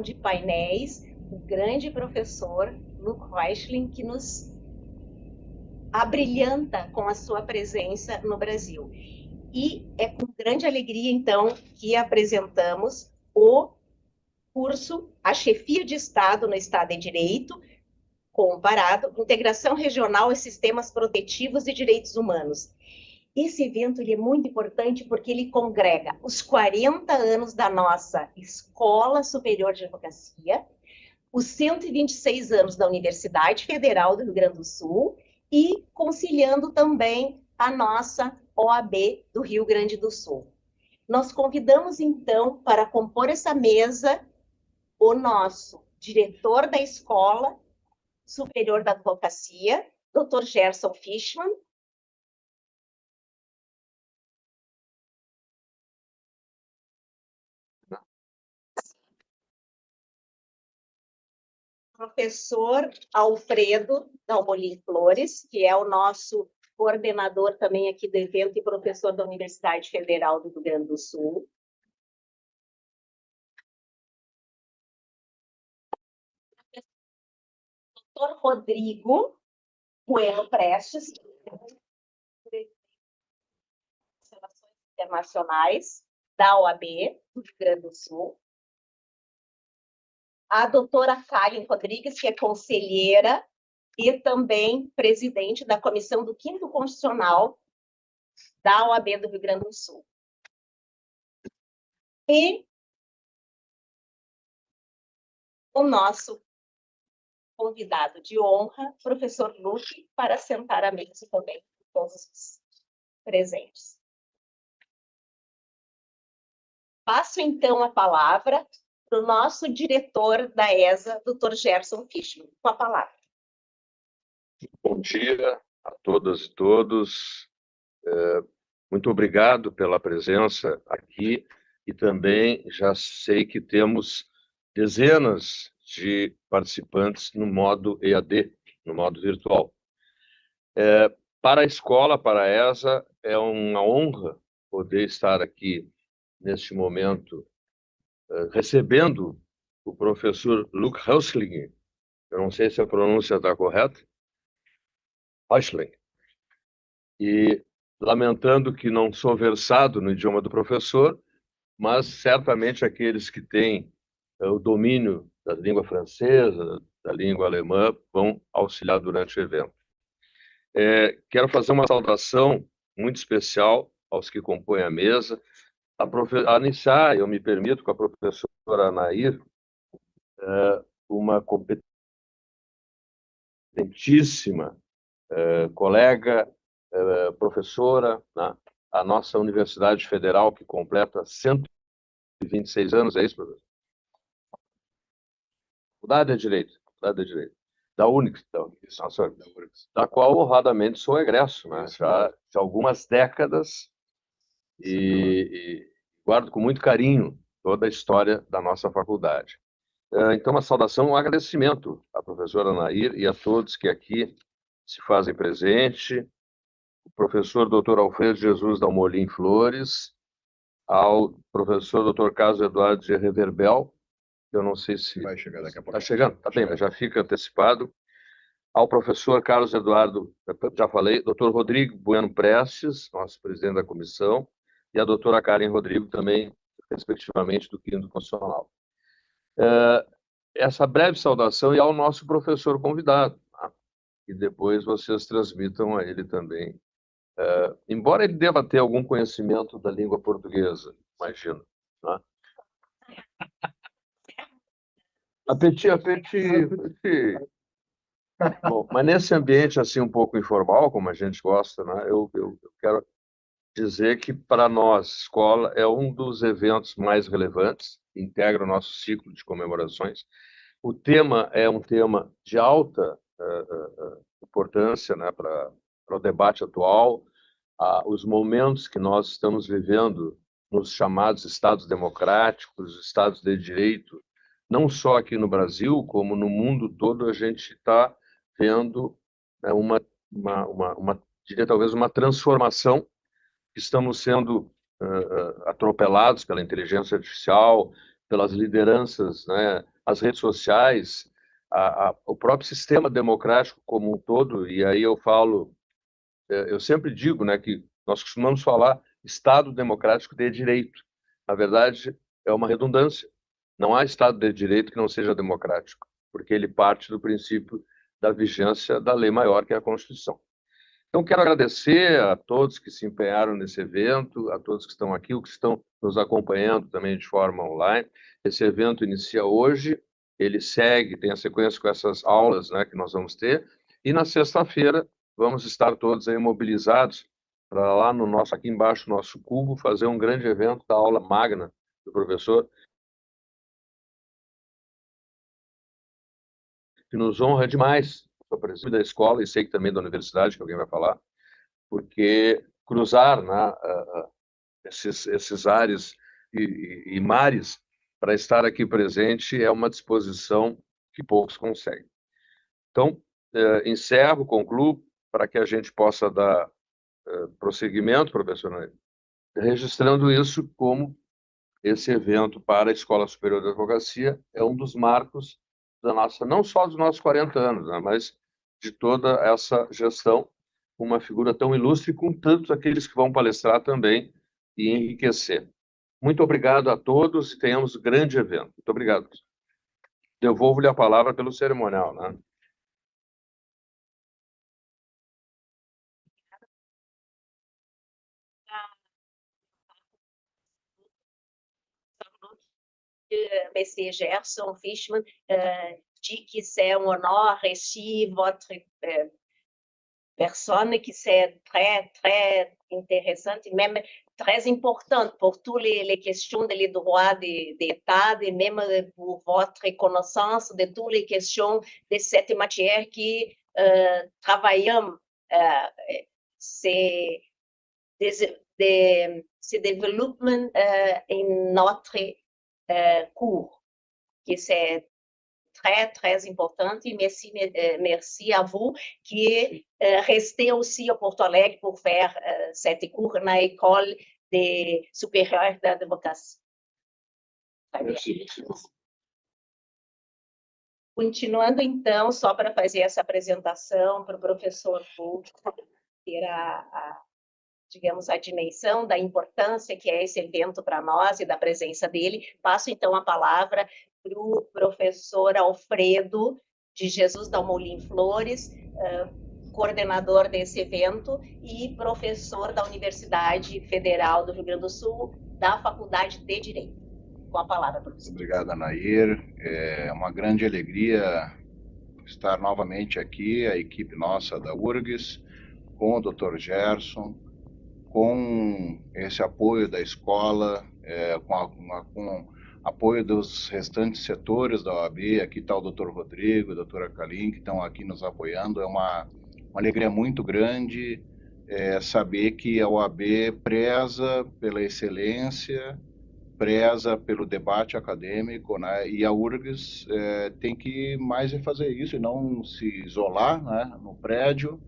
de painéis, o grande professor Heuschling, que nos abrilhanta com a sua presença no Brasil. E é com grande alegria, então, que apresentamos o curso A Chefia de Estado no Estado de Direito, comparado, Integração Regional e Sistemas Protetivos e Direitos Humanos. Esse evento ele é muito importante porque ele congrega os 40 anos da nossa Escola Superior de Advocacia, os 126 anos da Universidade Federal do Rio Grande do Sul e conciliando também a nossa OAB do Rio Grande do Sul. Nós convidamos, então, para compor essa mesa, o nosso diretor da Escola Superior da Advocacia, Dr. Gerson Fischmann, professor Alfredo Dalmolin Flores, que é o nosso coordenador também aqui do evento e professor da Universidade Federal do Rio Grande do Sul. Dr. Rodrigo Bueno Prestes, Relações Internacionais da OAB do Rio Grande do Sul. A doutora Karen Rodrigues, que é conselheira e também presidente da Comissão do 5º Constitucional da OAB do Rio Grande do Sul. E o nosso convidado de honra, professor Luque, para sentar à mesa também com todos os presentes. Passo, então, a palavra para o nosso diretor da ESA, Dr. Gerson Fischmann. Com a palavra. Bom dia a todas e todos. Muito obrigado pela presença aqui e também já sei que temos dezenas de participantes no modo EAD, no modo virtual. Para a escola, para a ESA, é uma honra poder estar aqui neste momento recebendo o professor Heuschling. Eu não sei se a pronúncia está correta. Heuschling. E lamentando que não sou versado no idioma do professor, mas certamente aqueles que têm o domínio da língua francesa, da língua alemã, vão auxiliar durante o evento. Quero fazer uma saudação muito especial aos que compõem a mesa. A iniciar, eu me permito, com a professora Anair, uma competentíssima colega, professora, né? A nossa Universidade Federal, que completa 126 anos, é isso, professor? Faculdade de Direito, da UNIX, da qual honradamente sou egresso, né? Já de algumas décadas, e guardo com muito carinho toda a história da nossa faculdade. Então, uma saudação, um agradecimento à professora Anair e a todos que aqui se fazem presente, o professor Dr. Alfredo Jesus Dalmolin Flores, ao professor Dr. Carlos Eduardo de Reverbel, eu não sei se... Vai chegar daqui a pouco. Está chegando? Está bem, mas já fica antecipado. Ao professor Carlos Eduardo, já falei, Dr. Rodrigo Bueno Prestes, nosso presidente da comissão, e a doutora Karen Rodrigo também, respectivamente, do 5º Constitucional. Essa breve saudação e ao nosso professor convidado, tá? E depois vocês transmitam a ele também. Embora ele deva ter algum conhecimento da língua portuguesa, imagino. Tá? Apeti. Bom, mas nesse ambiente assim um pouco informal, como a gente gosta, né, eu quero dizer que para nós, escola, é um dos eventos mais relevantes, integra o nosso ciclo de comemorações. O tema é um tema de alta importância, né, para o debate atual, os momentos que nós estamos vivendo nos chamados Estados democráticos, Estados de Direito, não só aqui no Brasil, como no mundo todo, a gente está vendo, né, diria talvez uma transformação, que estamos sendo atropelados pela inteligência artificial, pelas lideranças, né, as redes sociais, o próprio sistema democrático como um todo, e aí eu falo, eu sempre digo, né, que nós costumamos falar Estado democrático de direito. Na verdade, é uma redundância. Não há Estado de direito que não seja democrático, porque ele parte do princípio da vigência da lei maior, que é a Constituição. Então, quero agradecer a todos que se empenharam nesse evento, a todos que estão aqui, os que estão nos acompanhando também de forma online. Esse evento inicia hoje, ele segue, tem a sequência com essas aulas, né, que nós vamos ter, e na sexta-feira vamos estar todos aí mobilizados para lá no nosso, aqui embaixo, nosso cubo, fazer um grande evento da aula magna do professor, que nos honra demais. Sou presidente da escola e sei que também da universidade, que alguém vai falar, porque cruzar, né, esses ares e mares para estar aqui presente é uma disposição que poucos conseguem. Então, encerro, concluo, para que a gente possa dar prosseguimento, professor Noel, registrando isso como esse evento para a Escola Superior de Advocacia é um dos marcos da nossa, não só dos nossos 40 anos, né, mas de toda essa gestão, uma figura tão ilustre, com tantos aqueles que vão palestrar também e enriquecer. Muito obrigado a todos e tenhamos um grande evento. Muito obrigado. Devolvo-lhe a palavra pelo cerimonial, né? Monsieur Gerson Fishman dit que c'est un honneur ici votre personne qui c'est très, très intéressante, même très importante pour toutes les questions des droits d'État et même pour votre connaissance de toutes les questions de cette matière qui travaillons. C'est ce développement in notre cours, que c'est très, très importante. Et merci à vous qui restez aussi à Porto Alegre pour faire cette cours na École supérieure d'Advocacia. Continuando, então, só para fazer essa apresentação para o professor Fulk ter digamos, a dimensão da importância que é esse evento para nós e da presença dele, passo, então, a palavra para o professor Alfredo de Jesus Dalmolin Flores, coordenador desse evento e professor da Universidade Federal do Rio Grande do Sul, da Faculdade de Direito. Com a palavra, professor. Obrigado, Nair. É uma grande alegria estar novamente aqui, a equipe nossa da URGS, com o Dr. Gerson, com esse apoio da escola, com apoio dos restantes setores da OAB. Aqui está o Dr. Rodrigo, a doutora Kalim, que estão aqui nos apoiando. É uma alegria muito grande saber que a OAB preza pela excelência, preza pelo debate acadêmico, né? E a URGS tem que mais fazer isso e não se isolar, né, no prédio,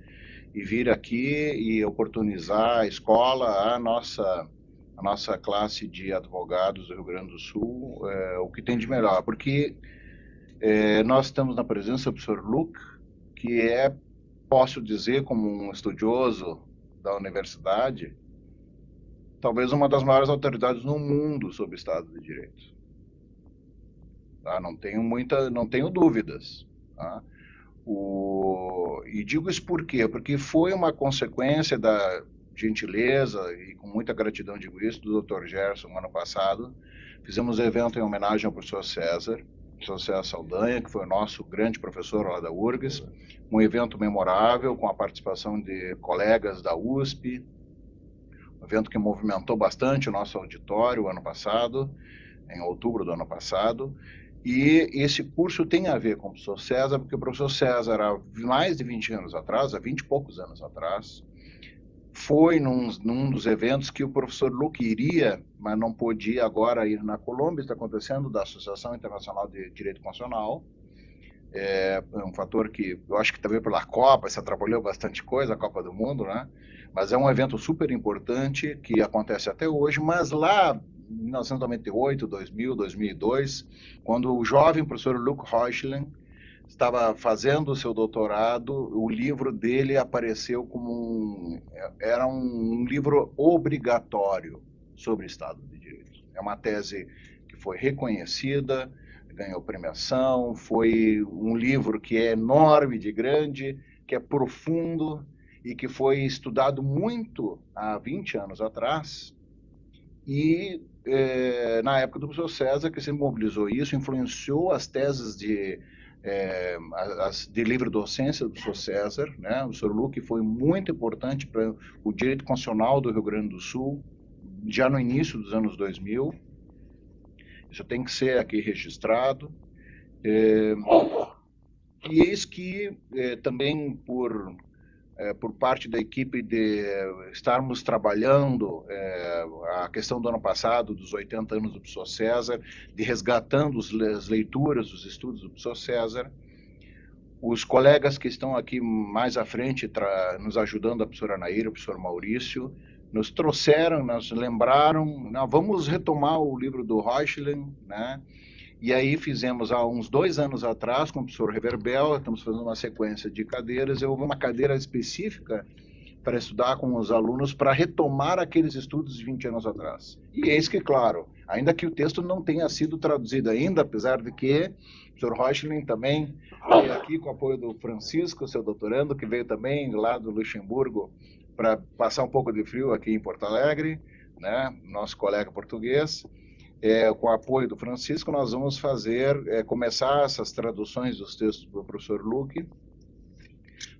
e vir aqui e oportunizar a escola, a nossa classe de advogados do Rio Grande do Sul, o que tem de melhor, porque nós estamos na presença do professor Luke, que posso dizer, como um estudioso da universidade, talvez uma das maiores autoridades no mundo sobre o Estado de Direito. Tá? Não tenho dúvidas. Tá? E digo isso por quê? Porque foi uma consequência da gentileza, e com muita gratidão digo isso, do Dr. Gerson, ano passado. Fizemos um evento em homenagem ao professor César Saldanha, que foi o nosso grande professor lá da URGS, um evento memorável, com a participação de colegas da USP, um evento que movimentou bastante o nosso auditório ano passado, em outubro do ano passado. E esse curso tem a ver com o professor César, porque o professor César, há mais de 20 anos atrás, há 20 e poucos anos atrás, foi num dos eventos que o professor Luque iria, mas não podia agora ir na Colômbia, está acontecendo, da Associação Internacional de Direito Constitucional. É um fator que eu acho que também pela Copa, se atrapalhou bastante coisa, a Copa do Mundo, né? Mas é um evento super importante que acontece até hoje, mas lá 1998, 2000, 2002, quando o jovem professor Heuschling estava fazendo o seu doutorado, o livro dele apareceu como era um livro obrigatório sobre Estado de Direito. É uma tese que foi reconhecida, ganhou premiação, foi um livro que é enorme de grande, que é profundo e que foi estudado muito há 20 anos atrás. E na época do professor César, que se mobilizou isso, influenciou as teses de livre docência do professor César, né? O professor Luque foi muito importante para o direito constitucional do Rio Grande do Sul, já no início dos anos 2000. Isso tem que ser aqui registrado. E eis que também por parte da equipe de estarmos trabalhando a questão do ano passado, dos 80 anos do professor César, de resgatando as leituras, os estudos do professor César. Os colegas que estão aqui mais à frente, nos ajudando, a professora Anaíra, o professor Maurício, nos trouxeram, nos lembraram, não, vamos retomar o livro do Heuschling, né? E aí fizemos, há uns 2 anos atrás, com o professor Reverbel, estamos fazendo uma sequência de cadeiras, houve uma cadeira específica para estudar com os alunos, para retomar aqueles estudos de 20 anos atrás. E eis que, claro, ainda que o texto não tenha sido traduzido ainda, apesar de que o professor Heuschling também veio aqui com o apoio do Francisco, seu doutorando, que veio também lá do Luxemburgo, para passar um pouco de frio aqui em Porto Alegre, né, nosso colega português. Com o apoio do Francisco, nós vamos começar essas traduções dos textos do professor Luque,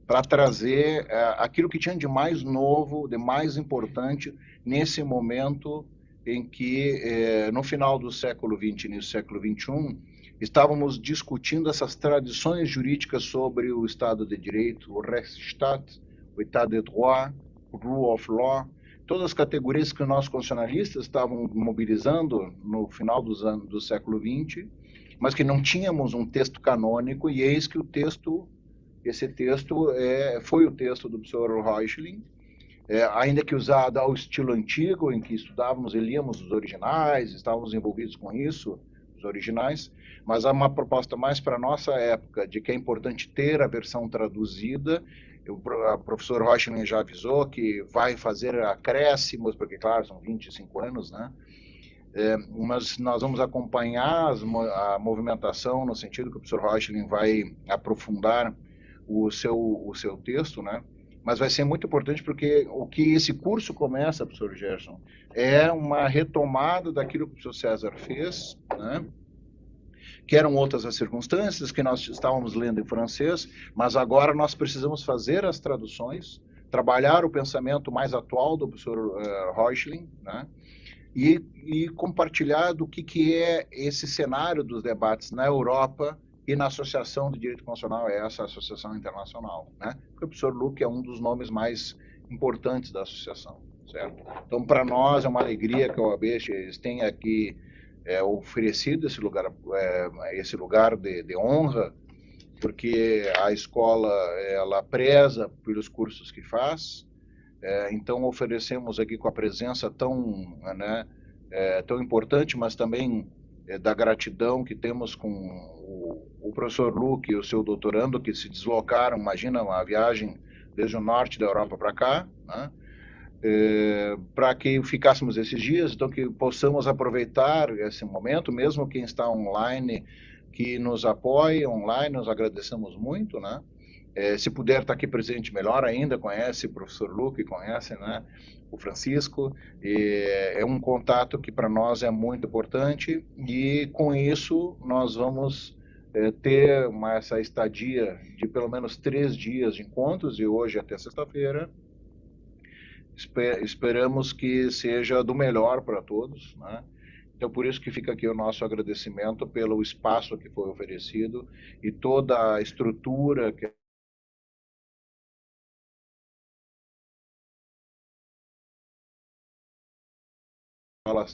para trazer aquilo que tinha de mais novo, de mais importante, nesse momento em que, no final do século XX, início do século XXI, estávamos discutindo essas tradições jurídicas sobre o Estado de Direito, o Rechtsstaat, o État de droit, o Rule of Law, todas as categorias que nós constitucionalistas estavam mobilizando no final do século XX, mas que não tínhamos um texto canônico, e eis que esse texto foi o texto do professor Heuschling, ainda que usado ao estilo antigo, em que estudávamos e líamos os originais, estávamos envolvidos com isso, os originais, mas há uma proposta mais para a nossa época, de que é importante ter a versão traduzida. O professor Heuschling já avisou que vai fazer acréscimos, porque, claro, são 25 anos, né? Mas nós vamos acompanhar a movimentação, no sentido que o professor Heuschling vai aprofundar o seu texto, né? Mas vai ser muito importante porque o que esse curso começa, professor Gerson, é uma retomada daquilo que o professor César fez, né? Que eram outras as circunstâncias, que nós estávamos lendo em francês, mas agora nós precisamos fazer as traduções, trabalhar o pensamento mais atual do professor Heuschling, né? E compartilhar do que é esse cenário dos debates na Europa e na Associação de Direito Constitucional, essa associação internacional, né? Porque o professor Luque é um dos nomes mais importantes da associação, certo? Então, para nós é uma alegria que a OAB tenha aqui oferecido esse lugar de honra, porque a escola ela preza pelos cursos que faz. Então oferecemos aqui com a presença né, tão importante, mas também da gratidão que temos com o professor Luque e o seu doutorando, que se deslocaram, imagina uma viagem desde o norte da Europa para cá, né? Para que ficássemos esses dias, então que possamos aproveitar esse momento, mesmo quem está online, que nos apoia online, nós agradecemos muito, né? Se puder estar aqui presente, melhor ainda, conhece o professor Luque, conhece, né, o Francisco, é um contato que para nós é muito importante, e com isso nós vamos ter essa estadia de pelo menos 3 dias de encontros, de hoje até sexta-feira. Esperamos que seja do melhor para todos, né? Então, por isso que fica aqui o nosso agradecimento pelo espaço que foi oferecido e toda a estrutura que ela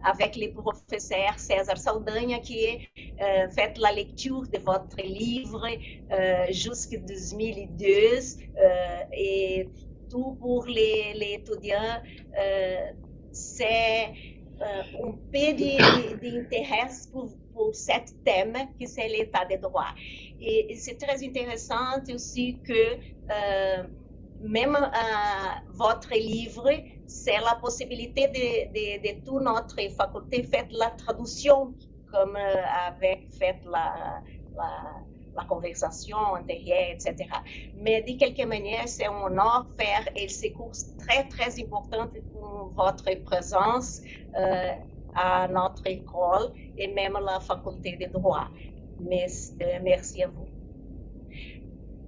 avec le professeur César Saldanha, qui fait la lecture de votre livre jusqu'en 2002, et tout pour les étudiants, c'est un peu d'intérêt pour ce thème, que c'est l'état de droit. Et c'est très intéressant aussi que même votre livre, c'est la possibilité de toute notre faculté faire la traduction, comme avec fait la conversation antérieure, etc. Mais de quelque manière, c'est un honneur faire ce cours très, très important pour votre présence à notre école et même à la faculdade de droit. Merci a vous.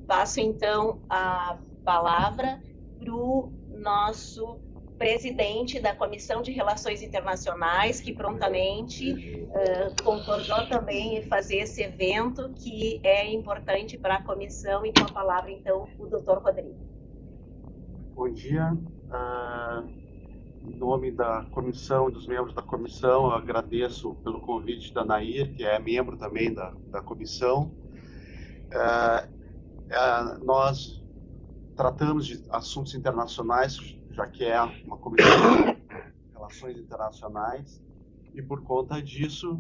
Passo então a palavra para o nosso presidente da Comissão de Relações Internacionais, que prontamente concordou também em fazer esse evento, que é importante para a comissão, e com a palavra, então, o Dr. Rodrigo. Bom dia. Em nome da comissão e dos membros da comissão, eu agradeço pelo convite da Nair, que é membro também da comissão. Nós tratamos de assuntos internacionais, já que é uma comissão de relações internacionais, e por conta disso,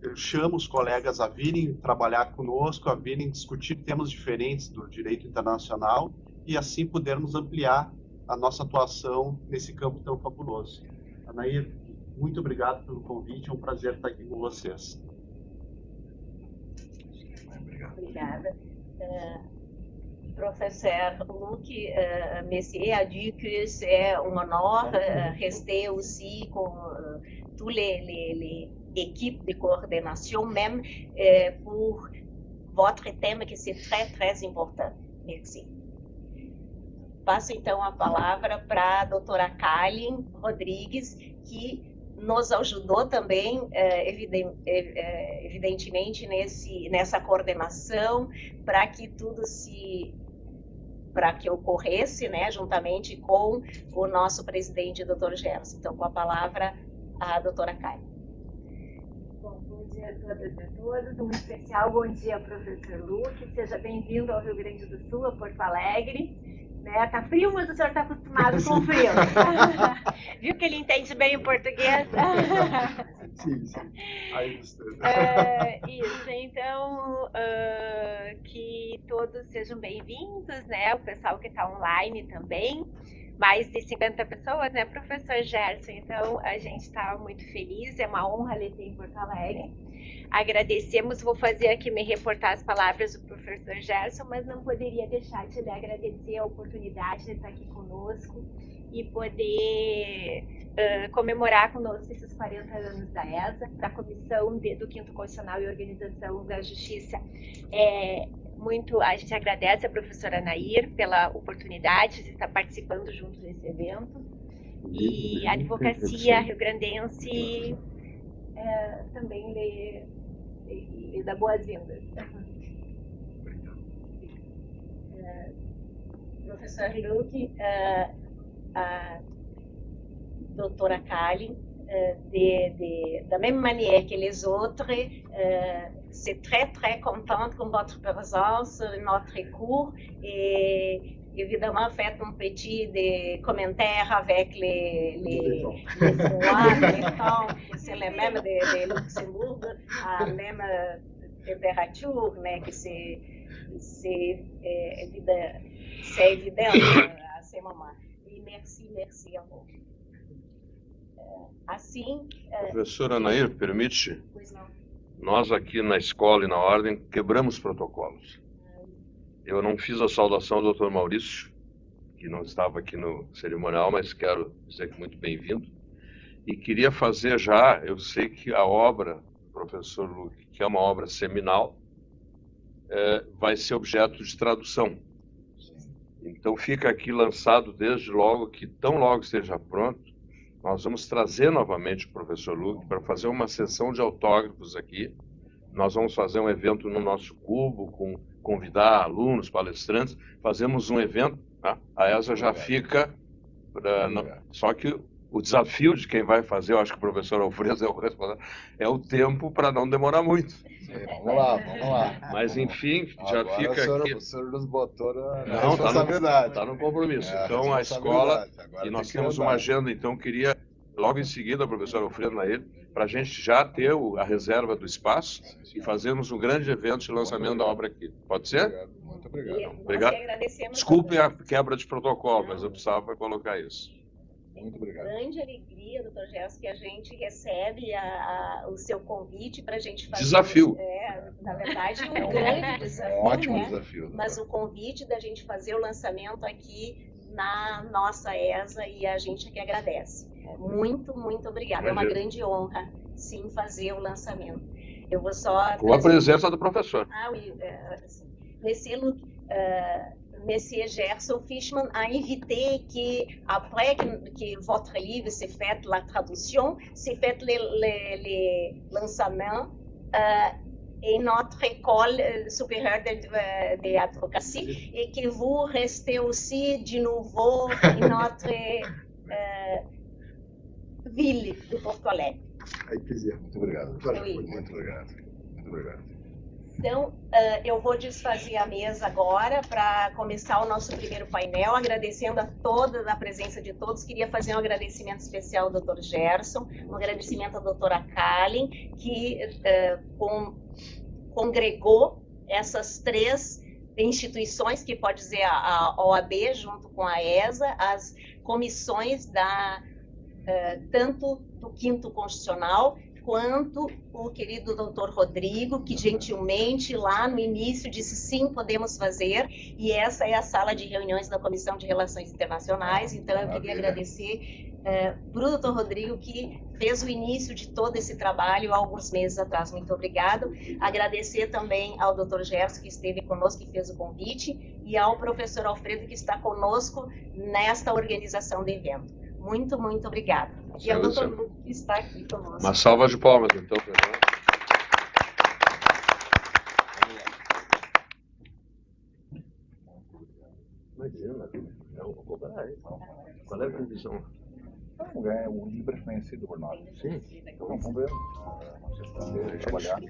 eu chamo os colegas a virem trabalhar conosco, a virem discutir temas diferentes do direito internacional, e assim podermos ampliar a nossa atuação nesse campo tão fabuloso. Anaí, muito obrigado pelo convite, é um prazer estar aqui com vocês. Obrigada. Professeur Luc Messier a dit que c'est un honneur rester aussi com toutes les équipes de coordination, même pour votre thème, que c'est très, très important. Merci. Passo então a palavra para a doutora Kalin Rodrigues, que nos ajudou também, evidentemente, nessa coordenação, para que tudo ocorresse, né, juntamente com o nosso presidente, Dr. Gerson. Então, com a palavra, a doutora Kalin. Bom dia a todas e a todos, um especial bom dia, professor Luc, seja bem-vindo ao Rio Grande do Sul, a Porto Alegre. Né? Tá frio, mas o senhor está acostumado com o frio. Viu que ele entende bem o português? Sim. Isso, então, que todos sejam bem-vindos, né? O pessoal que está online também. Mais de 50 pessoas, né, professor Gerson? Então, a gente está muito feliz, é uma honra lhe ter em Porto Alegre. Agradecemos, vou fazer aqui, me reportar as palavras do professor Gerson, mas não poderia deixar de lhe agradecer a oportunidade de estar aqui conosco e poder comemorar conosco esses 40 anos da ESA, da Comissão do Quinto Constitucional e Organização da Justiça. A gente agradece a professora Nair pela oportunidade de estar participando junto desse evento, e a advocacia rio-grandense também lhe dá boas-vindas. Professor Luc, a doutora Kalin, da même manière que les autres, c'est très, très contente com votre présence dans notre cours, et évidemment, faites un petit commentaire avec les froids, les temps, c'est les mêmes de Luxembourg, à la même température, né, que c'est évident à ce moment. E merci a vous. Assim... Professora Nair, permite? Pois não. Nós aqui na escola e na ordem quebramos protocolos. Eu não fiz a saudação ao Dr. Maurício, que não estava aqui no cerimonial, mas quero dizer que muito bem-vindo. E queria fazer já, eu sei que a obra do professor Luc, que é uma obra seminal, vai ser objeto de tradução. Então fica aqui lançado desde logo, que tão logo esteja pronto, nós vamos trazer novamente o professor Luc para fazer uma sessão de autógrafos aqui. Nós vamos fazer um evento no nosso cubo, convidar alunos, palestrantes, fazemos um evento, tá? A ESA já fica... Só que o desafio de quem vai fazer, eu acho que o professor Alfredo é o responsável, é o tempo para não demorar muito. Vamos lá, vamos lá. Mas, enfim, já Agora fica aqui. O senhor nos botou na Não, responsabilidade. Está no compromisso. É, Então, a escola, agora e nós tem que temos andar. uma agenda, então, queria, logo em seguida, o professor Alfredo Nair, para a gente já ter a reserva do espaço e fazermos um grande evento de lançamento da obra aqui. Pode ser? Muito obrigado. E nós Obrigado. que agradecemos. Desculpem a quebra de protocolo, mas eu precisava colocar isso. Muito obrigado. Grande alegria, doutor Gerson, que a gente recebe o seu convite para a gente fazer. Desafio. Na verdade, um grande desafio. Um ótimo né? desafio. Mas o convite da gente fazer o lançamento aqui na nossa ESA e a gente que agradece. Muito, muito obrigada. É uma grande honra, sim, fazer o lançamento. Eu vou só. Com a presença do professor. Ah, oui. Monsieur Gerson Fishman a invité qu'après que votre livre s'est fait la traduction, s'est fait les lancements em notre école supérieure d'advocacy et que vous restez aussi de nouveau em notre ville de Porto Alegre. Muito obrigado. Oui. Muito obrigado. Muito obrigado. Então, eu vou desfazer a mesa agora para começar o nosso primeiro painel, agradecendo a presença de todos. Queria fazer um agradecimento especial ao Dr. Gerson, um agradecimento à doutora Kalin, que congregou essas três instituições, que pode dizer a OAB, junto com a ESA, as comissões tanto do 5º Constitucional, quanto o querido doutor Rodrigo, que gentilmente lá no início disse sim, podemos fazer, e essa é a sala de reuniões da Comissão de Relações Internacionais. Então eu queria agradecer para o doutor Rodrigo, que fez o início de todo esse trabalho há alguns meses atrás. Muito obrigado. Agradecer também ao doutor Gerson, que esteve conosco e fez o convite, e ao professor Alfredo, que está conosco nesta organização do evento. Muito, muito obrigada. E ao doutor Luco, que está aqui conosco. Uma salva de palmas, então. Imagina, eu vou cobrar aí. Qual é a previsão? É um livro conhecido por nós. Sim. Então vamos ver. Vamos trabalhar.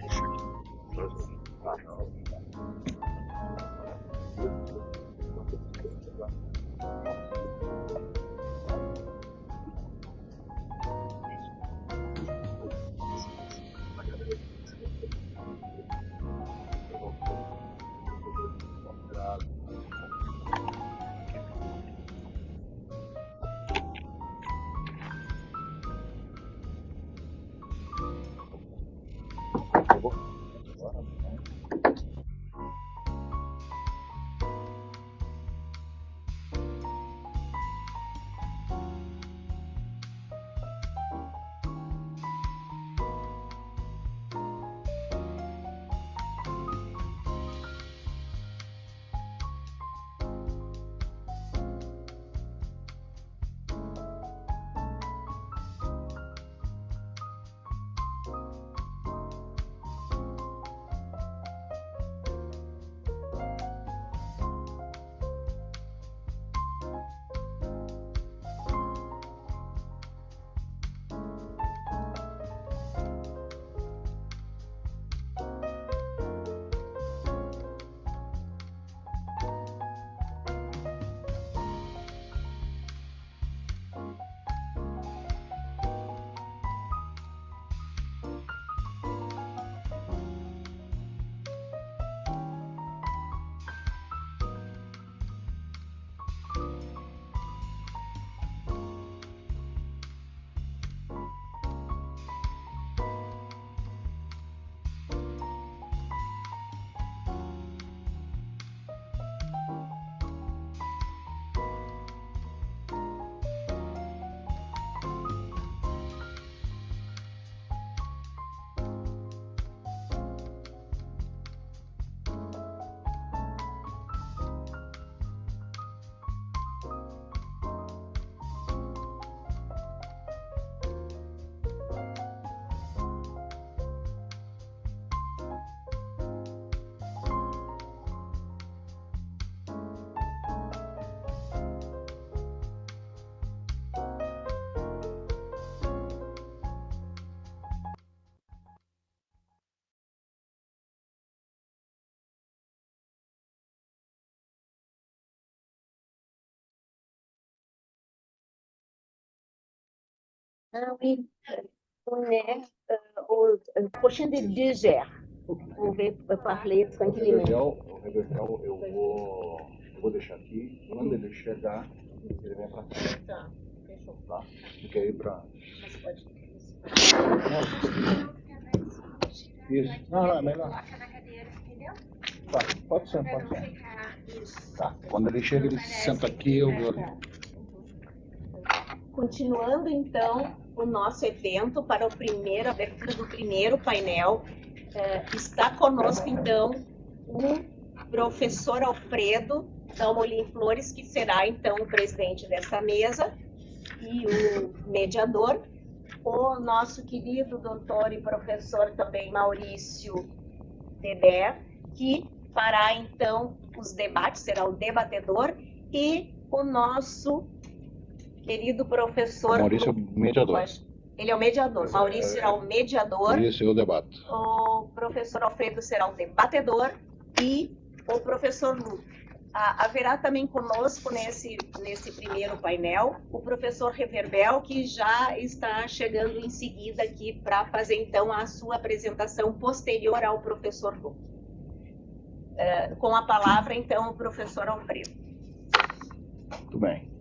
Ah oui, on est au prochain de 2 heures. On va parler tranquillement. O revertel eu vou deixar aqui. Quando ele chegar, ele vem para cá. Tá, fechou. Tá? Fica aí para... Mas pode Isso. Não, é melhor. Coloca na cadeira, entendeu? Tá, pode ser, Pra pode não ser. ficar isso. Tá. Quando ele chega, ele se senta aqui, eu vou... Continuando, então, o nosso evento para a abertura do primeiro painel, está conosco, então, o professor Alfredo Dalmolin Flores, que será, então, o presidente dessa mesa e o mediador, o nosso querido doutor e professor também Maurício Dedé, que fará, então, os debates, será o debatedor, e o nosso querido professor... Maurício é o mediador. Ele é o mediador. Maurício será o mediador. Isso, eu debato. O professor Alfredo será o debatedor e o professor Lu. Haverá também conosco nesse primeiro painel o professor Reverbel, que já está chegando em seguida aqui para fazer então a sua apresentação posterior ao professor Lu. Com a palavra, então, o professor Alfredo. Muito bem.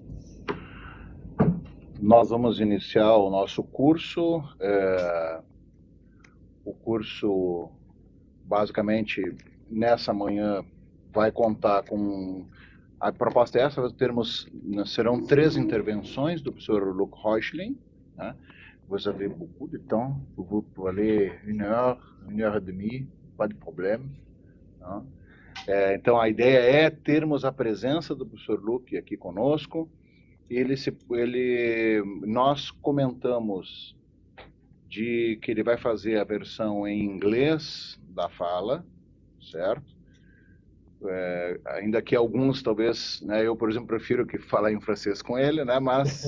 Nós vamos iniciar o nosso curso. O curso, basicamente, nessa manhã, vai contar com... A proposta é essa, serão 3 intervenções do professor Heuschling. Né? Vous avez beaucoup de temps, vous pouvez aller 1 heure et demie, pas de problème. Né? Então, a ideia é termos a presença do professor Luque aqui conosco. Nós comentamos de que ele vai fazer a versão em inglês da fala, certo? Ainda que alguns, talvez, né, eu, por exemplo, prefiro que falar em francês com ele, né, mas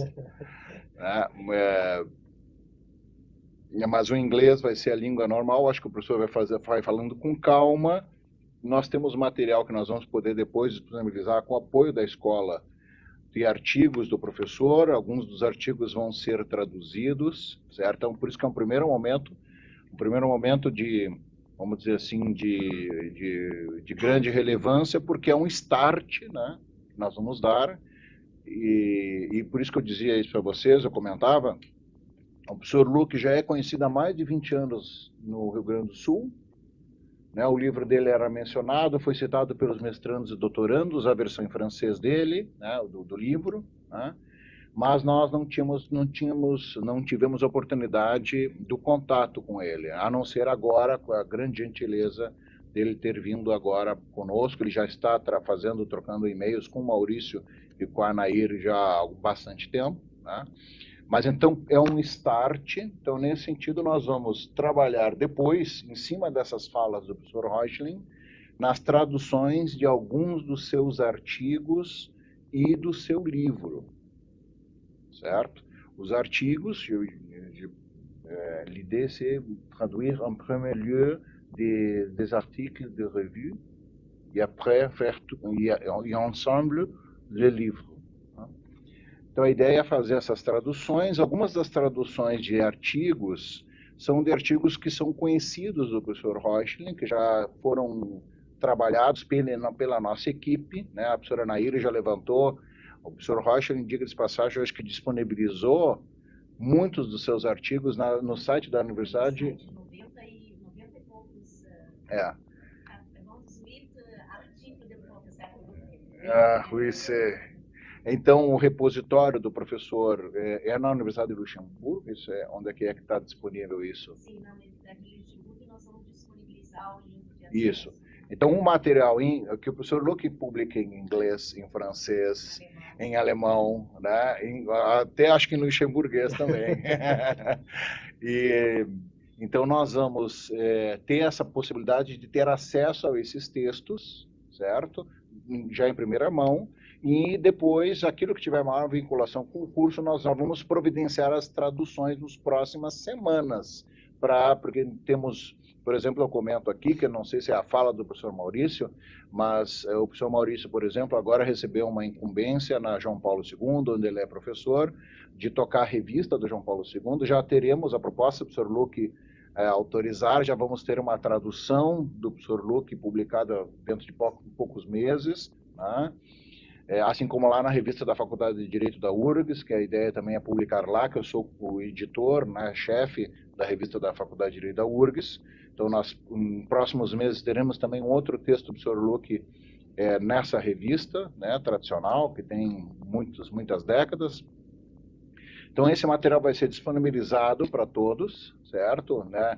o inglês vai ser a língua normal. Acho que o professor vai falando com calma. Nós temos material que nós vamos poder depois disponibilizar com o apoio da escola, de artigos do professor. Alguns dos artigos vão ser traduzidos, certo? Então, por isso que é um primeiro momento de, vamos dizer assim, de grande relevância, porque é um start, né, que nós vamos dar, e por isso que eu dizia isso para vocês, eu comentava, o professor Luque já é conhecido há mais de 20 anos no Rio Grande do Sul, né? O livro dele era mencionado, foi citado pelos mestrandos e doutorandos, a versão em francês dele, né, do livro, né? Mas nós não tivemos oportunidade do contato com ele, a não ser agora, com a grande gentileza dele ter vindo agora conosco. Ele já está trocando e-mails com o Maurício e com a Anair já há bastante tempo, né? Mas então é um start. Então, nesse sentido, nós vamos trabalhar depois, em cima dessas falas do professor Heuschling, nas traduções de alguns dos seus artigos e do seu livro, certo? Os artigos, l'idée c'est traduire en premier lieu des articles de revue et après faire ensemble le livre. Então, a ideia é fazer essas traduções. Algumas das traduções de artigos são de artigos que são conhecidos do professor Heuschling, que já foram trabalhados pela nossa equipe, né? A professora Nair já levantou. O professor Heuschling, diga de passagem, eu acho que disponibilizou muitos dos seus artigos no site da universidade. 90 e poucos... Então, o repositório do professor é na Universidade de Luxemburgo? Isso é onde é que está disponível isso? Sim, na Universidade de Luxemburgo, e nós vamos disponibilizar o link de acesso. Isso. Então, um material que o professor Luque publica em inglês, em francês, em alemão, né? Até acho que em luxemburguês também. Então, nós vamos ter essa possibilidade de ter acesso a esses textos, certo? Já em primeira mão. E depois, aquilo que tiver maior vinculação com o curso, nós vamos providenciar as traduções nas próximas semanas, porque temos Por exemplo, eu comento aqui, que eu não sei se é a fala do professor Maurício, mas o professor Maurício, por exemplo, agora recebeu uma incumbência na João Paulo II, onde ele é professor, de tocar a revista do João Paulo II. Já teremos a proposta do professor Luque autorizar, já vamos ter uma tradução do professor Luque publicada dentro de poucos meses, né? Assim como lá na revista da Faculdade de Direito da URGS, que a ideia também é publicar lá, que eu sou o editor, né, chefe da revista da Faculdade de Direito da URGS. Então, nós, em próximos meses, teremos também um outro texto do Sr. Luque nessa revista, né, tradicional, que tem muitas décadas. Então, esse material vai ser disponibilizado para todos, certo? Né,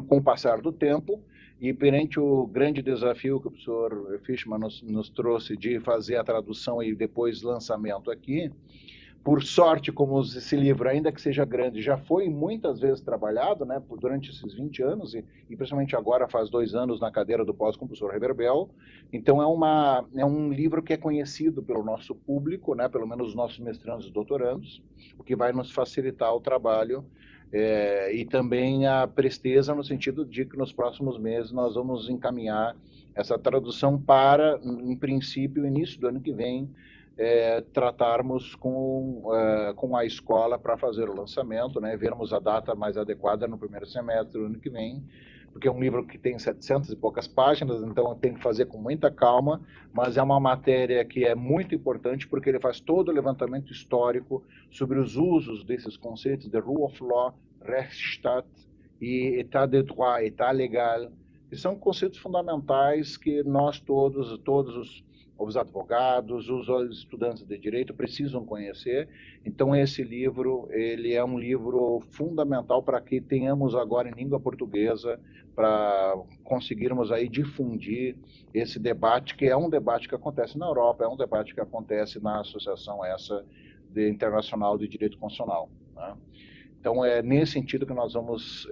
com o passar do tempo. E perante o grande desafio que o professor Fischmann nos trouxe de fazer a tradução e depois lançamento aqui, por sorte, como esse livro, ainda que seja grande, já foi muitas vezes trabalhado, né, durante esses 20 anos, e principalmente agora faz 2 anos na cadeira do pós com o professor Reverbel. Então, é um livro que é conhecido pelo nosso público, né, pelo menos os nossos mestrandos e doutorandos, o que vai nos facilitar o trabalho. E também a presteza no sentido de que nos próximos meses nós vamos encaminhar essa tradução para, em princípio, início do ano que vem, tratarmos com a escola para fazer o lançamento, né, vermos a data mais adequada no primeiro semestre do ano que vem, porque é um livro que tem 700 e poucas páginas, então tem que fazer com muita calma, mas é uma matéria que é muito importante porque ele faz todo o levantamento histórico sobre os usos desses conceitos de rule of law, Rechtsstaat e état de droit, état legal, que são conceitos fundamentais que nós todos os advogados, os estudantes de direito precisam conhecer. Então, esse livro, ele é um livro fundamental para que tenhamos agora em língua portuguesa, para conseguirmos aí difundir esse debate, que é um debate que acontece na Europa, é um debate que acontece na associação internacional de direito constitucional, né? Então, é nesse sentido que nós vamos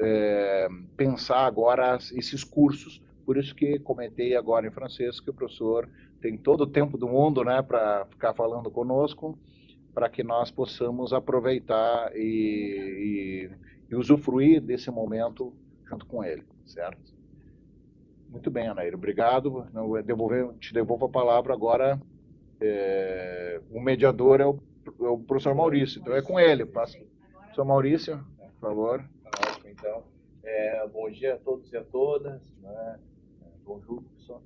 pensar agora esses cursos. Por isso que comentei agora em francês que o professor tem todo o tempo do mundo, né, para ficar falando conosco, para que nós possamos aproveitar e usufruir desse momento junto com ele, certo? Muito bem, Anaíra, obrigado. Eu te devolvo a palavra agora. O mediador é o professor Maurício, então é com ele. Professor Maurício, por favor. Ótimo, então. Bom dia a todos e a todas. Né? Bom julho, professor.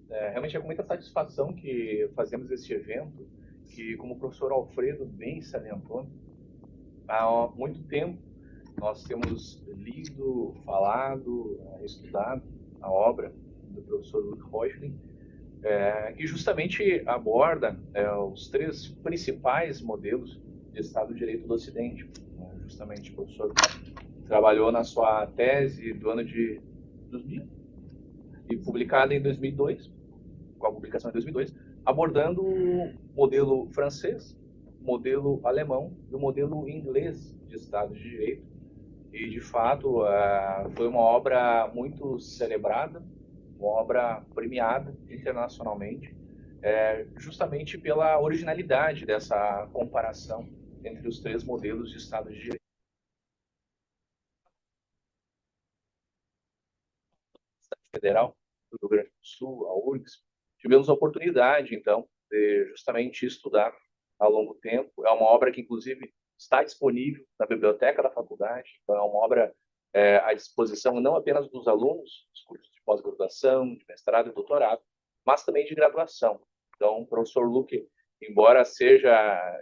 Realmente é com muita satisfação que fazemos este evento, que, como o professor Alfredo bem salientou, há muito tempo nós temos lido, falado, estudado a obra do professor Heuschling, que justamente aborda os 3 principais modelos de Estado de Direito do Ocidente. Justamente o professor trabalhou na sua tese do ano de 2000 e publicada em 2002, com a publicação em 2002, abordando o modelo francês, o modelo alemão e o modelo inglês de Estado de Direito. E, de fato, foi uma obra muito celebrada, uma obra premiada internacionalmente, justamente pela originalidade dessa comparação entre os 3 modelos de Estado de Direito. Federal do Rio Grande do Sul, a URGS, tivemos a oportunidade, então, de justamente estudar ao longo tempo. É uma obra que, inclusive, está disponível na biblioteca da faculdade, então é uma obra à disposição não apenas dos alunos dos cursos de pós-graduação, de mestrado e doutorado, mas também de graduação. Então, o professor Luque, embora seja,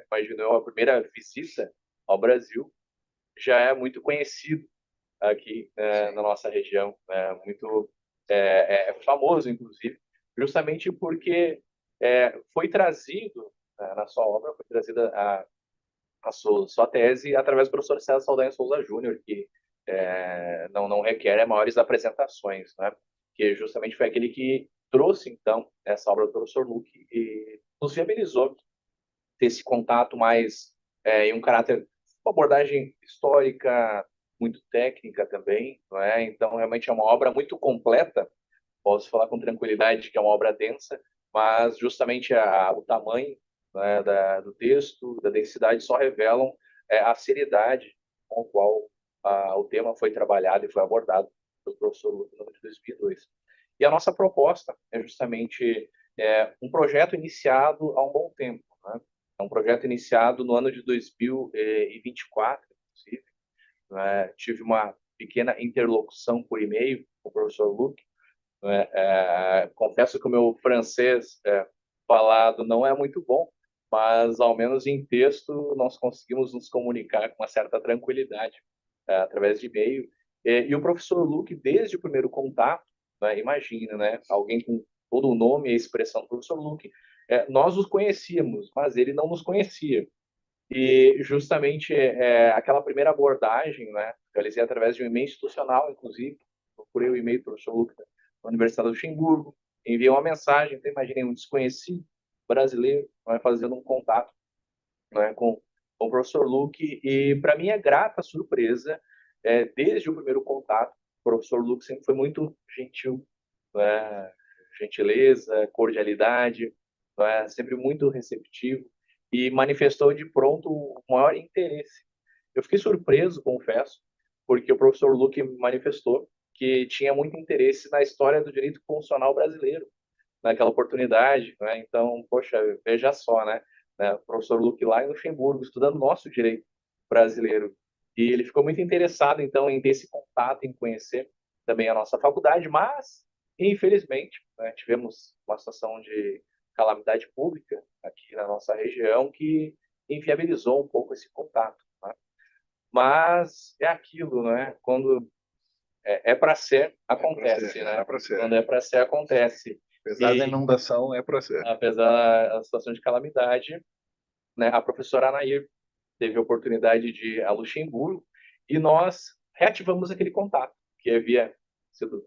imagino eu, a primeira visita ao Brasil, já é muito conhecido aqui na nossa região, muito famoso, inclusive, justamente porque foi trazido, na sua obra, foi trazida a sua tese através do professor César Saldanha Souza Júnior, que não requer maiores apresentações, né? Que justamente foi aquele que trouxe, então, essa obra do professor Luque e nos viabilizou ter esse contato mais em um caráter, uma abordagem histórica, muito técnica também, não é? Então, realmente é uma obra muito completa. Posso falar com tranquilidade que é uma obra densa, mas justamente o tamanho, né, do texto, da densidade, só revelam a seriedade com a qual o tema foi trabalhado e foi abordado pelo professor Luque no ano de 2002. E a nossa proposta é justamente um projeto iniciado há um bom tempo, né? É um projeto iniciado no ano de 2024, inclusive. Tive uma pequena interlocução por e-mail com o professor Luque. Confesso que o meu francês falado não é muito bom, mas ao menos em texto nós conseguimos nos comunicar com uma certa tranquilidade através de e-mail. E o professor Luque, desde o primeiro contato, imagina, né, alguém com todo o nome e a expressão do professor Luque, nós os conhecíamos, mas ele não nos conhecia. E justamente aquela primeira abordagem, né, realizei através de um e-mail institucional, inclusive, procurei o e-mail do professor Luque na Universidade do Luxemburgo, enviei uma mensagem, então imaginei um desconhecido brasileiro fazendo um contato com o professor Luque, e para minha grata surpresa, desde o primeiro contato, o professor Luque sempre foi muito gentil, gentileza, cordialidade, sempre muito receptivo, e manifestou de pronto o maior interesse. Eu fiquei surpreso, confesso, porque o professor Luque manifestou que tinha muito interesse na história do direito constitucional brasileiro, naquela oportunidade, né? Então, poxa, veja só, né? O professor Luque lá em Luxemburgo, estudando nosso direito brasileiro. E ele ficou muito interessado, então, em ter esse contato, em conhecer também a nossa faculdade, mas, infelizmente, tivemos uma situação de calamidade pública aqui na nossa região que inviabilizou um pouco esse contato. Né? Mas é aquilo, né? Quando é para ser, acontece, né? Quando é para ser, acontece. Apesar da inundação, é para ser. Apesar da situação de calamidade, né, a professora Anair teve a oportunidade de ir a Luxemburgo e nós reativamos aquele contato que havia sido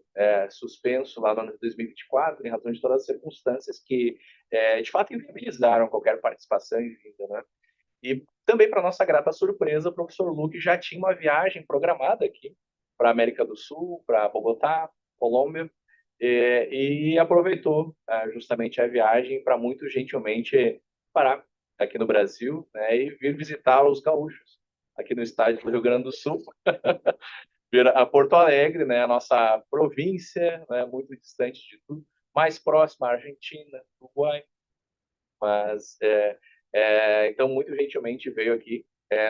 suspenso lá no ano de 2024 em razão de todas as circunstâncias que, de fato, inviabilizaram qualquer participação em vinda, né? E também, para nossa grata surpresa, o professor Luque já tinha uma viagem programada aqui para a América do Sul, para Bogotá, Colômbia, e aproveitou justamente a viagem para muito gentilmente parar aqui no Brasil, né, e vir visitar os gaúchos aqui no estado do Rio Grande do Sul, vir a Porto Alegre, né, a nossa província, né, muito distante de tudo, mais próxima à Argentina, Uruguai, mas então muito gentilmente veio aqui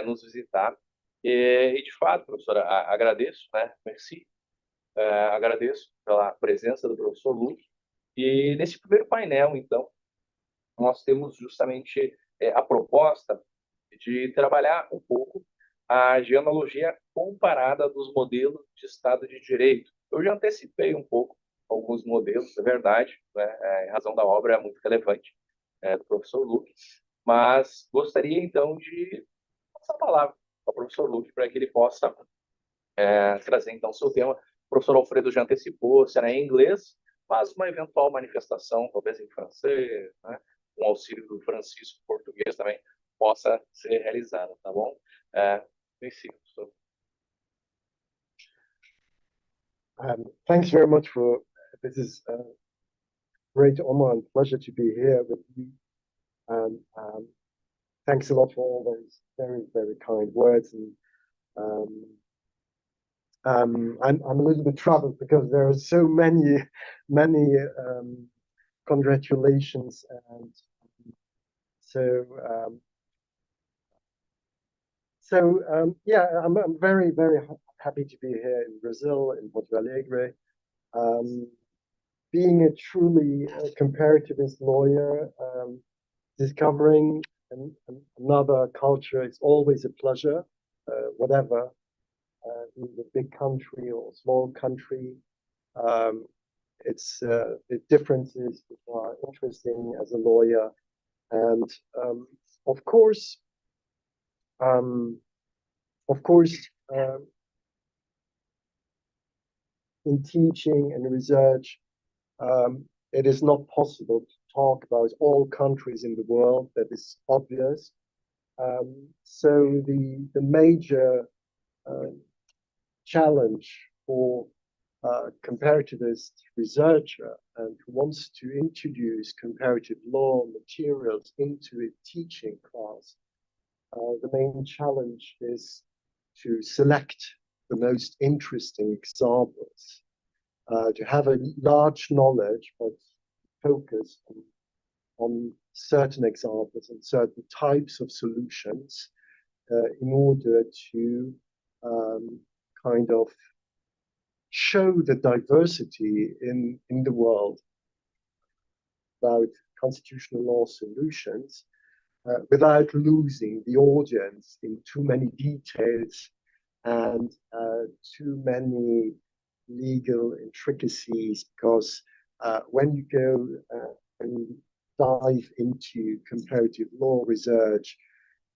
nos visitar e de fato, professora, agradeço, né, merci, agradeço pela presença do professor Luque. E nesse primeiro painel, então, nós temos justamente a proposta de trabalhar um pouco a genealogia comparada dos modelos de Estado de Direito. Eu já antecipei um pouco alguns modelos, é verdade, né, em razão da obra muito relevante do professor Luque, mas gostaria, então, de passar a palavra ao professor Luque para que ele possa trazer, então, o seu tema. O professor Alfredo já antecipou, será em inglês, mas uma eventual manifestação, talvez em francês, né, com auxílio do Francisco português também, possa ser realizada, tá bom? Professor. Thanks very much for this. Is a great honor and pleasure to be here with you. And thanks a lot for all those very, very kind words. And I'm a little bit troubled because there are so many congratulations, and yeah, I'm very, very happy to be here in Brazil, in Porto Alegre. Being a truly comparativist lawyer, discovering another culture is always a pleasure, whatever, in a big country or small country. It's the differences which are interesting as a lawyer. And of course, in teaching and research, it is not possible to talk about all countries in the world. That is obvious. So the major challenge for a comparativist researcher and who wants to introduce comparative law materials into a teaching class, the main challenge is to select the most interesting examples, to have a large knowledge, but focus on certain examples and certain types of solutions in order to kind of show the diversity in the world about constitutional law solutions without losing the audience in too many details and too many legal intricacies, because when you go and you dive into comparative law research,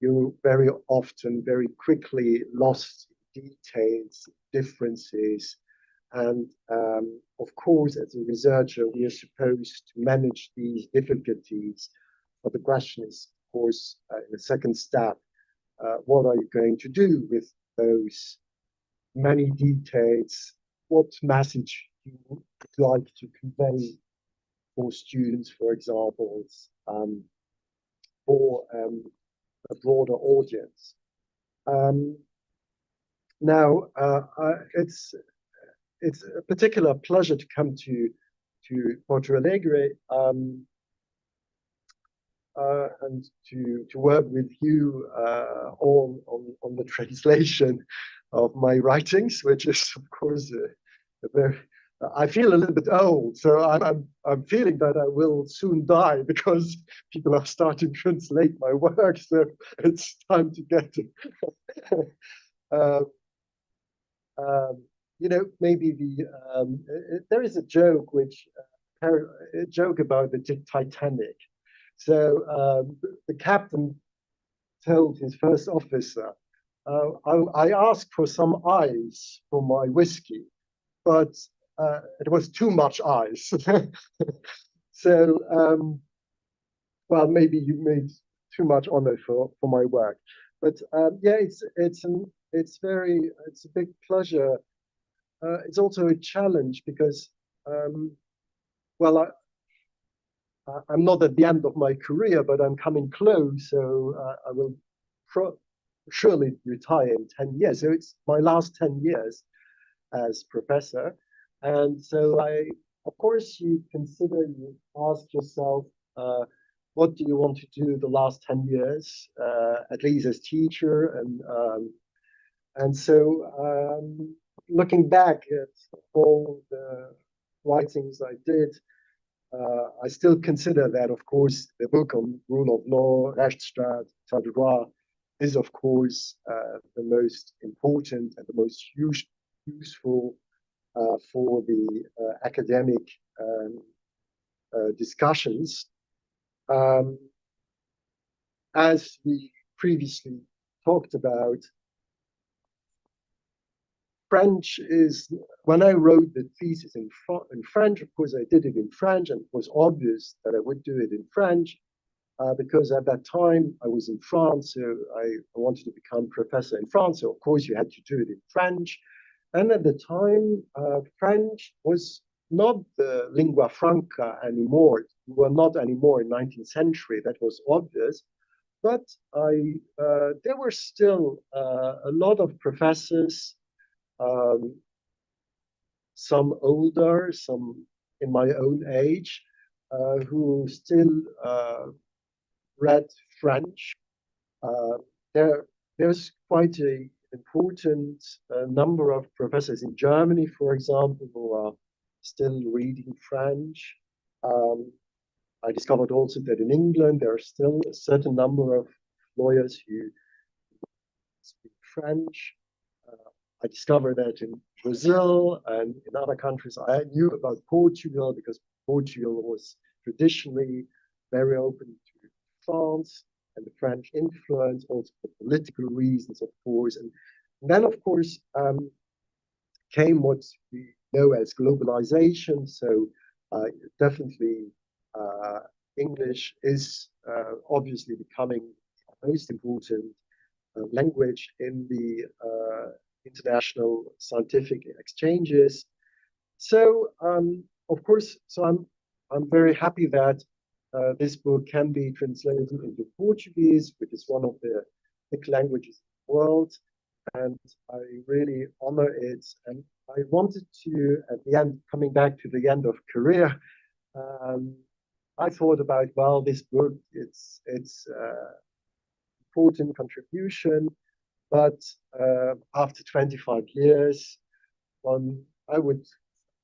you very often, very quickly lost details, differences. And of course, as a researcher, we are supposed to manage these difficulties. But the question is, of course, in the second step, what are you going to do with those many details? What message you would like to convey for students, for example, for a broader audience? Now, it's a particular pleasure to come to Porto Alegre and to work with you all on the translation of my writings, which is, of course, a very. I feel a little bit old, so I'm feeling that I will soon die because people are starting to translate my work. So it's time to get to. You know, maybe there is a joke a joke about the Titanic. So the captain told his first officer, I asked for some ice for my whiskey, but it was too much ice. So, well, maybe you made too much honor for my work. But yeah, it's a big pleasure. It's also a challenge because, well, I'm not at the end of my career, but I'm coming close. So I will surely retire in 10 years. So it's my last 10 years as professor. And so of course, you ask yourself, what do you want to do the last 10 years, at least as teacher? And so looking back at all the writings I did, I still consider that, of course, the book on rule of law, Rechtsstaat, État de droit, is, of course, the most important and the most useful for the academic discussions. As we previously talked about, French is, when I wrote the thesis in French, of course, I did it in French, and it was obvious that I would do it in French, because at that time I was in France, so I wanted to become professor in France, so of course you had to do it in French. And at the time, French was not the lingua franca anymore. We were not anymore in 19th century, that was obvious. But there were still a lot of professors, some older, some in my own age, who still read French. There's quite an important number of professors in Germany, for example, who are still reading French. I discovered also that in England, there are still a certain number of lawyers who speak French. I discovered that in Brazil and in other countries. I knew about Portugal because Portugal was traditionally very open to France and the French influence, also for political reasons, of course. And then, of course, came what we know as globalization. So definitely English is obviously becoming the most important language in the international scientific exchanges. So, of course, so I'm very happy that this book can be translated into Portuguese, which is one of the big languages in the world. and I really honor it. And I wanted to, at the end, coming back to the end of career, I thought about, well, this book, it's important contribution, but after 25 years,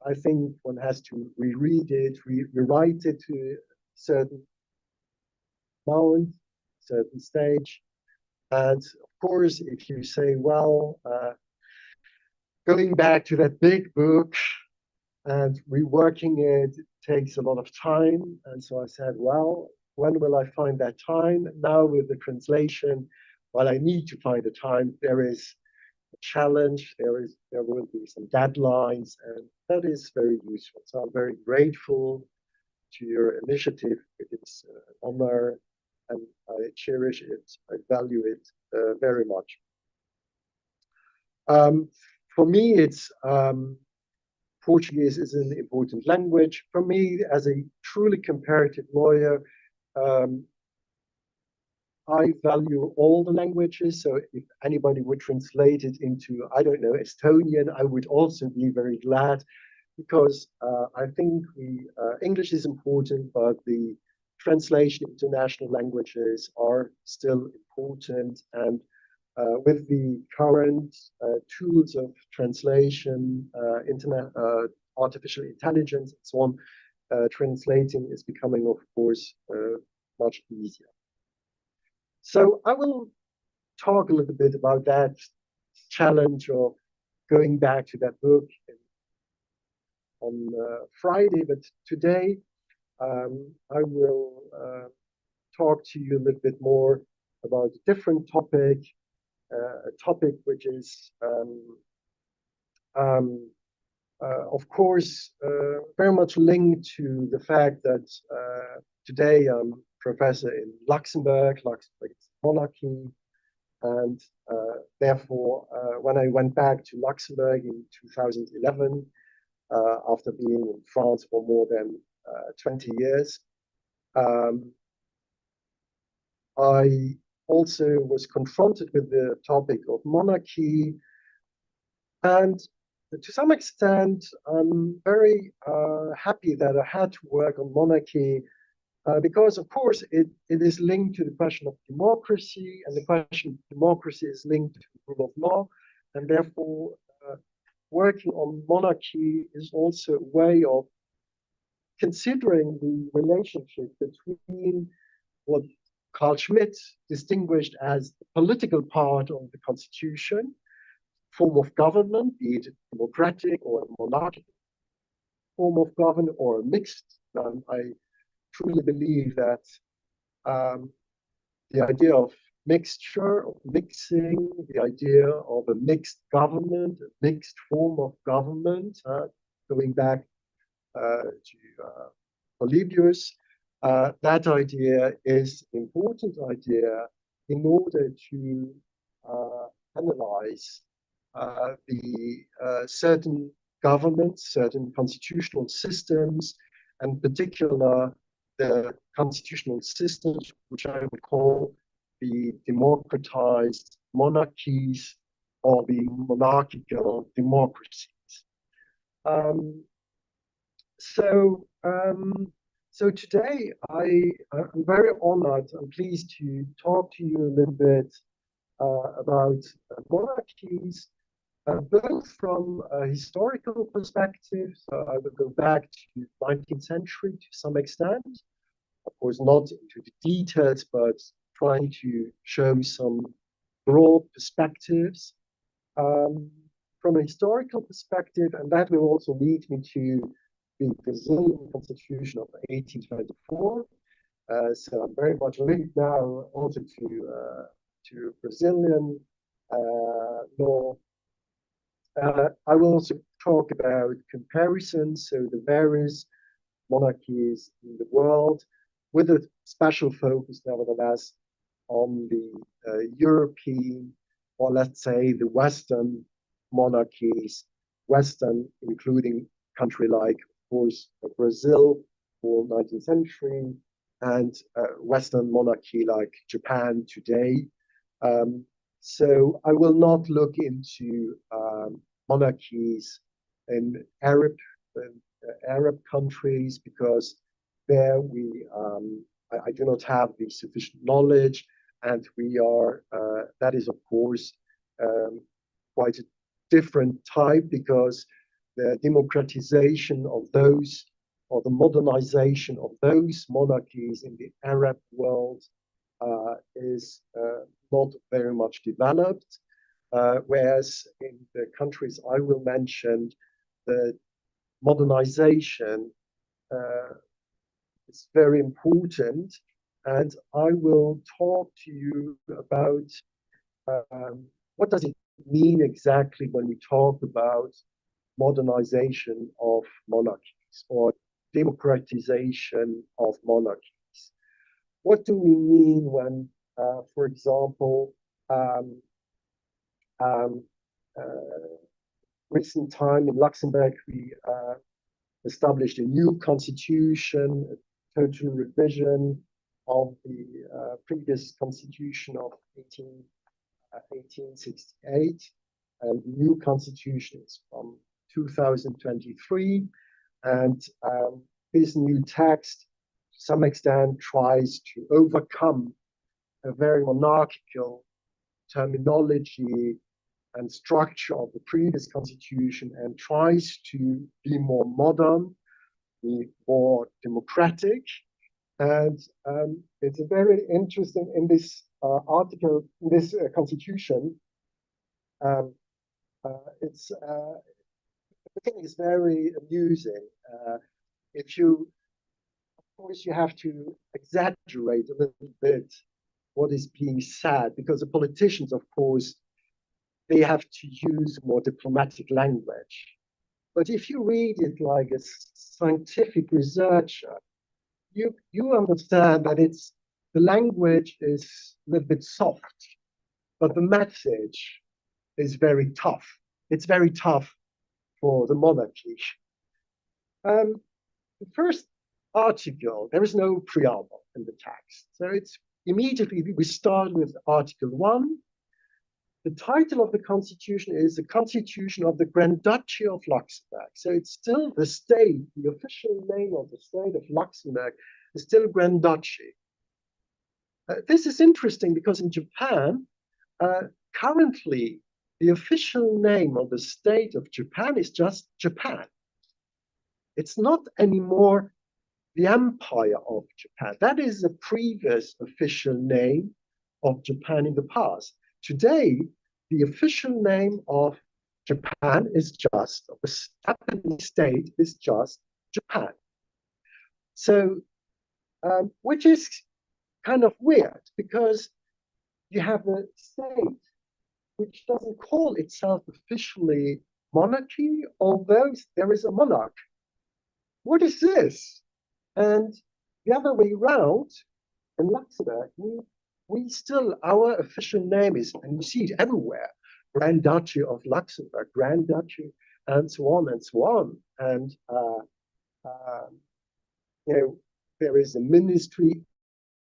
I think one has to reread it, rewrite it to a certain amount, certain stage. And of course, if you say, well, going back to that big book and reworking it takes a lot of time. And so I said, well, when will I find that time? Now with the translation, well, I need to find the time. There is a challenge, there will be some deadlines, and that is very useful. So I'm very grateful to your initiative. It is an honor, and I cherish it. I value it very much. For me, it's Portuguese is an important language. For me, as a truly comparative lawyer, I value all the languages. So if anybody would translate it into, I don't know, Estonian, I would also be very glad, because I think English is important, but the translation into international languages are still important. And with the current tools of translation, artificial intelligence, and so on, translating is becoming, of course, much easier. So I will talk a little bit about that challenge of going back to that book on Friday, but today I will talk to you a little bit more about a different topic, a topic which is, of course, very much linked to the fact that today I'm professor in Luxembourg. Luxembourg is a monarchy, and therefore, when I went back to Luxembourg in 2011, after being in France for more than 20 years, I also was confronted with the topic of monarchy, and to some extent, I'm very happy that I had to work on monarchy, because, of course, it is linked to the question of democracy, and the question of democracy is linked to the rule of law, and therefore, working on monarchy is also a way of considering the relationship between what Carl Schmitt distinguished as the political part of the constitution, form of government, be it democratic or monarchical form of government or a mixed. I truly believe that the idea of mixture, of mixing, the idea of a mixed government, a mixed form of government, going back to Polybius, that idea is an important idea in order to analyze the certain governments, certain constitutional systems, and in particular the constitutional systems which I would call the democratized monarchies or the monarchical democracies. So today I'm very honored and pleased to talk to you a little bit about monarchies, both from a historical perspective. So I will go back to 19th century to some extent, of course not into the details, but trying to show some broad perspectives from a historical perspective, and that will also lead me to the Brazilian Constitution of 1824. So I'm very much linked now also to Brazilian law. I will also talk about comparisons, so the various monarchies in the world, with a special focus, nevertheless, on the European, or let's say the Western monarchies, Western including country like, of course, Brazil for 19th century, and Western monarchy like Japan today. So I will not look into monarchies in Arab countries, because there I do not have the sufficient knowledge, and we are that is of course quite a different type, because the democratization of those, or the modernization of those monarchies in the Arab world is not very much developed, whereas in the countries I will mention, the modernization is very important. And I will talk to you about what does it mean exactly when we talk about modernization of monarchies or democratization of monarchies. What do we mean when, for example, recent time in Luxembourg, we established a new constitution, a total revision of the previous constitution of 1868. And the new constitution is from 2023. And this new text, to some extent, tries to overcome a very monarchical terminology and structure of the previous constitution, and tries to be more modern, be more democratic. And it's a very interesting, in this article, in this constitution, it's the thing is very amusing. If you, of course, you have to exaggerate a little bit what is being said, because the politicians, of course, they have to use more diplomatic language. But if you read it like a scientific researcher, you understand that the language is a little bit soft, but the message is very tough. It's very tough for the monarchy. The first article, there is no preamble in the text. So it's immediately, we start with Article 1. The title of the constitution is the Constitution of the Grand Duchy of Luxembourg. So it's still the state, the official name of the state of Luxembourg is still Grand Duchy. This is interesting because in Japan, currently, the official name of the state of Japan is just Japan. It's not anymore the Empire of Japan. That is the previous official name of Japan in the past. Today, the official name of Japan is just, of the Japanese state is just Japan. So, which is kind of weird, because you have a state which doesn't call itself officially monarchy, although there is a monarch. What is this? And the other way around, in Luxembourg, we still, our official name is, and you see it everywhere, Grand Duchy of Luxembourg, Grand Duchy, and so on and so on. And, you know, there is a ministry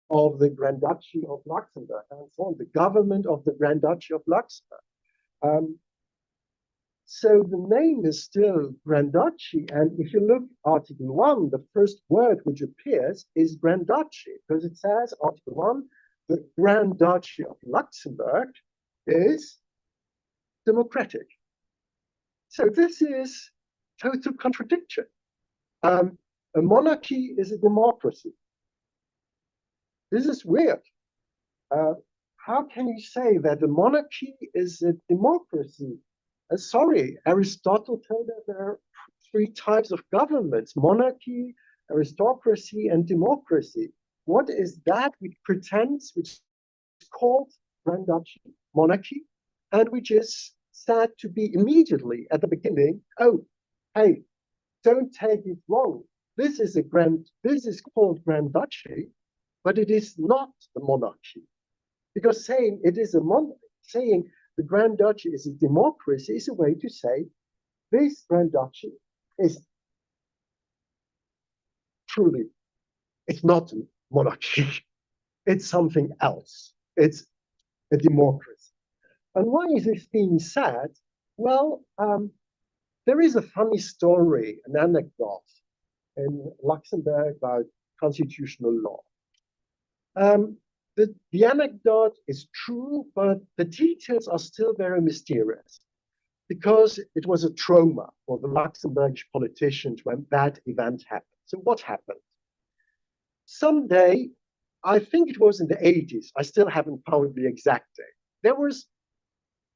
of the Grand Duchy of Luxembourg, and so on, the government of the Grand Duchy of Luxembourg. So the name is still Grand Duchy, and if you look Article 1, the first word which appears is Grand Duchy, because it says, Article 1, the Grand Duchy of Luxembourg is democratic. So this is total contradiction. A monarchy is a democracy. This is weird. How can you say that the monarchy is a democracy? Sorry, Aristotle told us there are 3 types of governments: monarchy, aristocracy, and democracy. What is that which pretends, which is called Grand Duchy, monarchy, and which is said to be immediately at the beginning, oh, hey, don't take it wrong. This is called Grand Duchy, but it is not the monarchy. Because saying it is a monarchy, saying the Grand Duchy is a democracy is a way to say this Grand Duchy is truly, it's not a monarchy. It's something else. It's a democracy. And why is this being said? Well, there is a funny story, an anecdote in Luxembourg about constitutional law. The anecdote is true, but the details are still very mysterious because it was a trauma for the Luxembourgish politicians when that event happened. So what happened? Someday, I think it was in the 80s, I still haven't found the exact date, there was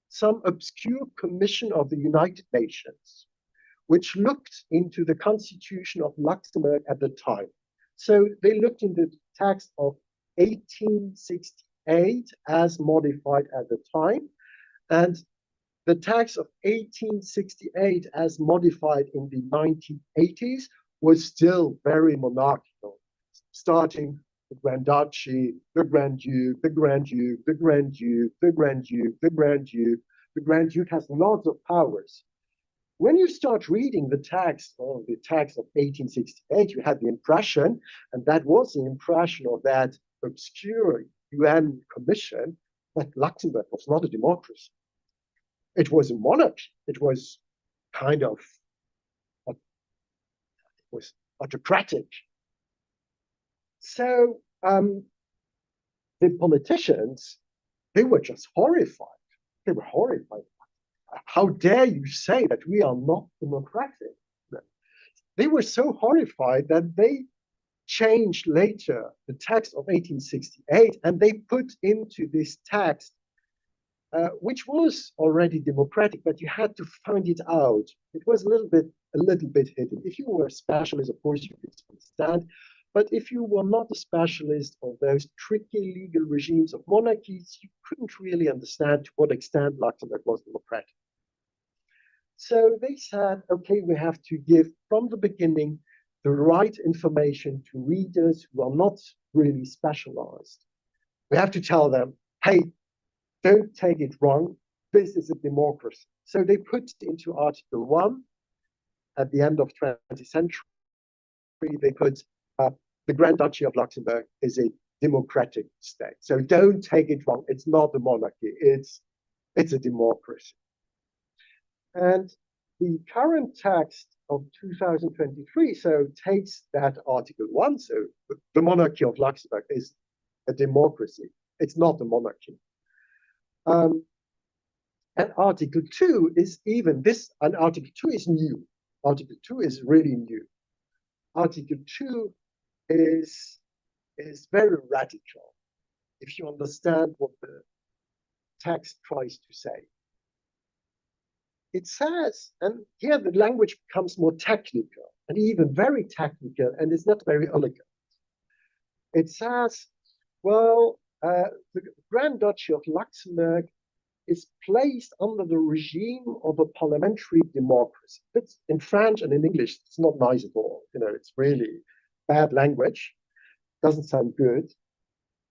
some obscure commission of the United Nations which looked into the constitution of Luxembourg at the time. So they looked in the text of 1868 as modified at the time, and the text of 1868 as modified in the 1980s was still very monarchical, starting the Grand Duchy, the Grand Duke, the Grand Duke, the Grand Duke, the Grand Duke, the Grand Duke. The Grand Duke has lots of powers. When you start reading the text of 1868, you had the impression, and that was the impression of that obscure UN commission, that Luxembourg was not a democracy. It was a monarchy. It was kind of, it was autocratic. So the politicians, they were just horrified. They were horrified. How dare you say that we are not democratic? They were so horrified that they changed later the text of 1868 and they put into this text, which was already democratic, but you had to find it out. It was a little bit hidden. If you were a specialist, of course, you could understand. But if you were not a specialist of those tricky legal regimes of monarchies, you couldn't really understand to what extent Luxembourg was democratic. So they said, okay, we have to give from the beginning the right information to readers who are not really specialized. We have to tell them, hey, don't take it wrong, this is a democracy. So they put into Article 1, at the end of 20th century, they put the Grand Duchy of Luxembourg is a democratic state. So don't take it wrong. It's not a monarchy. It's a democracy. And the current text of 2023 takes that Article 1. So the monarchy of Luxembourg is a democracy. It's not a monarchy. And Article 2 is even this, and Article 2 is new. Article 2 is really new. Article 2 is very radical, if you understand what the text tries to say. It says, and here the language becomes more technical, and even very technical, and it's not very elegant. It says, well, the Grand Duchy of Luxembourg is placed under the regime of a parliamentary democracy. It's in French and in English, it's not nice at all. You know, it's really bad language. Doesn't sound good.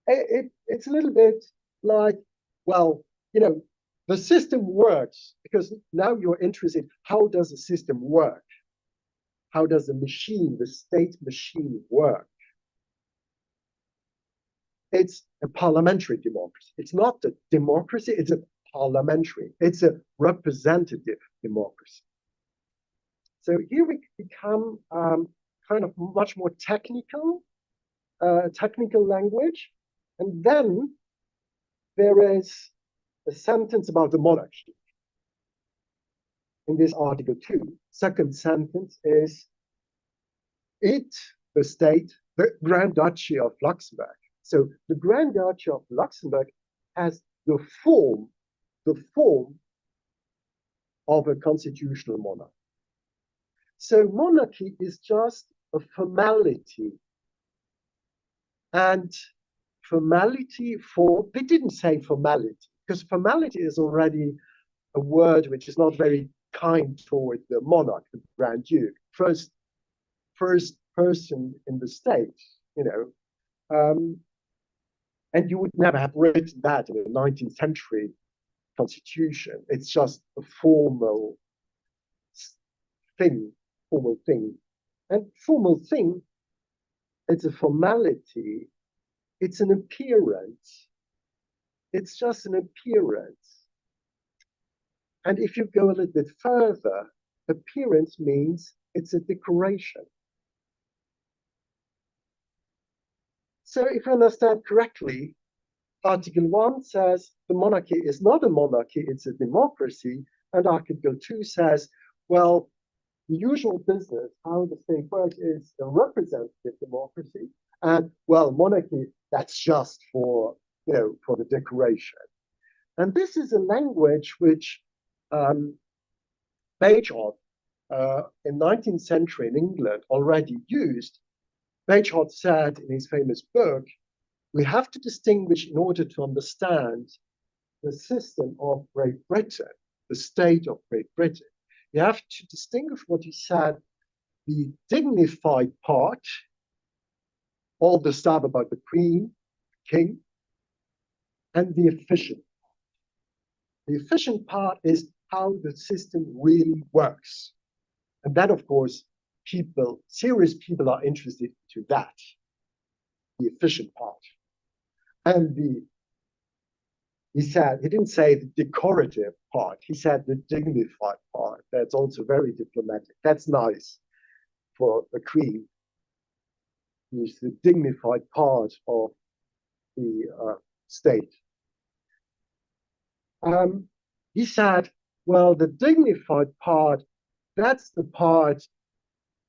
It's a little bit like, well, you know, the system works because now you're interested, how does the system work? How does the machine, the state machine work? It's a parliamentary democracy. It's not a democracy, it's a parliamentary. It's a representative democracy. So here we become kind of much more technical language. And then there is a sentence about the monarchy in this Article 2. Second sentence is, the state, the Grand Duchy of Luxembourg. So the Grand Duchy of Luxembourg has the form of a constitutional monarch. So monarchy is just a formality. And formality they didn't say formality, because formality is already a word which is not very kind toward the monarch, the Grand Duke, first person in the state, you know. And you would never have written that in the 19th century constitution. It's just a formal thing. And formal thing, it's a formality. It's an appearance. It's just an appearance. And if you go a little bit further, appearance means it's a decoration. So if I understand correctly, Article 1 says the monarchy is not a monarchy, it's a democracy. And Article 2 says, well, the usual business, how the state works, is a representative democracy. And, well, monarchy, that's just for, for the decoration. And this is a language which Bagehot, in 19th century in England, already used. Bagehot said in his famous book, we have to distinguish in order to understand the system of Great Britain, the state of Great Britain. You have to distinguish what he said, the dignified part, all the stuff about the Queen, King, and the efficient part. The efficient part is how the system really works. And that, of course, serious people are interested to that, the efficient part. And he didn't say the decorative part, he said the dignified part. That's also very diplomatic. That's nice for a queen. It's the dignified part of the state. He said, well, the dignified part, that's the part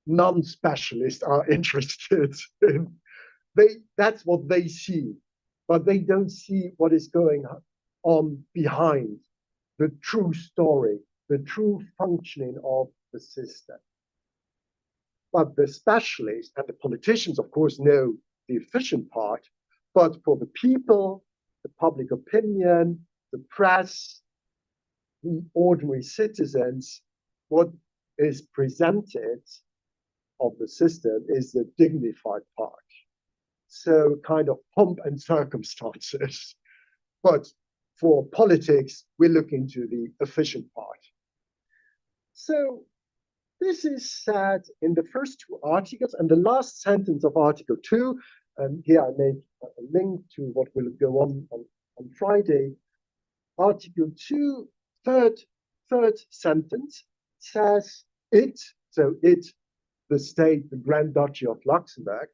non-specialists are interested in. That's what they see, but they don't see what is going on behind the true story, the true functioning of the system. But the specialists and the politicians, of course, know the efficient part, but for the people, the public opinion, the press, the ordinary citizens, what is presented of the system is the dignified part. So kind of pomp and circumstances. But for politics, we look into the efficient part. So this is said in the first two articles, and the last sentence of Article 2, and here I made a link to what will go on Friday. Article 2, third sentence says the state, the Grand Duchy of Luxembourg,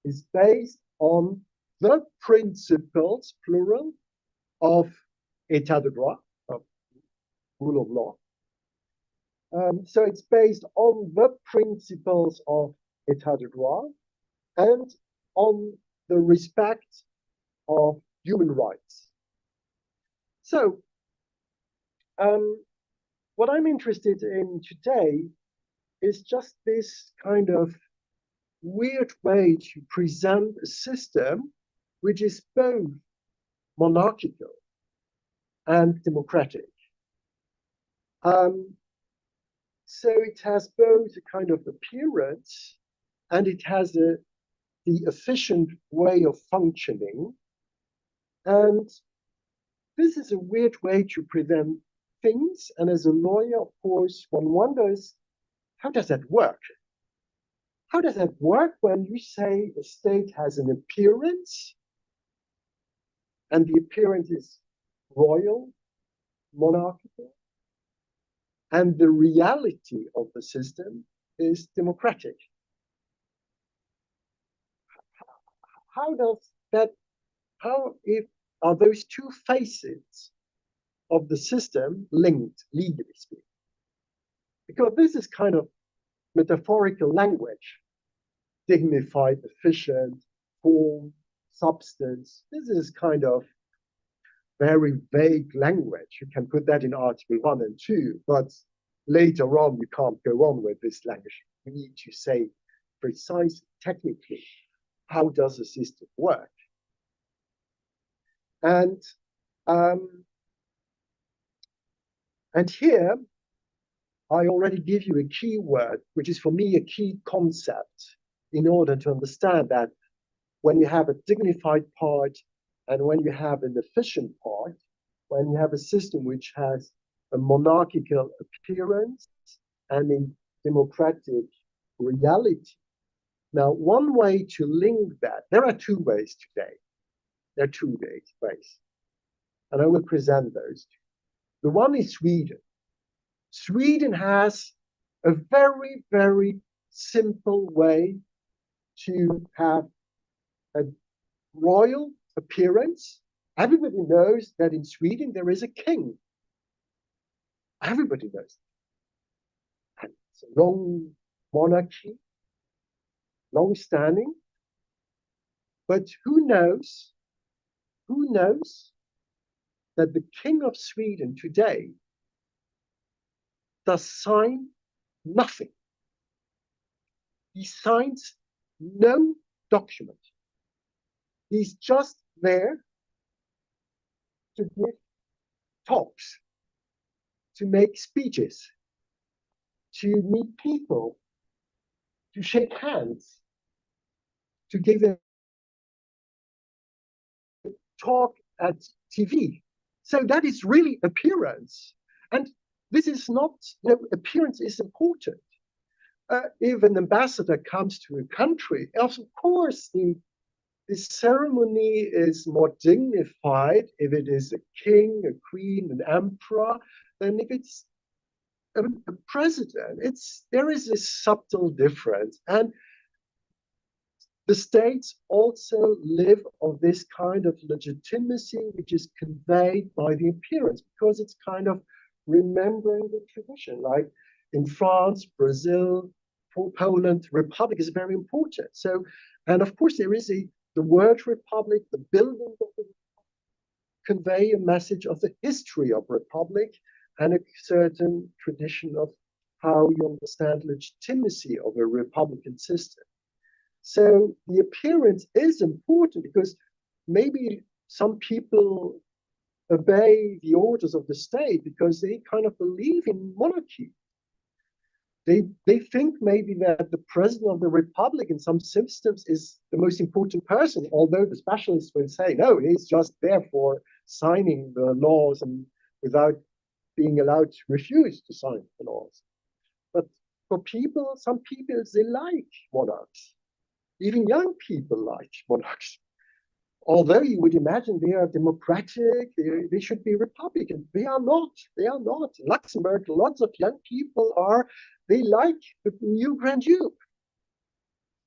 is based on the principles, plural, of État de droit, of rule of law. So it's based on the principles of État de droit and on the respect of human rights. So what I'm interested in today is just this kind of weird way to present a system which is both monarchical and democratic. So it has both a kind of appearance and it has the efficient way of functioning. And this is a weird way to present things. And as a lawyer, of course, one wonders, how does that work? How does that work when you say a state has an appearance and the appearance is royal, monarchical, and the reality of the system is democratic? Are those two faces of the system linked, legally speaking? Because this is kind of metaphorical language. Dignified, efficient, form, substance. This is kind of very vague language. You can put that in Article 1 and 2, but later on you can't go on with this language. You need to say precisely, technically, how does the system work? And here, I already give you a key word, which is for me a key concept in order to understand that when you have a dignified part and when you have an efficient part, when you have a system which has a monarchical appearance and a democratic reality. Now, one way to link that, there are two ways today. There are two ways, and I will present those two. The one is Sweden. Sweden has a very, very simple way to have a royal appearance. Everybody knows that in Sweden there is a king. Everybody knows. And it's a long monarchy, long standing. But who knows that the king of Sweden today does sign nothing. He signs no document. He's just there to give talks, to make speeches, to meet people, to shake hands, to give a talk at TV. So that is really appearance. And this is not, appearance is important. If an ambassador comes to a country, of course, the ceremony is more dignified if it is a king, a queen, an emperor, than if it's a president. There is a subtle difference. And the states also live on this kind of legitimacy, which is conveyed by the appearance, because it's kind of remembering the tradition. Like in France, Brazil, Poland, republic is very important. So, and of course, there is the word republic, the building of the republic, convey a message of the history of republic and a certain tradition of how you understand legitimacy of a republican system. So the appearance is important because maybe some people obey the orders of the state because they kind of believe in monarchy. They think maybe that the president of the republic in some systems is the most important person, although the specialists will say, no, he's just there for signing the laws and without being allowed to refuse to sign the laws. But for people, some people, they like monarchs. Even young people like monarchs. Although you would imagine they are democratic, they should be Republican. They are not. They are not. In Luxembourg, lots of young people they like the new Grand Duke.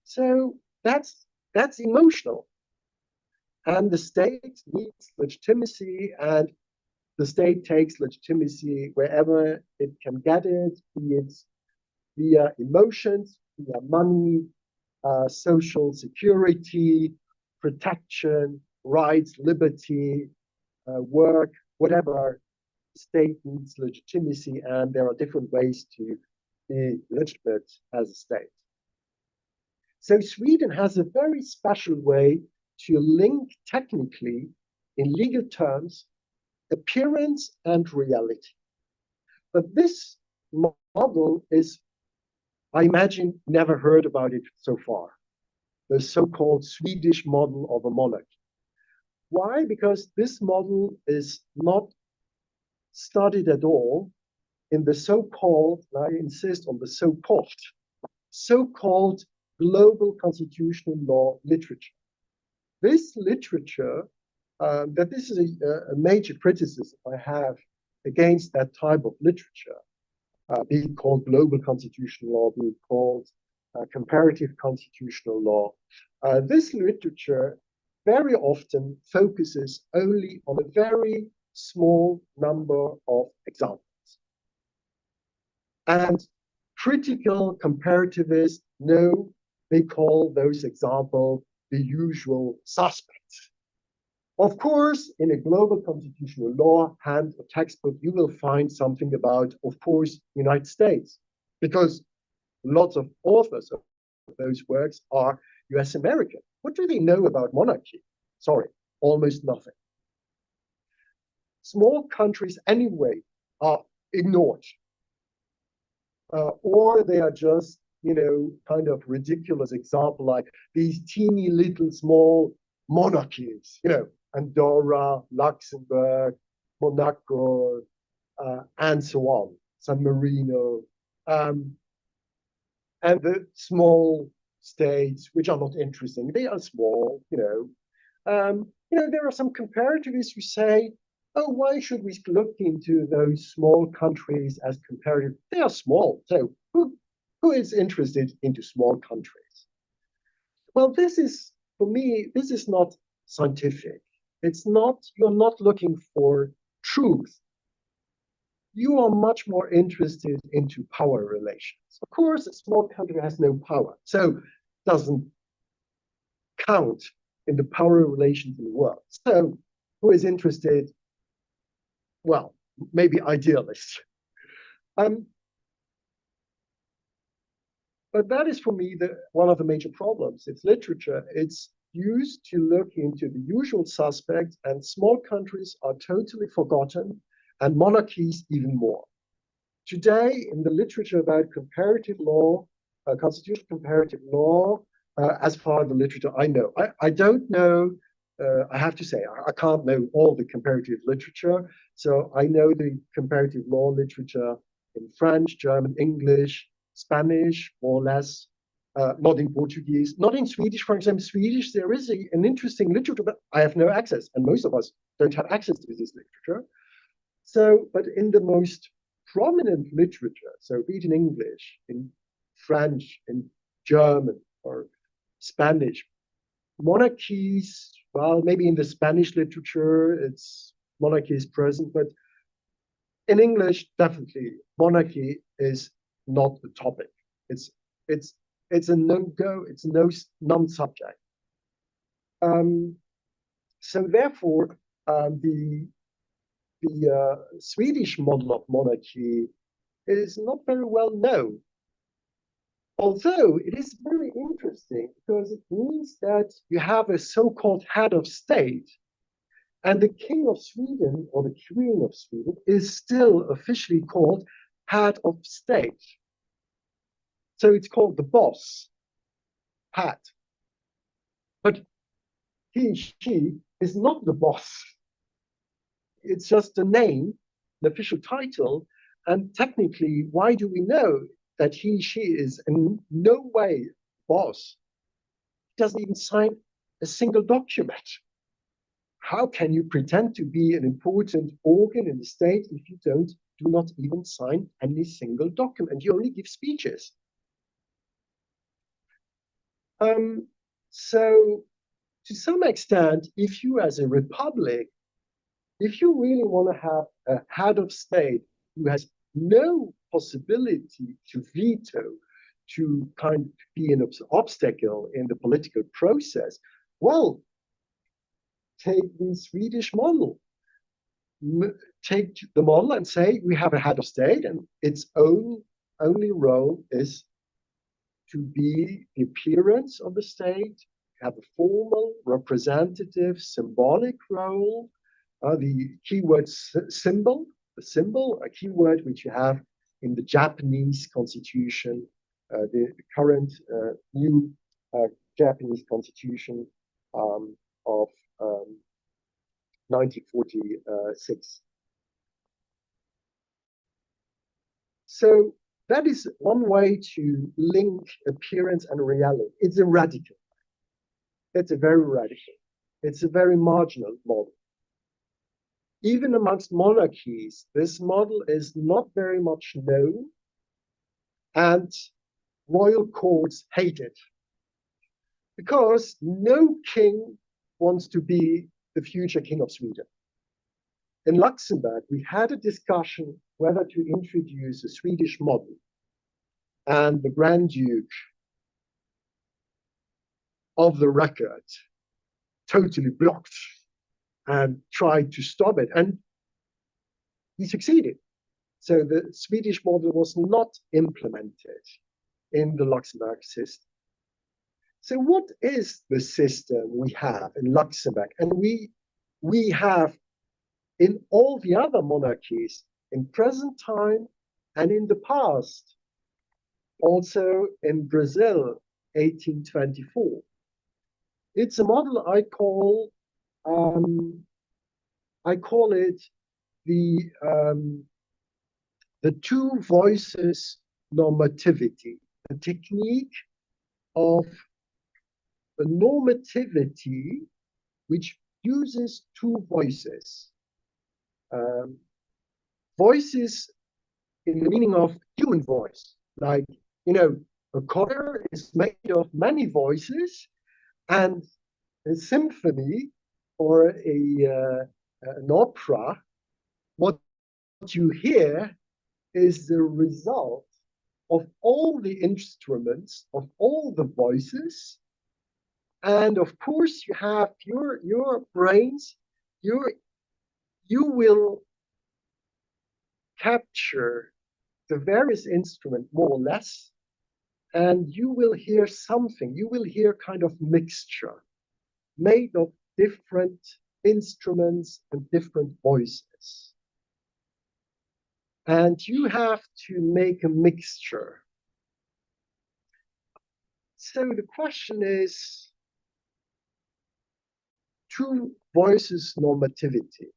So that's emotional. And the state needs legitimacy, and the state takes legitimacy wherever it can get it, be it via emotions, via money, social security, protection, rights, liberty, work, whatever. State needs legitimacy, and there are different ways to be legitimate as a state. So Sweden has a very special way to link technically, in legal terms, appearance and reality. But this model is, I imagine, never heard about it so far. The so-called Swedish model of a monarchy. Why? Because this model is not studied at all in the so-called, I insist on the so-called global constitutional law literature. This literature, this is a major criticism I have against that type of literature, being called global constitutional law, being called comparative constitutional law. This literature very often focuses only on a very small number of examples. And critical comparativists know they call those examples the usual suspects. Of course, in a global constitutional law hand or textbook, you will find something about, of course, United States, because lots of authors of those works are US American. What do they know about monarchy? Sorry, almost nothing. Small countries anyway are ignored. Or they are just, kind of ridiculous example, like these teeny little small monarchies, Andorra, Luxembourg, Monaco, and so on, San Marino, and the small states, which are not interesting. They are small, there are some comparativists who say oh, why should we look into those small countries as comparative? They are small, so who is interested into small countries? Well, this is, for me, this is not scientific. It's not, you're not looking for truth. You are much more interested into power relations. Of course, a small country has no power, so doesn't count in the power relations in the world. So who is interested? Well, maybe idealists. But that is for me one of the major problems. It's literature. It's used to look into the usual suspects, and small countries are totally forgotten, and monarchies even more. Today, in the literature about comparative law, constitutional comparative law, as far as the literature I know, I don't know, I have to say, I can't know all the comparative literature. So I know the comparative law literature in French, German, English, Spanish, more or less, not in Portuguese, not in Swedish. For example, Swedish, there is an interesting literature, but I have no access, and most of us don't have access to this literature. So, but in the most prominent literature, so be it in English, in French, in German, or Spanish, monarchies, well, maybe in the Spanish literature, it's monarchy is present, but in English, definitely, monarchy is not the topic. It's a no-go, it's a non-subject. So therefore, the Swedish model of monarchy is not very well known. Although it is very interesting because it means that you have a so-called head of state, and the king of Sweden or the queen of Sweden is still officially called head of state. So it's called the boss, head. But she is not the boss. It's just a name, an official title. And technically, why do we know that she is in no way boss? He doesn't even sign a single document. How can you pretend to be an important organ in the state if you do not even sign any single document? You only give speeches. So to some extent, if you as a republic, if you really want to have a head of state who has no possibility to veto, to kind of be an obstacle in the political process, well, take the Swedish model. Take the model and say we have a head of state, and its only role is to be the appearance of the state, have a formal, representative, symbolic role. The keyword symbol, the symbol, a keyword which you have in the Japanese constitution, the current new Japanese constitution of 1946. So that is one way to link appearance and reality. It's a radical. It's a very radical. It's a very marginal model. Even amongst monarchies, this model is not very much known, and royal courts hate it because no king wants to be the future king of Sweden. In Luxembourg, we had a discussion whether to introduce a Swedish model, and the Grand Duke, of the record, totally blocked and tried to stop it, and he succeeded. So the Swedish model was not implemented in the Luxembourg system. So what is the system we have in Luxembourg? And we have in all the other monarchies in present time and in the past, also in Brazil, 1824. It's a model I call it the two voices normativity, a technique of a normativity which uses two voices. Voices in the meaning of human voice, like, you know, a choir is made of many voices, and a symphony or an opera, what you hear is the result of all the instruments, of all the voices. And of course, you have your brains, you will capture the various instruments more or less, and you will hear something. You will hear kind of mixture made of different instruments and different voices. And you have to make a mixture. So the question is, two voices normativity.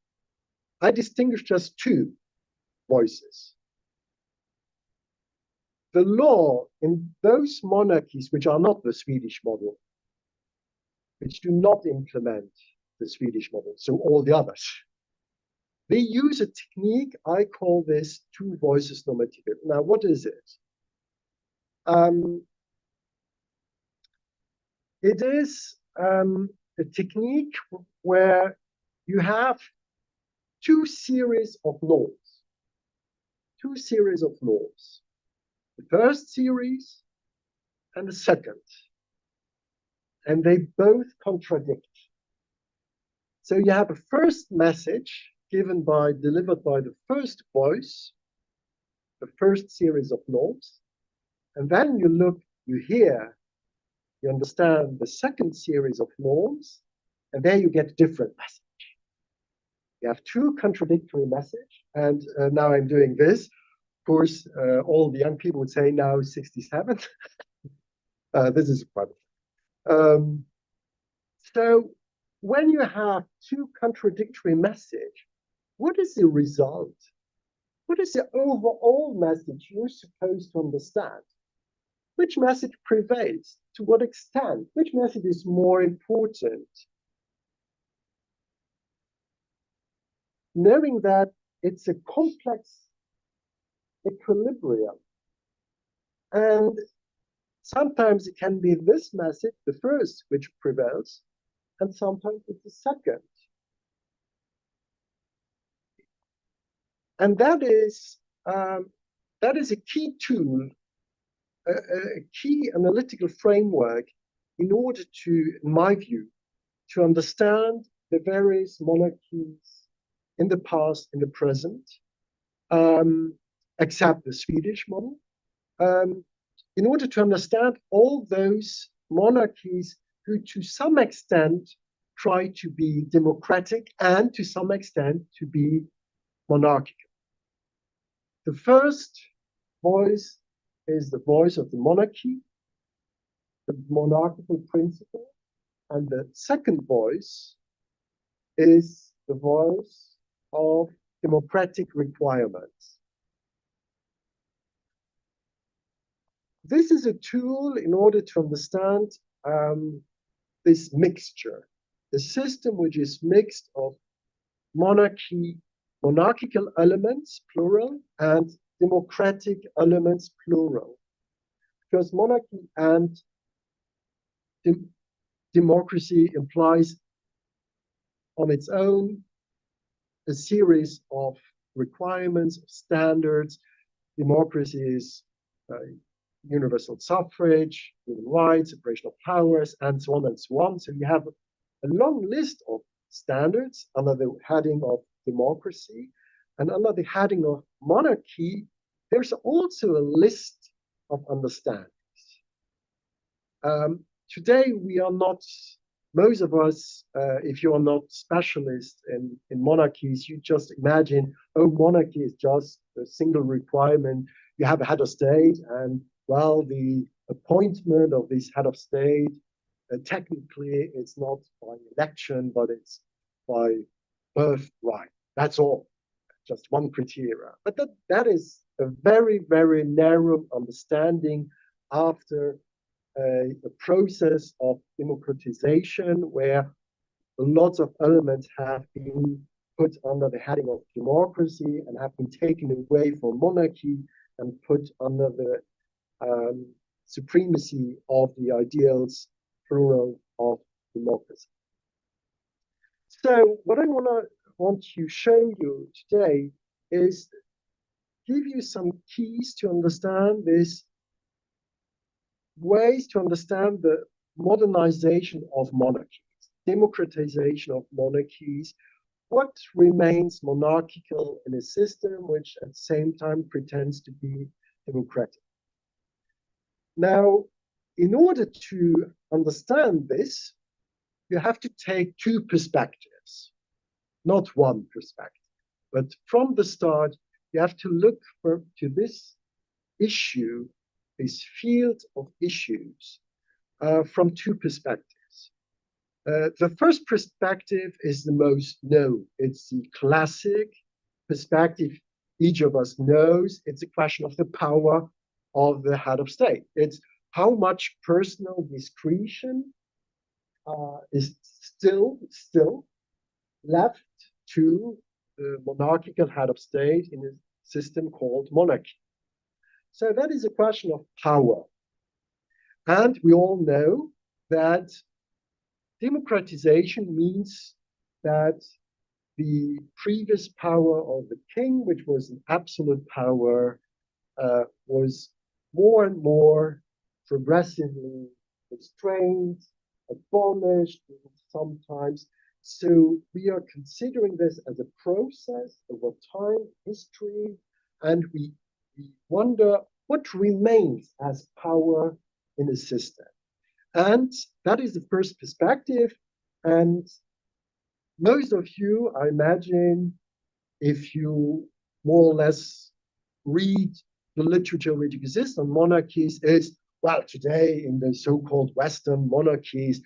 I distinguish just two voices. The law in those monarchies which are not the Swedish model, which do not implement the Swedish model, so all the others, they use a technique, I call this two voices normativity. Now, what is it? It is a technique where you have two series of laws. Two series of laws. The first series and the second. And they both contradict. So you have a first message delivered by the first voice, the first series of laws. And then you hear, you understand the second series of norms, and there you get a different message. You have two contradictory messages, and now I'm doing this. Of course, all the young people would say now 67. This is fun. So when you have two contradictory messages, what is the result? What is the overall message you're supposed to understand? Which message prevails? To what extent? Which message is more important? Knowing that it's a complex equilibrium, and sometimes it can be this message, the first, which prevails, and sometimes it's the second. And that is a key tool, a key analytical framework in order to, in my view, to understand the various monarchies in the past, in the present, except the Swedish model, in order to understand all those monarchies who to some extent try to be democratic and to some extent to be monarchical. The first voice is the voice of the monarchy, the monarchical principle, and the second voice is the voice of democratic requirements. This is a tool in order to understand this mixture, the system which is mixed of monarchical elements, plural, and democratic elements, plural. Because monarchy and democracy implies on its own a series of requirements, standards. Democracy is universal suffrage, human rights, separation of powers, and so on and so on. So you have a long list of standards under the heading of democracy, and under the heading of monarchy, there's also a list of understandings. Today, we are not, most of us, if you are not specialists in monarchies, you just imagine, oh, monarchy is just a single requirement. You have a head of state, and well, the appointment of this head of state, technically, it's not by election, but it's by birthright. That's all, just one criteria. But that is a very, very narrow understanding after a process of democratization where lots of elements have been put under the heading of democracy and have been taken away from monarchy and put under the supremacy of the ideals plural of democracy. So what I want to show you today is give you some keys to understand this, ways to understand the modernization of monarchies, democratization of monarchies, what remains monarchical in a system which at the same time pretends to be democratic. Now, in order to understand this, you have to take two perspectives, not one perspective, but from the start, you have to look to this issue, this field of issues, from two perspectives. The first perspective is the most known. It's the classic perspective each of us knows. It's a question of the power of the head of state. It's how much personal discretion is still left to the monarchical head of state in a system called monarchy. So that is a question of power. And we all know that democratization means that the previous power of the king, which was an absolute power, was more and more progressively restrained, abolished sometimes. So we are considering this as a process over time, history, and we wonder what remains as power in a system. And that is the first perspective. And most of you, I imagine, if you more or less read the literature which exists on monarchies, is, well, today in the so-called Western monarchies,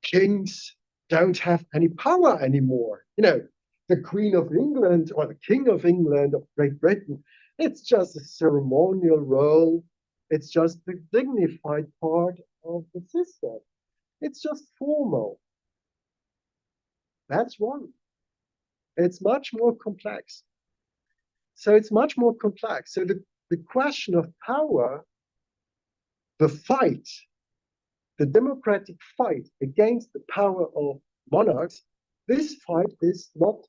kings don't have any power anymore. You know, the Queen of England or the King of England of Great Britain, it's just a ceremonial role. It's just the dignified part of the system. It's just formal. That's wrong. It's much more complex. So it's much more complex. So the question of power, the fight, the democratic fight against the power of monarchs, this fight is not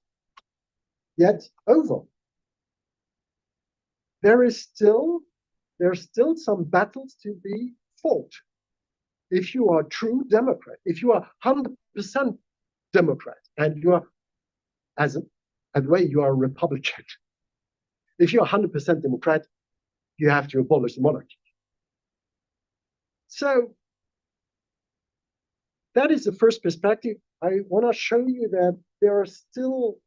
yet over. There are still some battles to be fought. If you are a true Democrat, if you are 100% Democrat, and you are, as a way, you are a Republican. If you are 100% Democrat, you have to abolish the monarchy. So that is the first perspective. I want to show you that there are still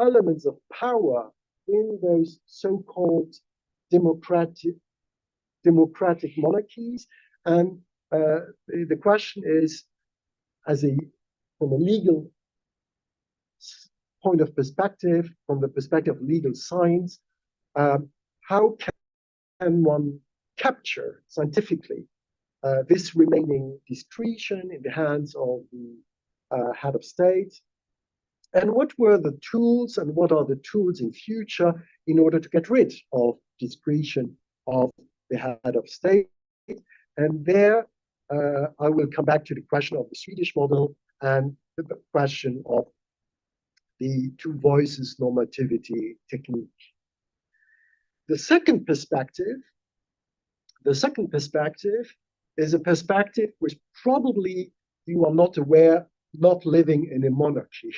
elements of power in those so-called democratic monarchies. And the question is, from a legal point of perspective, from the perspective of legal science, how can one capture scientifically this remaining discretion in the hands of the head of state? And what were the tools and what are the tools in future in order to get rid of discretion of the head of state? And there I will come back to the question of the Swedish model and the question of the two voices normativity technique. The second perspective is a perspective which probably you are not aware, not living in a monarchy.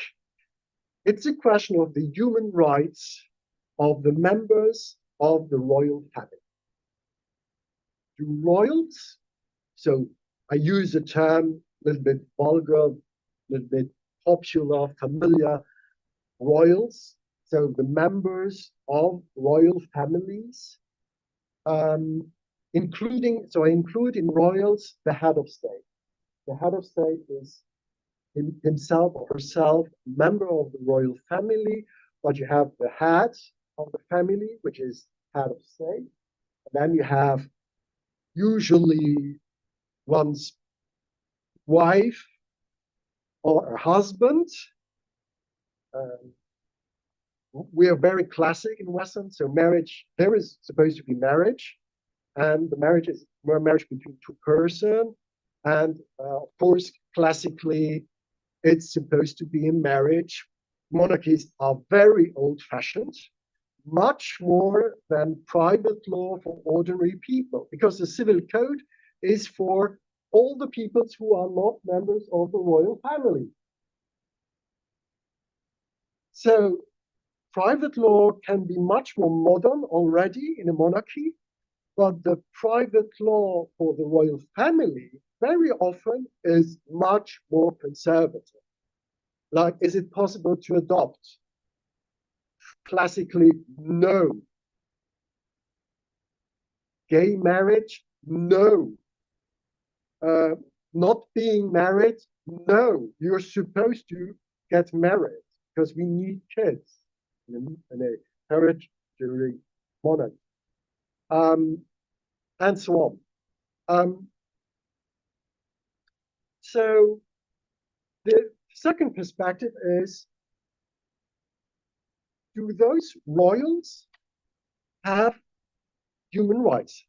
It's a question of the human rights of the members of the royal family. Do royals, so I use the term a little bit vulgar, a little bit popular, familiar, royals, so the members of royal families, including, so I include in royals the head of state. The head of state is himself or herself a member of the royal family, but you have the head of the family, which is head of state. And then you have usually one's wife or a husband, we are very classic in Western. So marriage, there is supposed to be marriage, and the marriage is more marriage between two persons. And of course, classically, it's supposed to be a marriage. Monarchies are very old-fashioned, much more than private law for ordinary people, because the civil code is for all the peoples who are not members of the royal family. So private law can be much more modern already in a monarchy, but the private law for the royal family very often is much more conservative. Like, is it possible to adopt? Classically, no. Gay marriage, no. Not being married, no. You're supposed to get married because we need kids in a hereditary monarchy, and so on. So the second perspective is, do those royals have human rights?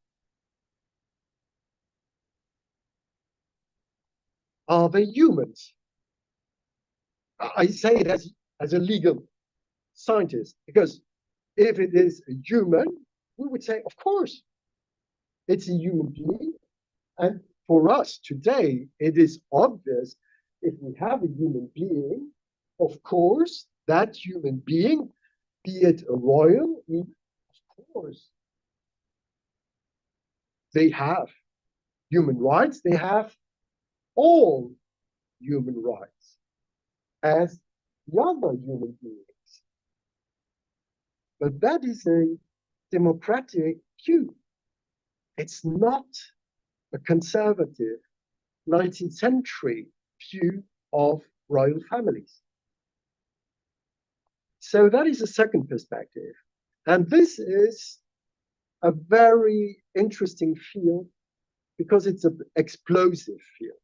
Are they humans? I say it as a legal scientist, because if it is a human, we would say, of course, it's a human being. And for us today, it is obvious, if we have a human being, of course, that human being, be it a royal, of course, they have human rights. They have all human rights as the other human beings. But that is a democratic view. It's not a conservative 19th century view of royal families. So that is a second perspective. And this is a very interesting field because it's an explosive field.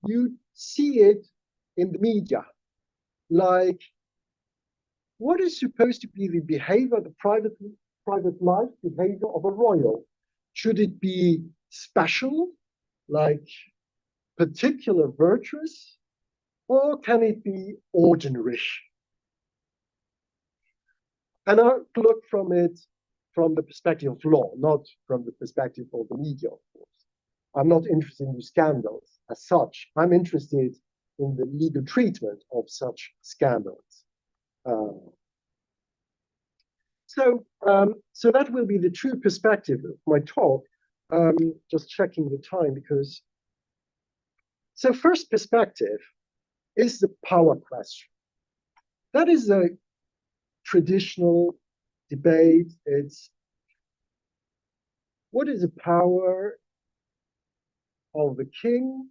You see it in the media, like, what is supposed to be the behavior, the private life behavior of a royal? Should it be special, like particular virtuous, or can it be ordinary? And I look from it from the perspective of law, not from the perspective of the media, of course. I'm not interested in the scandals as such. I'm interested in the legal treatment of such scandals. So that will be the true perspective of my talk. Just checking the time because. So first perspective is the power question. That is a traditional debate. It's what is the power of the king?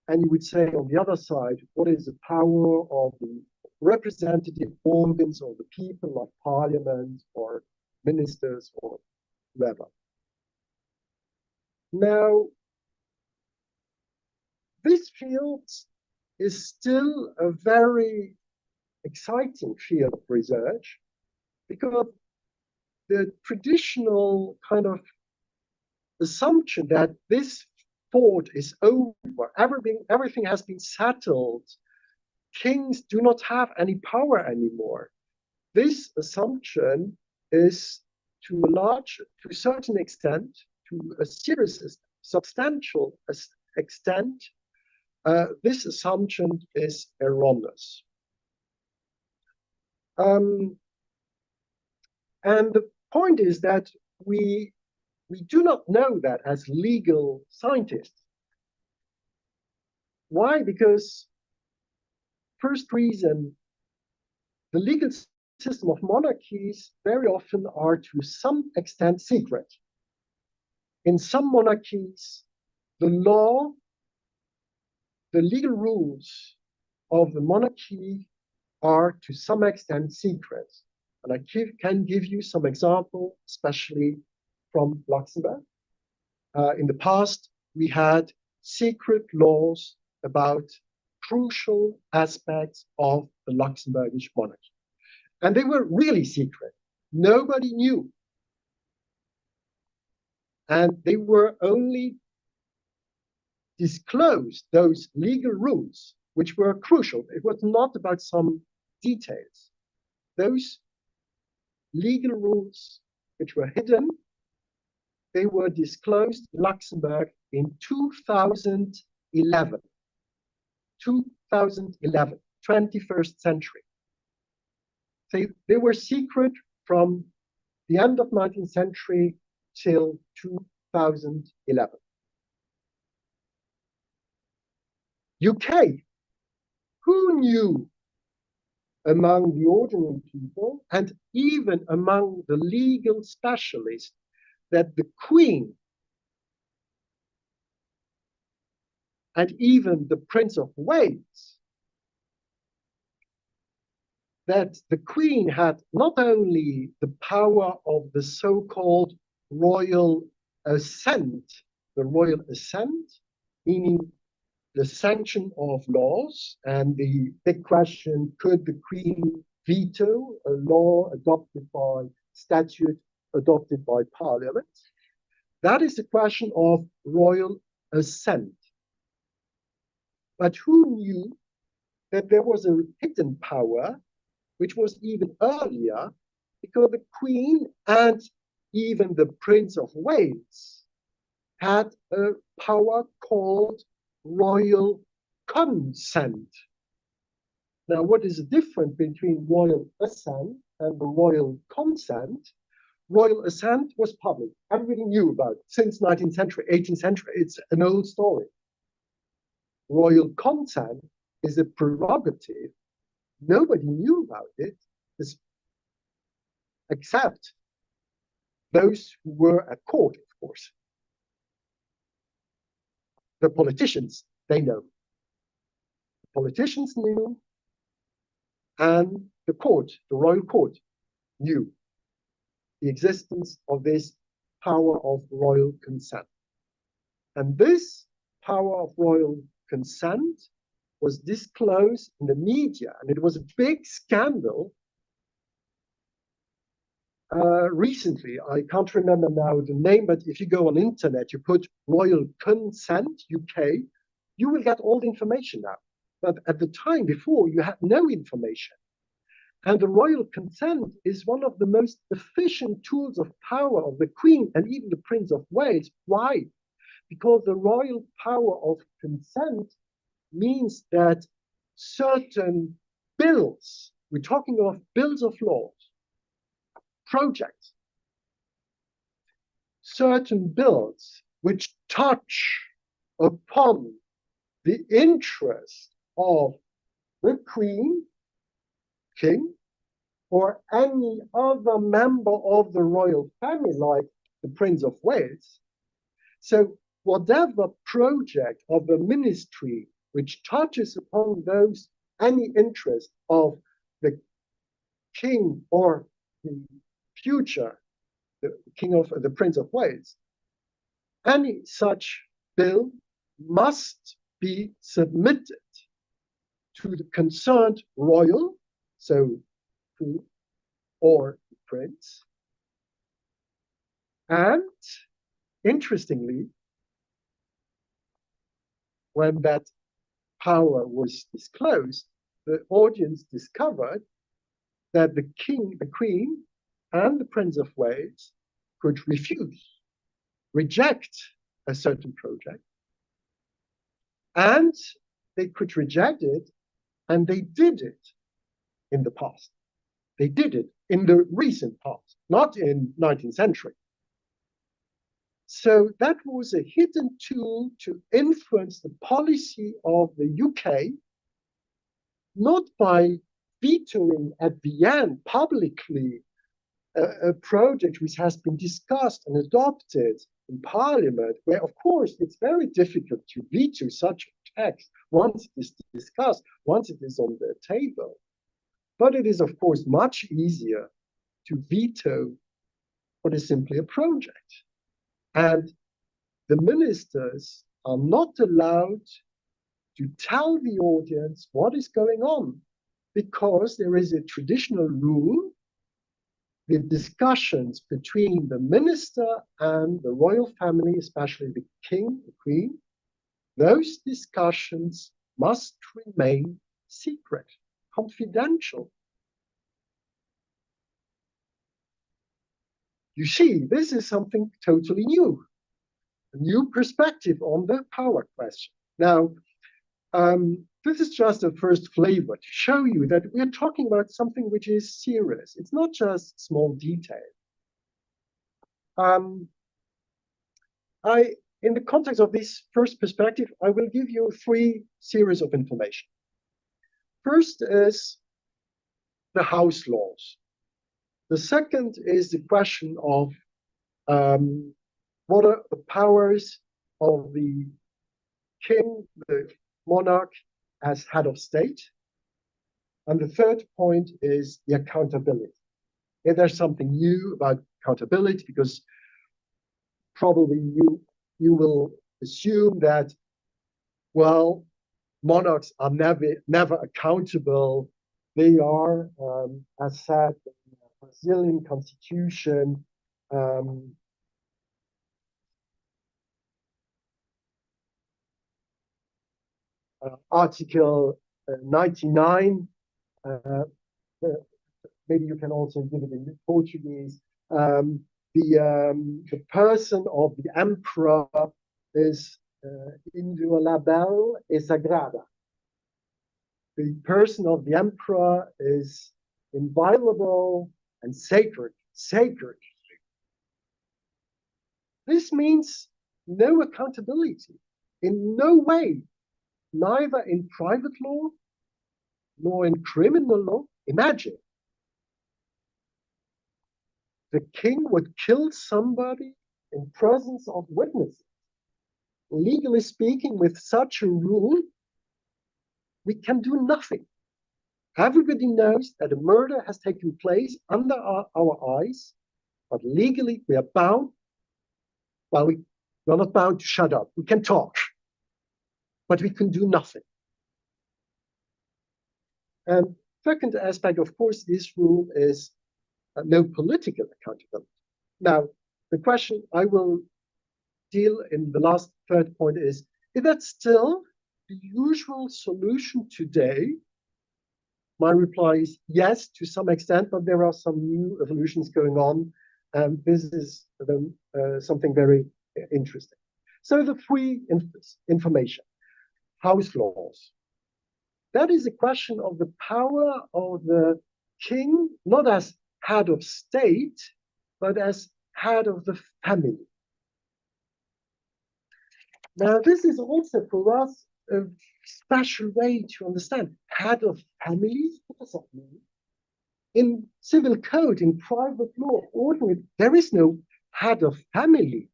And you would say on the other side, what is the power of the representative organs of the people, like parliament or ministers or whoever? Now, this field is still a very exciting field of research because the traditional kind of assumption that this thought is over, everything has been settled, kings do not have any power anymore. This assumption is to a certain extent, to a serious, substantial extent, this assumption is erroneous. And the point is that we do not know that as legal scientists. Why? Because first reason, the legal system of monarchies very often are to some extent secret. In some monarchies, the law, the legal rules of the monarchy are to some extent secret. And I can give you some example, especially from Luxembourg. In the past, we had secret laws about crucial aspects of the Luxembourgish monarchy. And they were really secret. Nobody knew. And they were only disclosed, those legal rules, which were crucial. It was not about some details. Those legal rules, which were hidden, they were disclosed in Luxembourg in 2011. 2011, 21st century. They were secret from the end of 19th century till 2011. UK, who knew among the ordinary people and even among the legal specialists that the Queen and even the Prince of Wales, that the Queen had not only the power of the so-called royal assent, the royal assent, meaning the sanction of laws, and the big question, could the Queen veto a law adopted by statute, adopted by Parliament? That is the question of royal assent. But who knew that there was a hidden power, which was even earlier, because the Queen and even the Prince of Wales had a power called royal consent. Now, what is the difference between royal assent and the royal consent? Royal assent was public. Everybody knew about it since 19th century, 18th century. It's an old story. Royal consent is a prerogative. Nobody knew about it, except those who were at court, of course. The politicians, they know. The politicians knew, and the court, the royal court, knew the existence of this power of royal consent. And this power of royal consent was disclosed in the media, and it was a big scandal. Recently, I can't remember now the name, but if you go on internet, you put royal consent UK, you will get all the information now. But at the time before, you had no information. And the royal consent is one of the most efficient tools of power of the Queen and even the Prince of Wales. Why? Because the royal power of consent means that certain bills, we're talking of bills of law, projects, certain bills which touch upon the interest of the Queen, King, or any other member of the royal family, like the Prince of Wales. So whatever project of the ministry which touches upon those, any interest of the King or the future, the King of the Prince of Wales, any such bill must be submitted to the concerned royal, so Queen or the Prince. And interestingly, when that power was disclosed, the audience discovered that the King, the Queen, and the Prince of Wales could refuse, reject a certain project, and they could reject it, and they did it in the past. They did it in the recent past, not in 19th century. So that was a hidden tool to influence the policy of the UK, not by vetoing at the end publicly a project which has been discussed and adopted in Parliament, where, of course, it's very difficult to veto such a text once it is discussed, once it is on the table. But it is, of course, much easier to veto what is simply a project. And the ministers are not allowed to tell the audience what is going on, because there is a traditional rule with discussions between the minister and the royal family, especially the king, the queen. Those discussions must remain secret, confidential. You see, this is something totally new, a new perspective on the power question. Now, this is just a first flavor to show you that we're talking about something which is serious. It's not just small detail. In the context of this first perspective, I will give you 3 series of information. First is the house laws. The second is the question of what are the powers of the king, the monarch, as head of state. And the third point is the accountability. If there's something new about accountability, because probably you will assume that, well, monarchs are never accountable. They are, as said in the Brazilian constitution, Article 99, maybe you can also give it in Portuguese. The person of the emperor is inviolable e sagrada. The person of the emperor is inviolable and sacred. Sacred. This means no accountability in no way, neither in private law nor in criminal law. Imagine the king would kill somebody in presence of witnesses. Legally speaking, with such a rule, we can do nothing. Everybody knows that a murder has taken place under our eyes, but legally we are bound. Well, we're not bound to shut up. We can talk, but we can do nothing. And second aspect, of course, this rule is no political accountability. Now, the question I will deal in the last third point is that still the usual solution today? My reply is yes, to some extent, but there are some new evolutions going on, and this is something very interesting. So the 3 information, house laws. That is a question of the power of the king, not as head of state, but as head of the family. Now, this is also for us a special way to understand head of family. What does that mean? In civil code, in private law, ordinary, there is no head of family.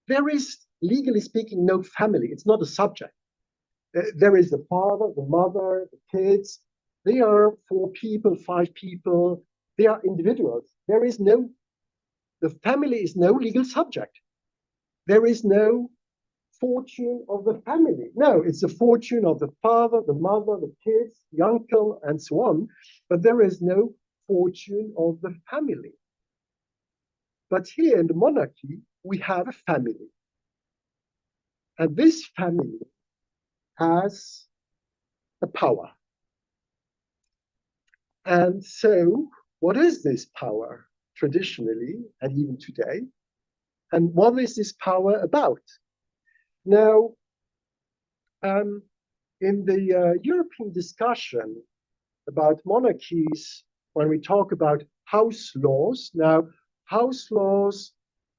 There is, legally speaking, no family. It's not a subject. There is the father, the mother, the kids. They are 4 people, 5 people. They are individuals. The family is no legal subject. There is no fortune of the family. No, it's the fortune of the father, the mother, the kids, the uncle, and so on. But there is no fortune of the family. But here in the monarchy, we have a family. And this family has a power. And so, what is this power traditionally and even today? And what is this power about? Now, in the European discussion about monarchies, when we talk about house laws, now house laws,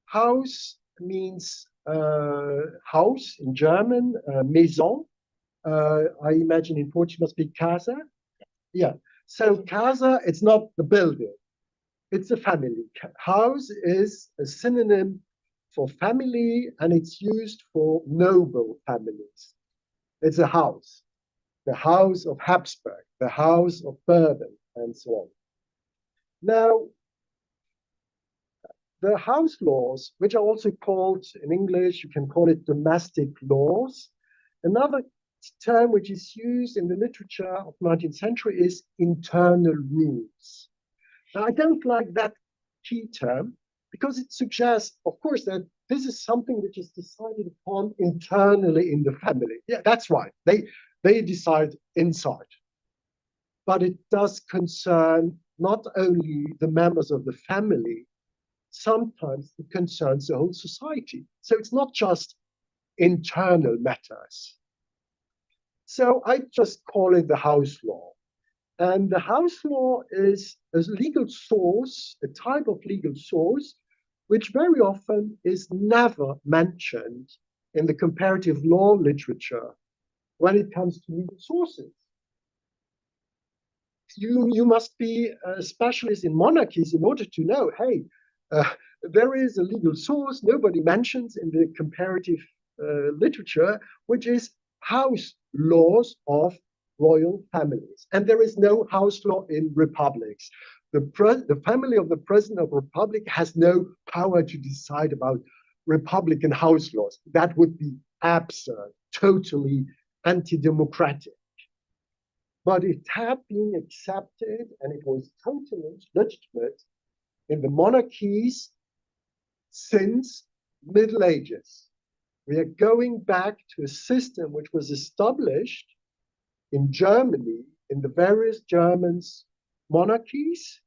house means house in German, maison. I imagine in Portuguese must be casa. Yeah. So casa, it's not the building, it's a family. House is a synonym for family, and it's used for noble families. It's a house, the house of Habsburg, the house of Bourbon, and so on. Now, the house laws, which are also called in English, you can call it domestic laws. Another term which is used in the literature of the 19th century is internal rules. Now, I don't like that key term because it suggests, of course, that this is something which is decided upon internally in the family. Yeah, that's right. They decide inside. But it does concern not only the members of the family, sometimes it concerns the whole society. So it's not just internal matters. So I just call it the house law. And the house law is a legal source, a type of legal source, which very often is never mentioned in the comparative law literature when it comes to legal sources. You must be a specialist in monarchies in order to know, hey, there is a legal source nobody mentions in the comparative literature, which is house laws of royal families. And there is no house law in republics. The family of the president of a republic has no power to decide about republican house laws. That would be absurd, totally anti-democratic. But it had been accepted and it was totally legitimate in the monarchies since Middle Ages. We are going back to a system which was established in Germany, in the various German monarchies.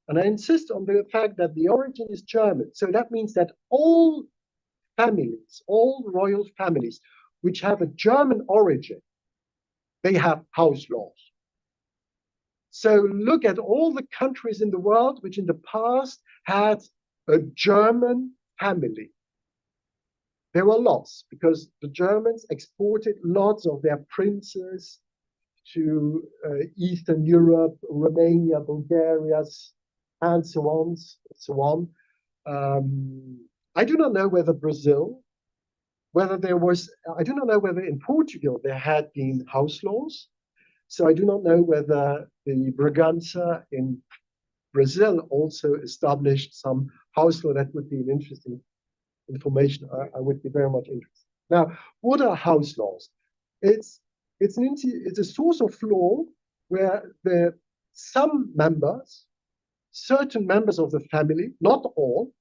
And I insist on the fact that the origin is German. So that means that all families, all royal families, which have a German origin, they have house laws. So look at all the countries in the world which in the past had a German family. There were lots because the Germans exported lots of their princes to Eastern Europe, Romania, Bulgaria, and so on. I do not know whether Brazil, I do not know whether in Portugal there had been house laws. So I do not know whether the Bragança in Brazil also established some house law. That would be an interesting information. I would be very much interested. Now, what are house laws? It's a source of law where some members, certain members of the family, not all,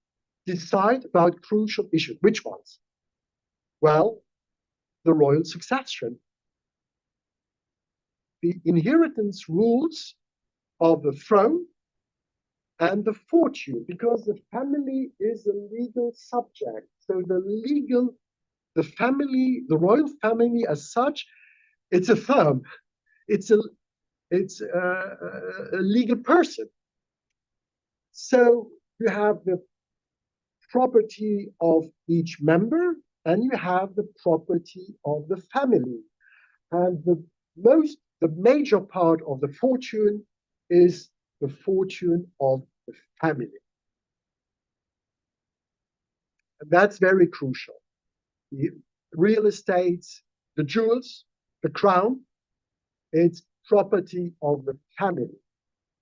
decide about crucial issues. Which ones? Well, the royal succession, the inheritance rules of the throne, and the fortune, because the family is a legal subject. So the family, the royal family as such, it's a firm, it's a legal person. So you have the property of each member, and you have the property of the family. And the major part of the fortune is the fortune of the family. And that's very crucial. The real estate, the jewels, the crown, it's property of the family.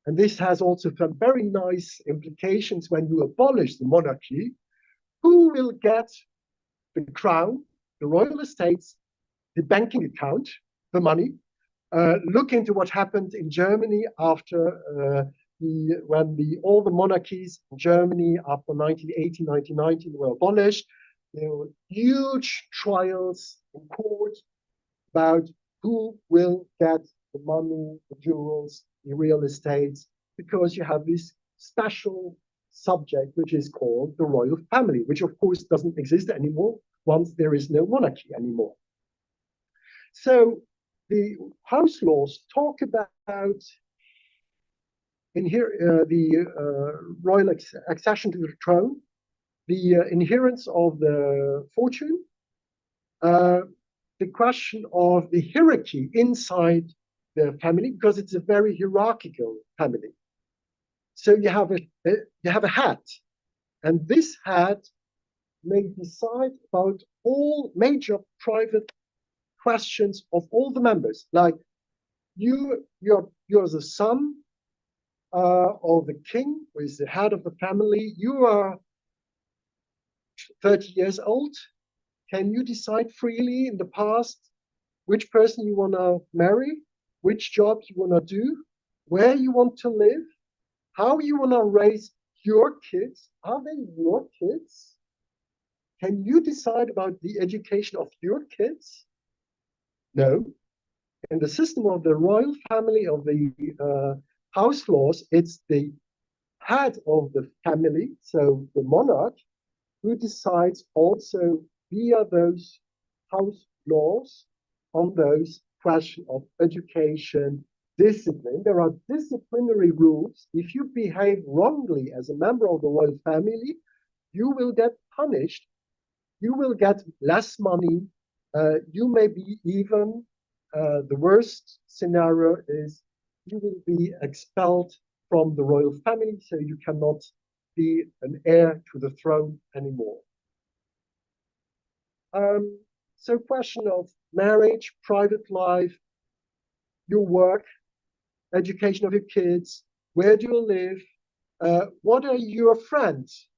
And this has also some very nice implications when you abolish the monarchy. Who will get the crown, the royal estates, the banking account, the money? Look into what happened in Germany after when all the monarchies in Germany after 1918, 1919 were abolished. There were huge trials in court about who will get the money, the jewels, the real estates, because you have this special subject which is called the royal family, which of course doesn't exist anymore once there is no monarchy anymore. So the house laws talk about the royal accession to the throne, the inheritance of the fortune, the question of the hierarchy inside the family, because it's a very hierarchical family. So you have a head, and this head may decide about all major private questions of all the members. Like you're the son of the king, who is the head of the family. You are 30 years old. Can you decide freely? In the past, which person you want to marry, which job you want to do, where you want to live, how you want to raise your kids. Are they your kids? Can you decide about the education of your kids? No. In the system of the royal family, of the house laws, it's the head of the family, so the monarch, who decides also via those house laws on those questions of education, discipline. There are disciplinary rules. If you behave wrongly as a member of the royal family, you will get punished. You will get less money. You may be even, the worst scenario is you will be expelled from the royal family, so you cannot be an heir to the throne anymore. So question of marriage, private life, your work, education of your kids, where do you live, what are your friends?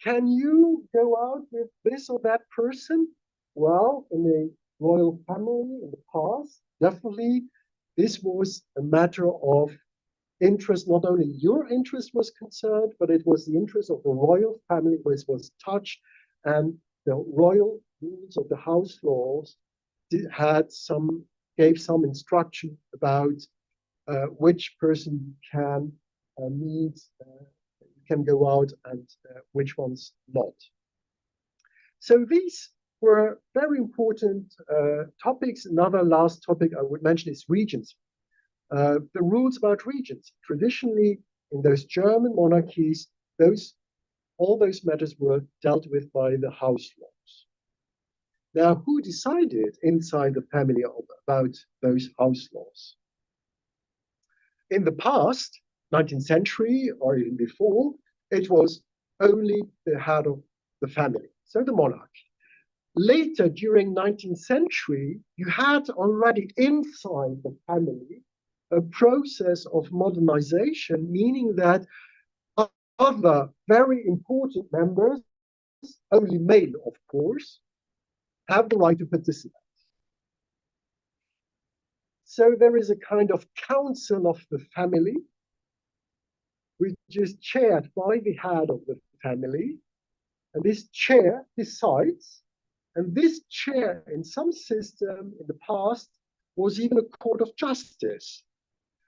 Can you go out with this or that person? Well, in the royal family in the past, definitely this was a matter of interest. Not only your interest was concerned, but it was the interest of the royal family which was touched, and the royal rules of the house laws gave some instruction about which person can meet, can go out, and which ones not. So these were very important topics. Another last topic I would mention is regency. The rules about regency. Traditionally, in those German monarchies, all those matters were dealt with by the house laws. Now, who decided inside the family about those house laws? In the past, 19th century or even before, it was only the head of the family, so the monarch. Later, during 19th century, you had already inside the family a process of modernization, meaning that other very important members, only male, of course, have the right to participate. So there is a kind of council of the family, which is chaired by the head of the family, and this chair decides, and this chair in some system in the past was even a court of justice.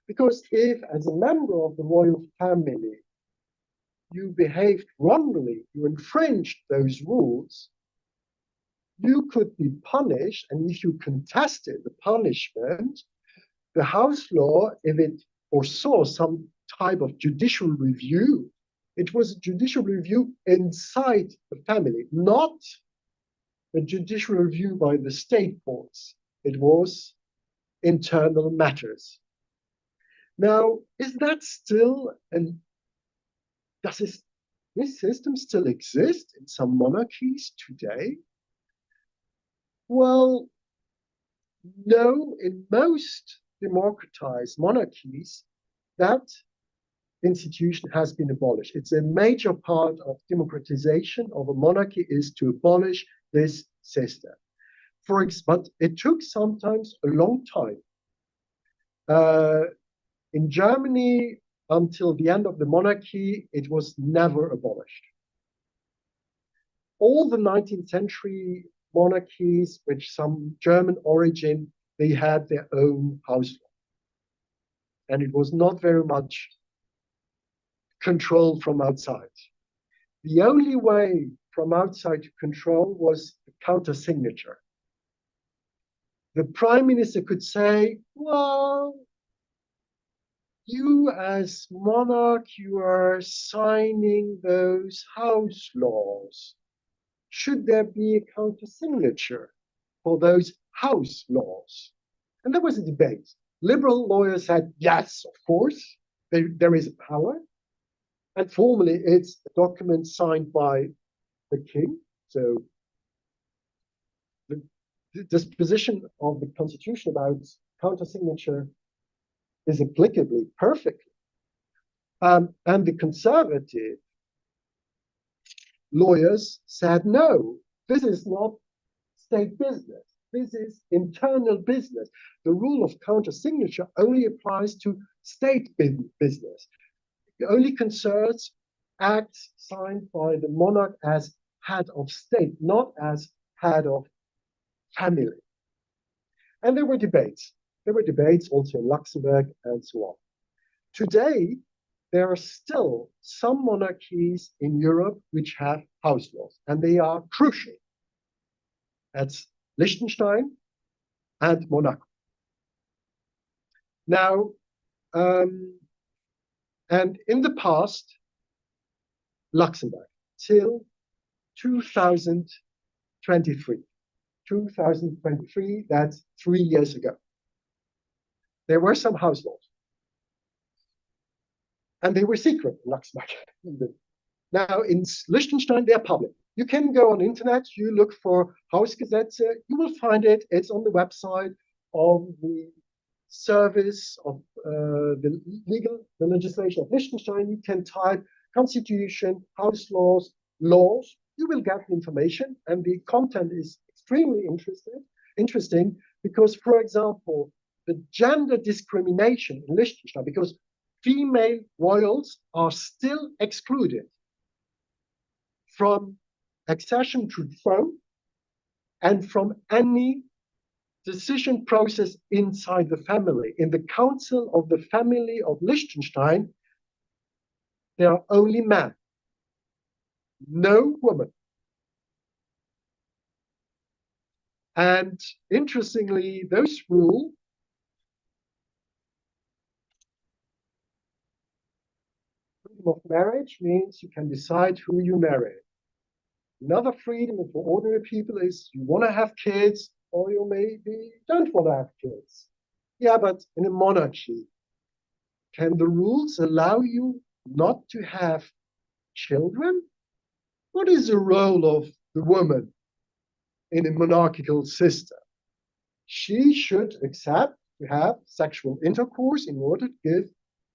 Because if, as a member of the royal family, you behaved wrongly, you infringed those rules, you could be punished, and if you contested the punishment, the house law, if it foresaw some type of judicial review, it was a judicial review inside the family, not a judicial review by the state courts. It was internal matters. Now, is that still, and does this system still exist in some monarchies today? Well, no, in most democratized monarchies, that institution has been abolished. It's a major part of democratization of a monarchy is to abolish this system. But it took sometimes a long time. In Germany, until the end of the monarchy, it was never abolished. All the 19th century monarchies, which some German origin, they had their own house law. And it was not very much controlled from outside. The only way from outside to control was the counter-signature. The prime minister could say, well, you as monarch, you are signing those house laws. Should there be a counter-signature for those house laws? And there was a debate. Liberal lawyers said, yes, of course, there is a power. And formally, it's a document signed by the king. So the disposition of the constitution about counter-signature is applicable perfectly. And the conservative lawyers said, no, this is not state business. This is internal business. The rule of countersignature only applies to state business. It only concerns acts signed by the monarch as head of state, not as head of family. And there were debates. There were debates also in Luxembourg and so on. Today, there are still some monarchies in Europe which have house laws, and they are crucial. That's Liechtenstein and Monaco. Now, and in the past, Luxembourg, till 2023. 2023, that's 3 years ago. There were some house laws. And they were secret in Luxembourg. Now, in Liechtenstein, they're public. You can go on internet, you look for Hausgesetze, you will find it. It's on the website of the service of the legislation of Liechtenstein. You can type constitution, house laws, laws. You will get information, and the content is extremely interesting because, for example, the gender discrimination in Liechtenstein, because female royals are still excluded from accession to the throne and from any decision process inside the family. In the Council of the Family of Liechtenstein, there are only men, no women. And interestingly, those rules of marriage means you can decide who you marry. Another freedom for ordinary people is you want to have kids, or you maybe don't want to have kids. Yeah, but in a monarchy, can the rules allow you not to have children? What is the role of the woman in a monarchical system? She should accept to have sexual intercourse in order to give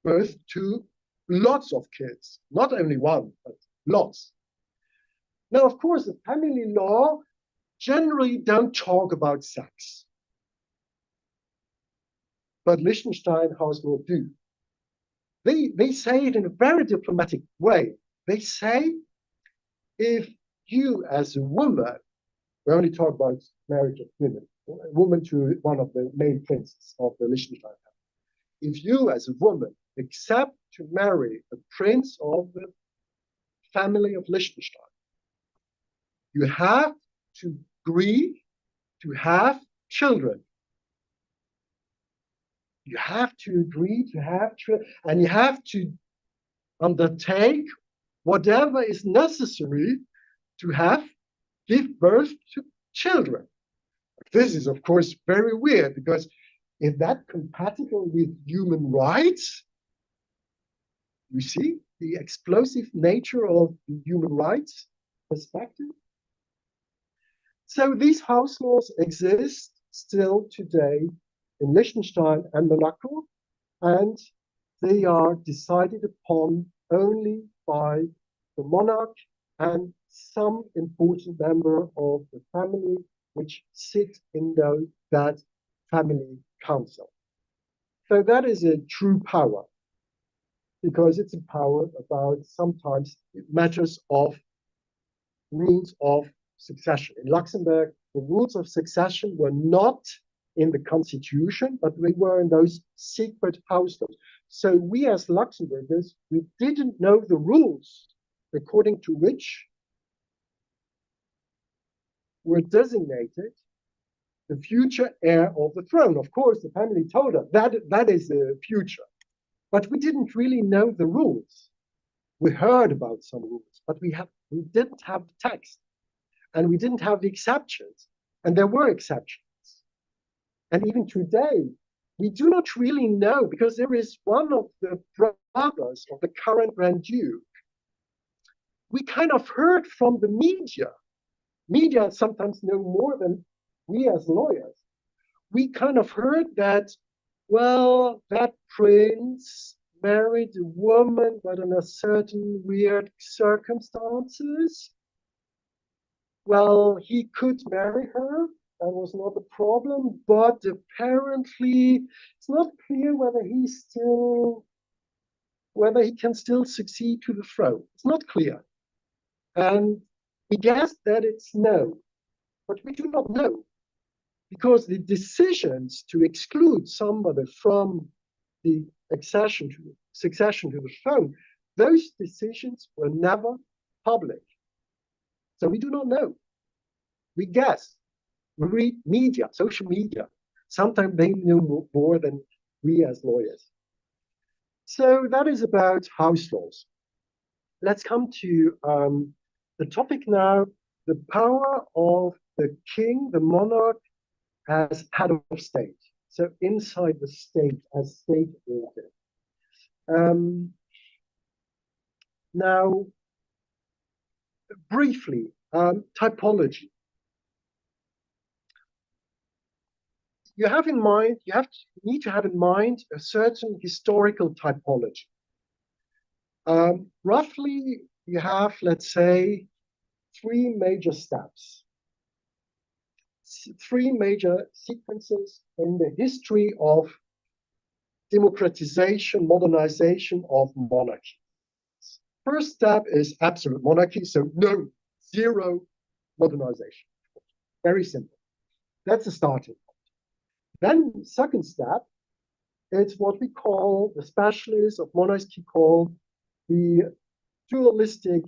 birth to lots of kids, not only one, but lots. Now, of course, the family law generally don't talk about sex, but Liechtenstein house law do. They say it in a very diplomatic way. They say, if you as a woman, we only talk about marriage of women, a woman to one of the main princes of the Liechtenstein family. If you as a woman accept to marry a prince of the family of Liechtenstein, you have to agree to have children. You have to agree to have children, and you have to undertake whatever is necessary to give birth to children. This is, of course, very weird, because is that compatible with human rights? You see the explosive nature of the human rights perspective? So these house laws exist still today in Liechtenstein and Monaco, and they are decided upon only by the monarch and some important member of the family which sit in that family council. So that is a true power, because it's a power about sometimes matters of rules of succession. In Luxembourg, the rules of succession were not in the constitution, but they were in those secret house laws. So we as Luxembourgers, we didn't know the rules according to which were designated the future heir of the throne. Of course, the family told us that is the future, but we didn't really know the rules. We heard about some rules, but we didn't have the text, and we didn't have the exceptions, and there were exceptions. And even today, we do not really know, because there is one of the brothers of the current Grand Duke. We kind of heard from the media. Media sometimes know more than we as lawyers. We kind of heard that, well, that prince married a woman, but under certain weird circumstances. Well, he could marry her, That was not a problem, but apparently it's not clear whether he can still succeed to the throne. It's not clear. And we guess that it's no, but we do not know, because the decisions to exclude somebody from the succession to the throne, those decisions were never public. So we do not know. We guess. We read media, social media. Sometimes they know more than we as lawyers. So that is about house laws. Let's come to the topic now, the power of the king, the monarch, as head of state. So inside the state, as state order. Now, briefly, typology. You need to have in mind a certain historical typology. Roughly, you have, let's say, three major steps, three major sequences in the history of democratization, modernization of monarchy. First step is absolute monarchy, so no, zero modernization. Very simple. That's the starting point. Then second step, it's what we call, the specialists of monarchy call the dualistic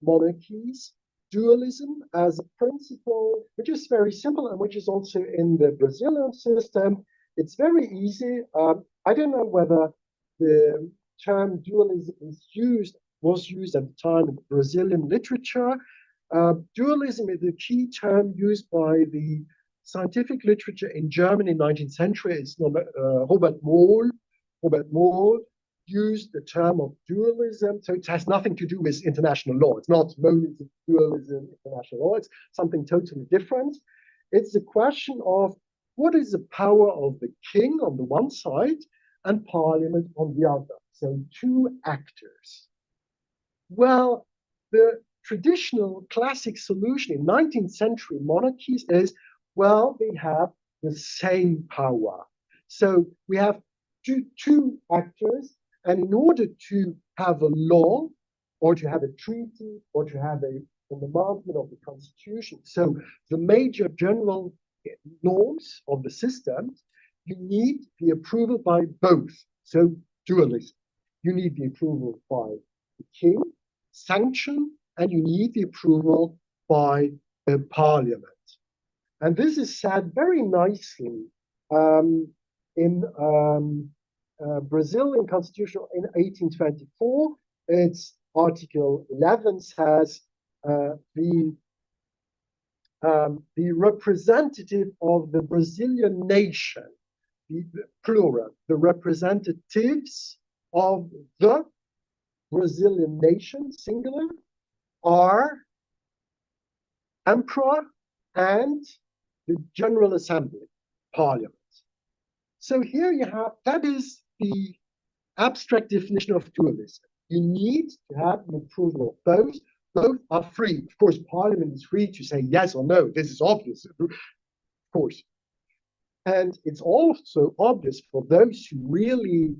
monarchies. Dualism as a principle, which is very simple and which is also in the Brazilian system. It's very easy. I don't know whether the term dualism was used at the time in Brazilian literature. Dualism is the key term used by the scientific literature in Germany in the 19th century. It's Robert Mohl. Robert Mohl used the term of dualism, so it has nothing to do with international law. It's not monism, dualism, international law. It's something totally different. It's a question of what is the power of the king on the one side and parliament on the other. So two actors. Well, the traditional classic solution in 19th century monarchies is, well, they have the same power. So we have two actors, and in order to have a law, or to have a treaty, or to have an amendment of the constitution, so the major general norms of the system, you need the approval by both. So dualism. You need the approval by the king, sanction, and you need the approval by the parliament. And this is said very nicely in Brazilian constitution in 1824. Its Article 11 says the representative of the Brazilian nation, the plural, the representatives of the Brazilian nation, singular, are emperor and the General Assembly, Parliament. So here you have, that is the abstract definition of dualism. You need to have an approval of both. Both are free. Of course, Parliament is free to say yes or no. This is obvious, of course. And it's also obvious for those who really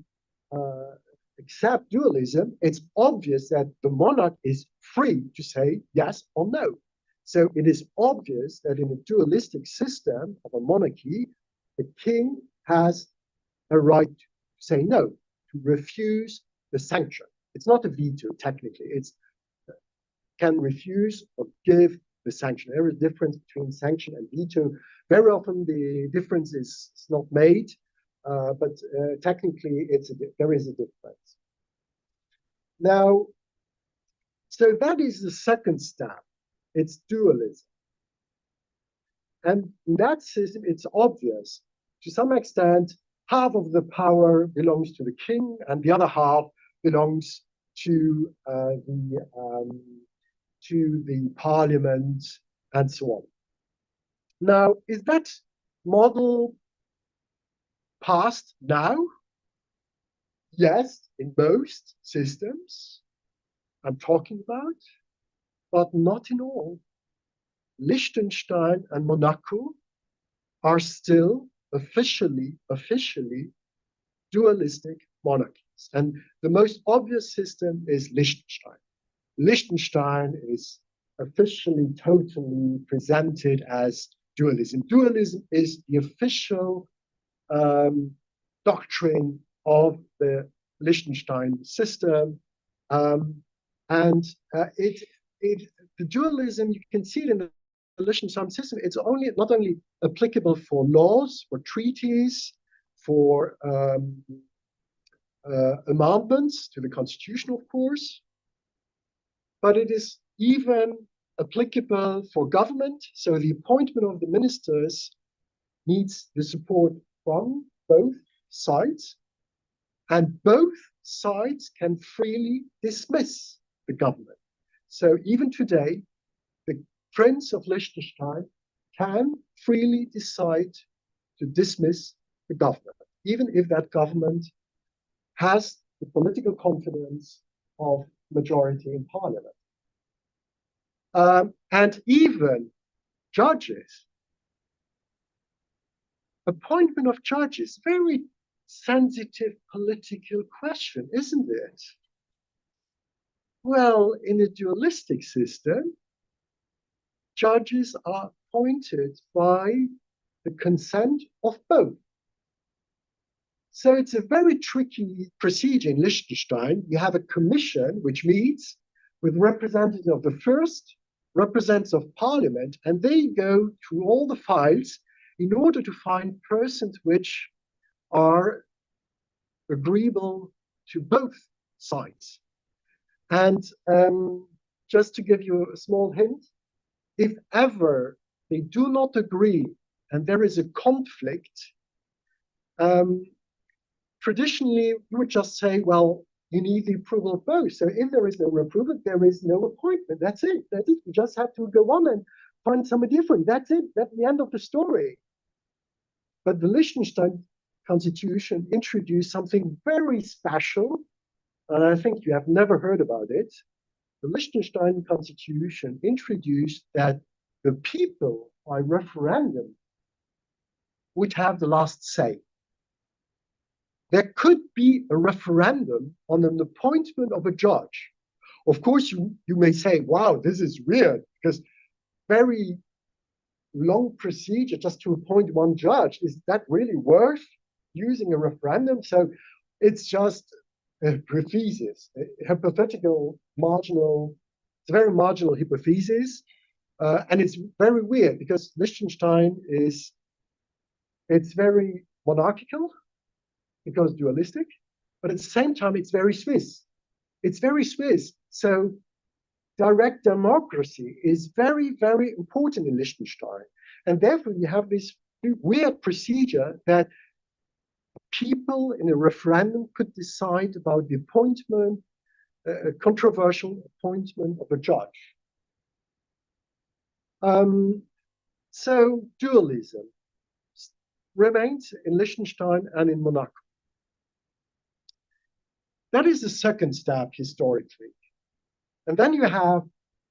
accept dualism, it's obvious that the monarch is free to say yes or no. So it is obvious that in a dualistic system of a monarchy, the king has a right to say no, to refuse the sanction. It's not a veto, technically. It's can refuse or give the sanction. There is a difference between sanction and veto. Very often the difference is not made, but technically there is a difference. Now, so that is the second step. It's dualism. And in that system, it's obvious. To some extent, half of the power belongs to the king, and the other half belongs to the parliament, and so on. Now, is that model passed now? Yes, in most systems I'm talking about, but not in all. Liechtenstein and Monaco are still officially dualistic monarchies. And the most obvious system is Liechtenstein. Liechtenstein is officially, totally presented as dualism. Dualism is the official doctrine of the Liechtenstein system. The dualism, you can see it in the Liechtenstein system. It's not only applicable for laws, for treaties, for amendments to the constitution, of course, but it is even applicable for government. So the appointment of the ministers needs the support from both sides, and both sides can freely dismiss the government. So even today, the Prince of Liechtenstein can freely decide to dismiss the government, even if that government has the political confidence of majority in parliament. And even judges, appointment of judges, very sensitive political question, isn't it? Well, in a dualistic system, judges are appointed by the consent of both. So it's a very tricky procedure in Liechtenstein. You have a commission which meets with representatives of the first, representatives of parliament, and they go through all the files in order to find persons which are agreeable to both sides. And just to give you a small hint, if ever they do not agree and there is a conflict, traditionally you would just say, well, you need the approval of both. So if there is no approval, there is no appointment. That's it. That's it. You just have to go on and find somebody different. That's it. That's the end of the story. But the Liechtenstein constitution introduced something very special, and I think you have never heard about it. The Liechtenstein constitution introduced that the people by referendum would have the last say. There could be a referendum on an appointment of a judge. Of course, you may say, wow, this is weird, because very long procedure just to appoint one judge. Is that really worth using a referendum? So it's just a hypothesis, a hypothetical, marginal, it's a very marginal hypothesis. And it's very weird because Liechtenstein it's very monarchical, because dualistic, but at the same time, it's very Swiss. It's very Swiss. So direct democracy is very, very important in Liechtenstein. And therefore, you have this weird procedure that people in a referendum could decide about the appointment, a controversial appointment of a judge. So dualism remains in Liechtenstein and in Monaco. That is the second step historically. And then you have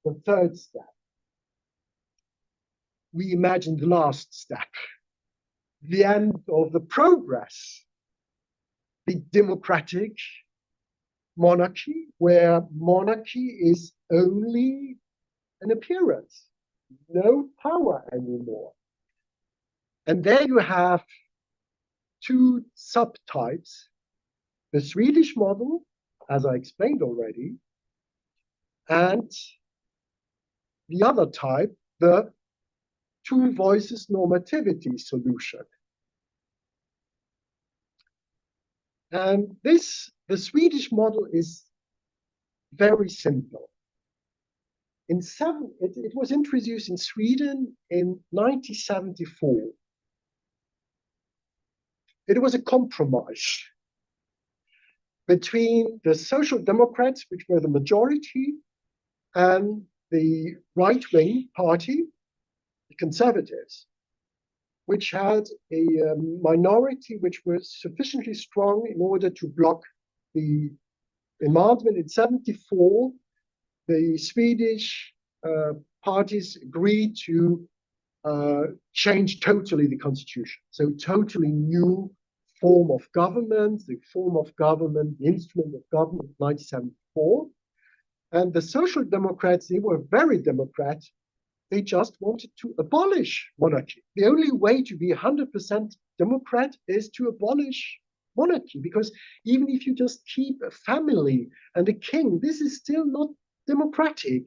the third step. We imagine the last step, the end of the progress, the democratic monarchy, where monarchy is only an appearance, no power anymore. And there you have two subtypes. The Swedish model, as I explained already, and the other type, the two voices normativity solution. And the Swedish model is very simple. It was introduced in Sweden in 1974. It was a compromise between the Social Democrats, which were the majority, and the right-wing party, the Conservatives, which had a minority which was sufficiently strong in order to block the amendment. In 1974, the Swedish parties agreed to changed totally the constitution. So totally new form of government, the form of government, the instrument of government, 1974. And the Social Democrats, they were very democrat. They just wanted to abolish monarchy. The only way to be 100% democrat is to abolish monarchy, because even if you just keep a family and a king, this is still not democratic.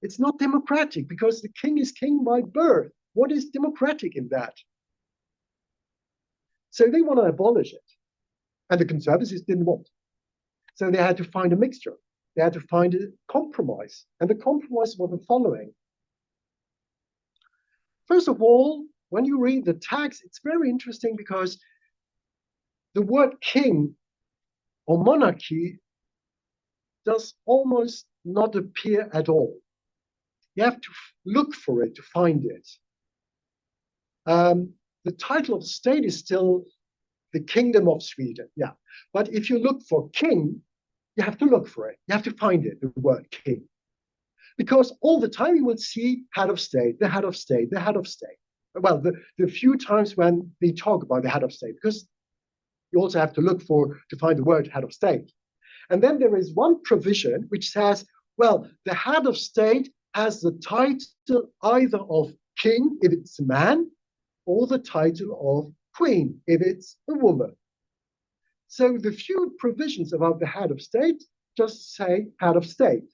It's not democratic because the king is king by birth. What is democratic in that? So they want to abolish it. And the conservatives didn't want. So they had to find a mixture. They had to find a compromise. And the compromise was the following. First of all, when you read the text, it's very interesting because the word king or monarchy does almost not appear at all. You have to look for it to find it. The title of the state is still the Kingdom of Sweden, yeah. But if you look for king, you have to look for it. You have to find it, the word king. Because all the time you will see head of state, the head of state, the head of state. Well, the few times when they talk about the head of state, because you also have to look to find the word head of state. And then there is one provision which says, well, the head of state has the title either of king, if it's a man, or the title of queen, if it's a woman. So the few provisions about the head of state just say head of state.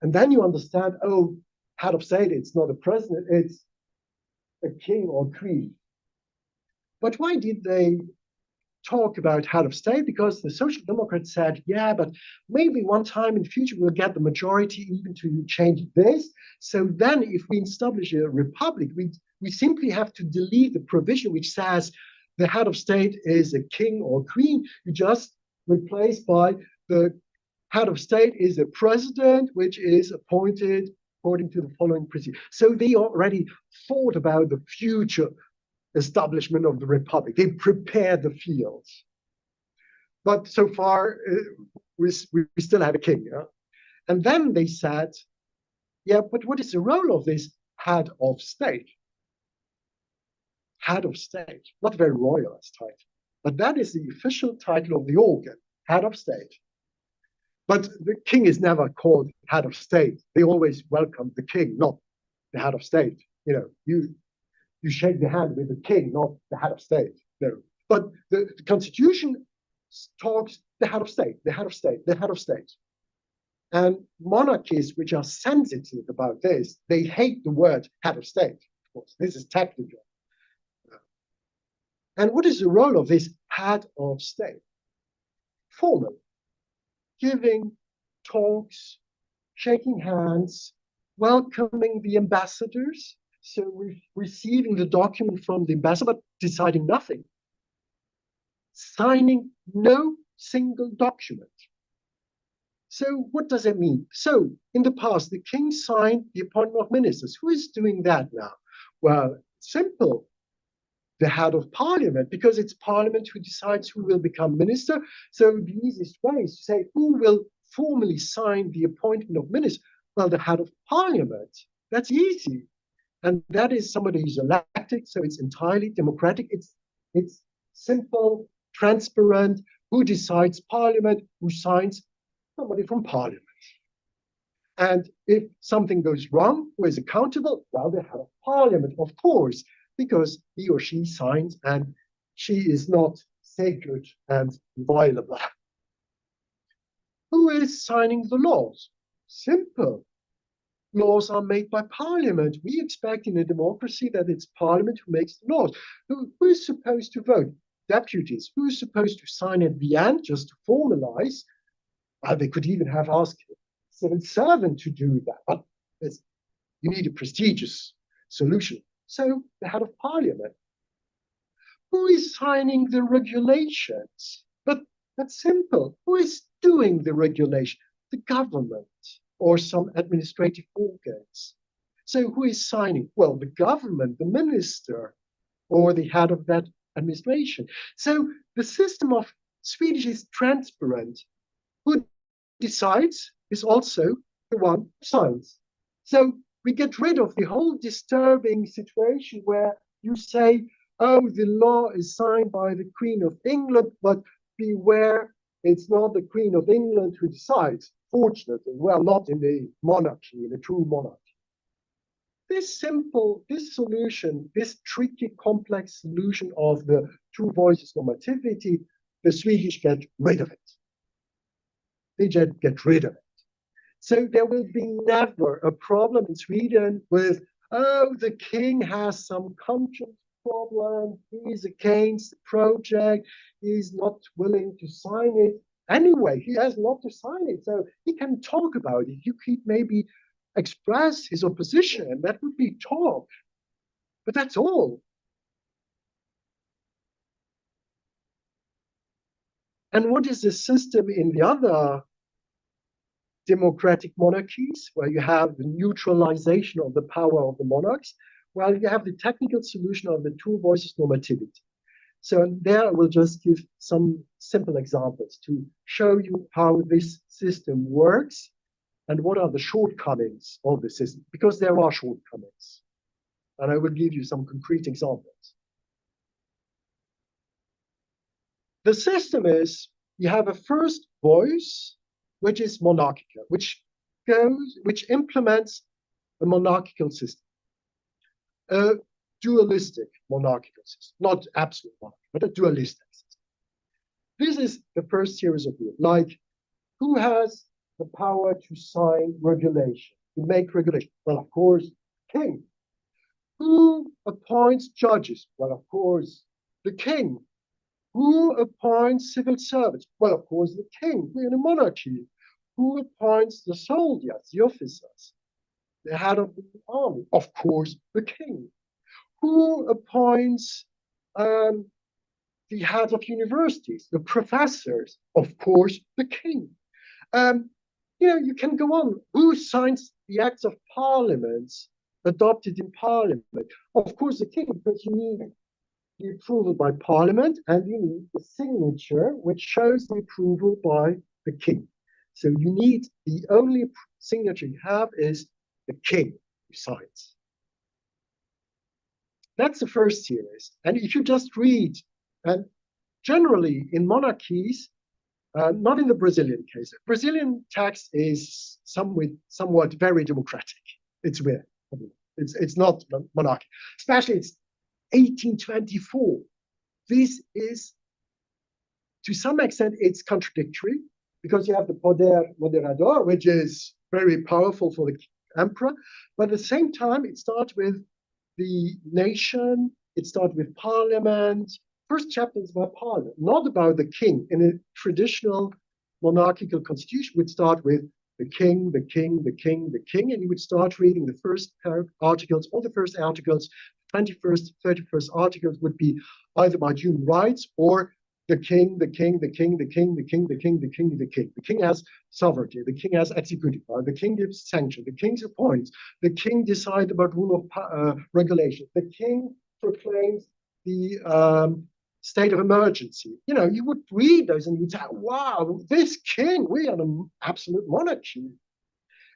And then you understand, oh, head of state, it's not a president, it's a king or queen. But why did they talk about head of state? Because the Social Democrats said, yeah, but maybe one time in the future we'll get the majority even to change this. So then if we establish a republic, we simply have to delete the provision which says the head of state is a king or queen. You just replace by the head of state is a president, which is appointed according to the following procedure. So they already thought about the future establishment of the republic. They prepared the fields. But so far, we still have a king. Yeah? And then they said, yeah, but what is the role of this head of state? Head of state, not very royal as title, but that is the official title of the organ, head of state. But the king is never called head of state. They always welcome the king, not the head of state. You know, you shake the hand with the king, not the head of state. No. But the Constitution talks the head of state, the head of state, the head of state. And monarchies which are sensitive about this, they hate the word head of state. Of course, this is technical. And what is the role of this head of state? Formal. Giving talks, shaking hands, welcoming the ambassadors, so receiving the document from the ambassador, but deciding nothing. Signing no single document. So what does it mean? So in the past, the king signed the appointment of ministers. Who is doing that now? Well, simple. The head of parliament, because it's parliament who decides who will become minister. So the easiest way is to say, who will formally sign the appointment of minister? Well, the head of parliament. That's easy. And that is somebody who's elected, so it's entirely democratic. It's simple, transparent. Who decides parliament? Who signs? Somebody from parliament. And if something goes wrong, who is accountable? Well, the head of parliament, of course, because he or she signs and she is not sacred and inviolable. Who is signing the laws? Simple. Laws are made by parliament. We expect in a democracy that it's parliament who makes the laws. Who is supposed to vote? Deputies. Who is supposed to sign at the end just to formalize? Well, they could even have asked a civil servant to do that. But you need a prestigious solution. So the head of parliament. Who is signing the regulations? But that's simple. Who is doing the regulation? The government or some administrative organs. So who is signing? Well, the government, the minister, or the head of that administration. So the system of Swedish is transparent. Who decides is also the one who signs. So we get rid of the whole disturbing situation where you say, oh, the law is signed by the Queen of England, but beware, it's not the Queen of England who decides. Fortunately, well, not in the monarchy, in a true monarchy. This solution, this tricky, complex solution of the two voices normativity, the Swedish get rid of it. They just get rid of it. So there will be never a problem in Sweden with, oh, the king has some conscience problem, he's against the project, he's not willing to sign it. Anyway, he has not to sign it, so he can talk about it. You could maybe express his opposition, that would be talk. But that's all. And what is the system in the other democratic monarchies, where you have the neutralization of the power of the monarchs? Well, you have the technical solution of the two voices normativity. So there I will just give some simple examples to show you how this system works and what are the shortcomings of the system, because there are shortcomings. And I will give you some concrete examples. The system is, you have a first voice, which is monarchical, which implements a monarchical system, a dualistic monarchical system, not absolute monarchy, but a dualistic system. This is the first series of rules, like who has the power to sign regulation, to make regulation? Well, of course, king. Who appoints judges? Well, of course, the king. Who appoints civil servants? Well, of course, the king. We're in a monarchy. Who appoints the soldiers, the officers, the head of the army? Of course, the king. Who appoints the heads of universities, the professors? Of course, the king. You can go on. Who signs the acts of parliament adopted in parliament? Of course, the king, because you need the approval by parliament and you need the signature, which shows the approval by the king. So you need, the only signature you have is the king who signs. That's the first series. And if you just read, and generally in monarchies, not in the Brazilian case. Brazilian text is somewhat very democratic. It's weird. It's not monarchy. Especially it's 1824. This is, to some extent, it's contradictory because you have the poder moderador, which is very powerful for the emperor, but at the same time, it starts with the nation, it starts with parliament. First chapter is about parliament, not about the king. In a traditional monarchical constitution, would start with the king, the king, the king, the king, and you would start reading the first articles, all the first articles, 21st, 31st articles would be either about human rights or the king, the king, the king, the king, the king, the king, the king, the king. The king has sovereignty, the king has executive power, the king gives sanction, the king appoints, the king decides about rule of regulation, the king proclaims the state of emergency. You would read those and you'd say, wow, this king, we are an absolute monarchy.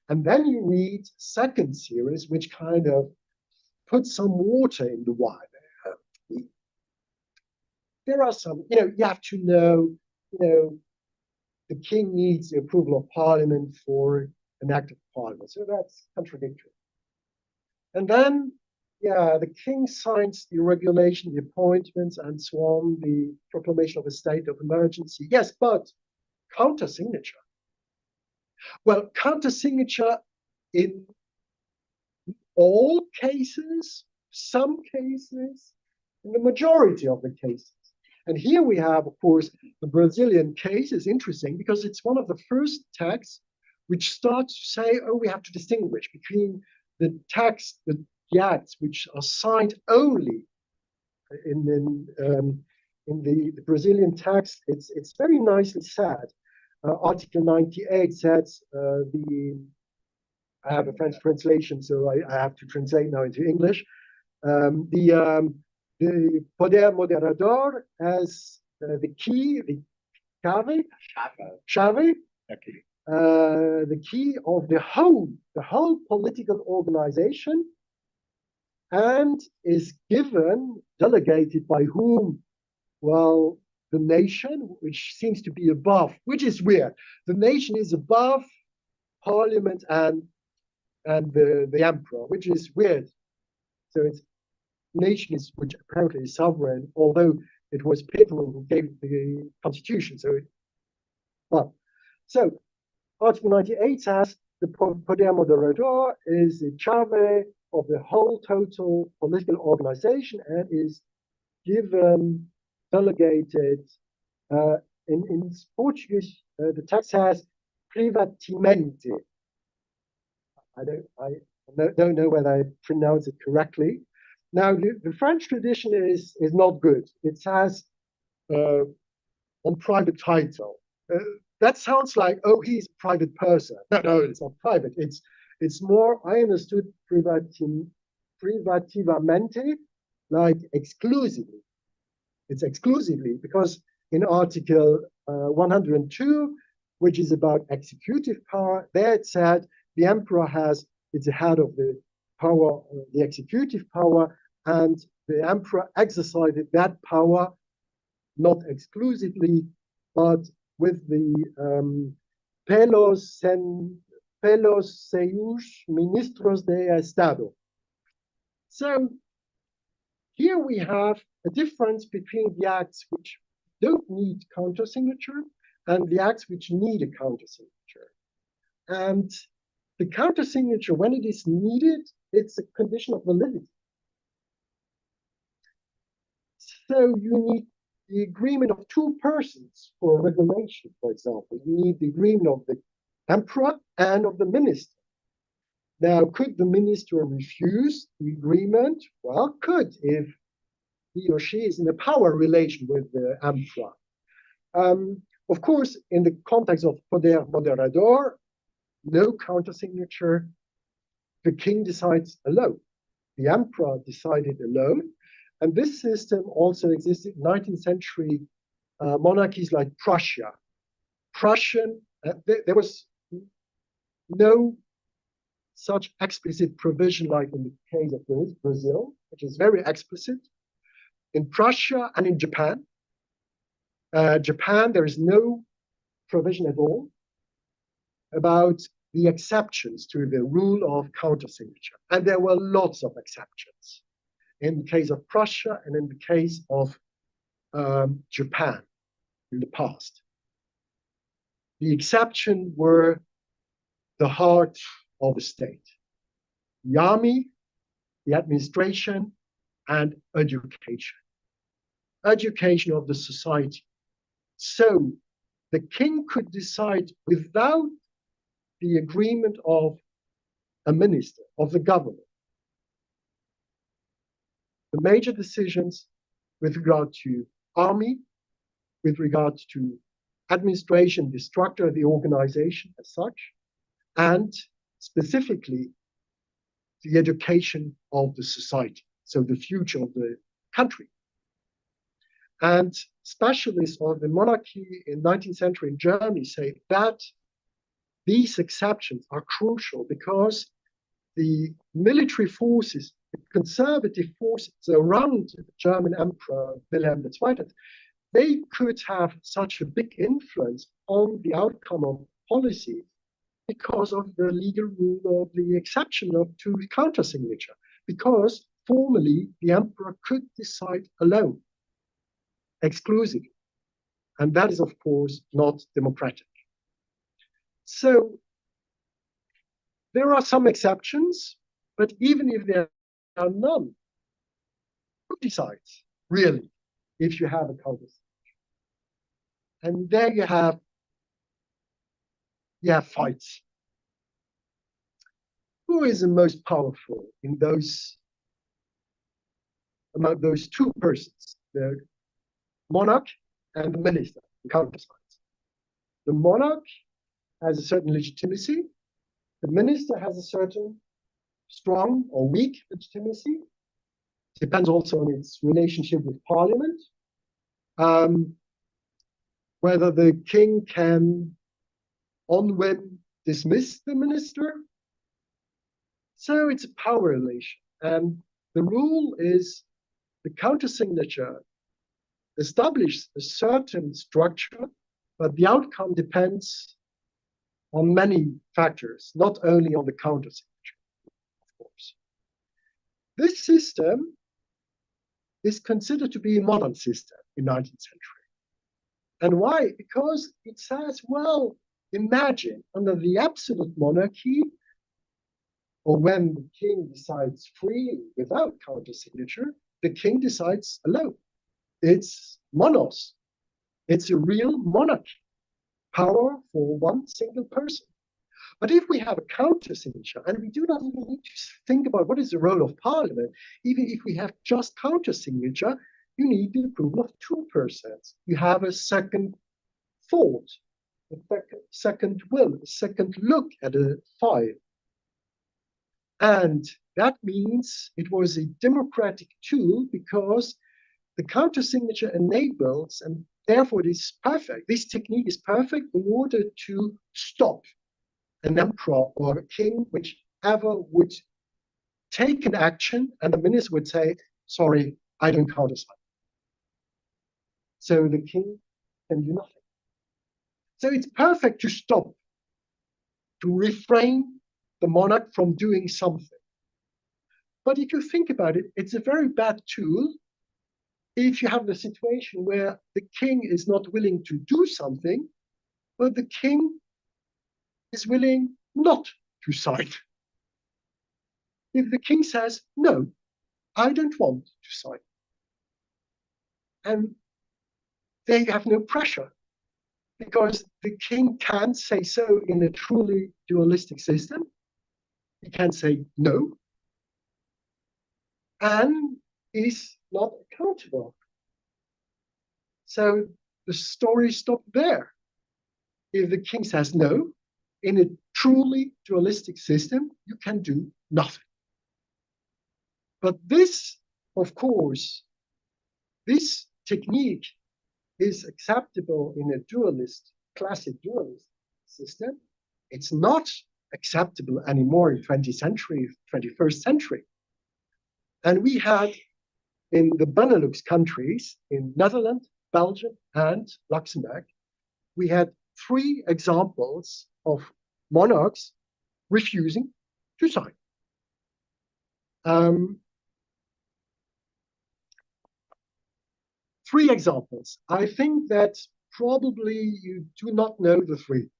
And then you read second series, which kind of puts some water in the wine. There are some, you have to know, the king needs the approval of parliament for an act of parliament. So that's contradictory. And then, the king signs the regulation, the appointments, and so on, the proclamation of a state of emergency. Yes, but counter-signature. Well, counter-signature in all cases, some cases, in the majority of the cases. And here we have, of course, the Brazilian case is interesting because it's one of the first texts which starts to say, oh, we have to distinguish between the text, the acts which are signed only in the Brazilian text. It's very nicely said. Article 98 says I have a French translation, so I have to translate now into English. The poder moderador has the key, the chave, the key of the whole political organization, and is given, delegated by whom? Well, the nation, which seems to be above, which is weird. The nation is above parliament and the emperor, which is weird. So it's nation is, which apparently is sovereign, although it was people who gave the constitution. So Article 98 says the poder moderador is the chave of the whole total political organization and is given, delegated, in Portuguese, the text says privatimento. I don't know whether I pronounce it correctly. Now, the French tradition is not good. It says on private title. That sounds like, oh, he's a private person. No, it's not private. It's more, I understood privativamente, like exclusively. It's exclusively, because in Article 102, which is about executive power, there it said the emperor is the head of the power, the executive power, and the emperor exercised that power not exclusively, but with the pelos seus ministros de Estado. So here we have a difference between the acts which don't need countersignature and the acts which need a countersignature. And the countersignature, when it is needed, it's a condition of validity. So you need the agreement of two persons for a regulation, for example. You need the agreement of the emperor and of the minister. Now, could the minister refuse the agreement? Well, could, if he or she is in a power relation with the emperor. Of course, in the context of poder moderador, no countersignature, the king decides alone. The emperor decided alone. And this system also existed in 19th century monarchies like Prussia. There was no such explicit provision like in the case of Brazil, which is very explicit. In Prussia and in Japan, there is no provision at all about the exceptions to the rule of countersignature. And there were lots of exceptions in the case of Prussia and in the case of Japan in the past. The exceptions were the heart of the state: the army, the administration, and education. Education of the society. So the king could decide without the agreement of a minister, of the government, the major decisions with regard to army, with regard to administration, the structure of the organization as such, and specifically the education of the society, so the future of the country. And specialists of the monarchy in 19th century in Germany say that these exceptions are crucial because the military forces, the conservative forces around the German Emperor Wilhelm II, they could have such a big influence on the outcome of policy because of the legal rule of the exception to countersignature, because formally the emperor could decide alone, exclusively. And that is, of course, not democratic. So there are some exceptions, but even if there are none, who decides, really, if you have a countersignature? And there you have fights. Who is the most powerful in among those two persons, the monarch and the minister, the countersides? The monarch has a certain legitimacy. The minister has a certain strong or weak legitimacy. Depends also on its relationship with parliament. Whether the king can on whim dismiss the minister. So it's a power relation. And the rule is the countersignature establishes a certain structure, but the outcome depends on many factors, not only on the countersignature, of course. This system is considered to be a modern system in 19th century. And why? Because it says, well, imagine under the absolute monarchy, or when the king decides freely without countersignature, the king decides alone. It's monos. It's a real monarchy, power for one single person. But if we have a countersignature, and we do not even need to think about what is the role of parliament, even if we have just countersignature, you need the approval of two persons. You have a second thought, a second will, a second look at a file. And that means it was a democratic tool because the countersignature enables, and therefore it is perfect. This technique is perfect in order to stop an emperor or a king, whichever would take an action, and the minister would say, sorry, I don't countersign. So the king can do nothing. So it's perfect to stop, to refrain the monarch from doing something. But if you think about it, it's a very bad tool if you have the situation where the king is not willing to do something, but the king is willing not to sign. If the king says, no, I don't want to sign, and they have no pressure, because the king can't say so in a truly dualistic system. He can say no, and is not accountable. So the story stopped there. If the king says no, in a truly dualistic system, you can do nothing. But this, of course, this technique is acceptable in a dualist, classic dualist system. It's not acceptable anymore in 20th century, 21st century. And we had in the Benelux countries, in Netherlands, Belgium, and Luxembourg, we had 3 examples of monarchs refusing to sign. 3 examples. I think that probably you do not know the 3.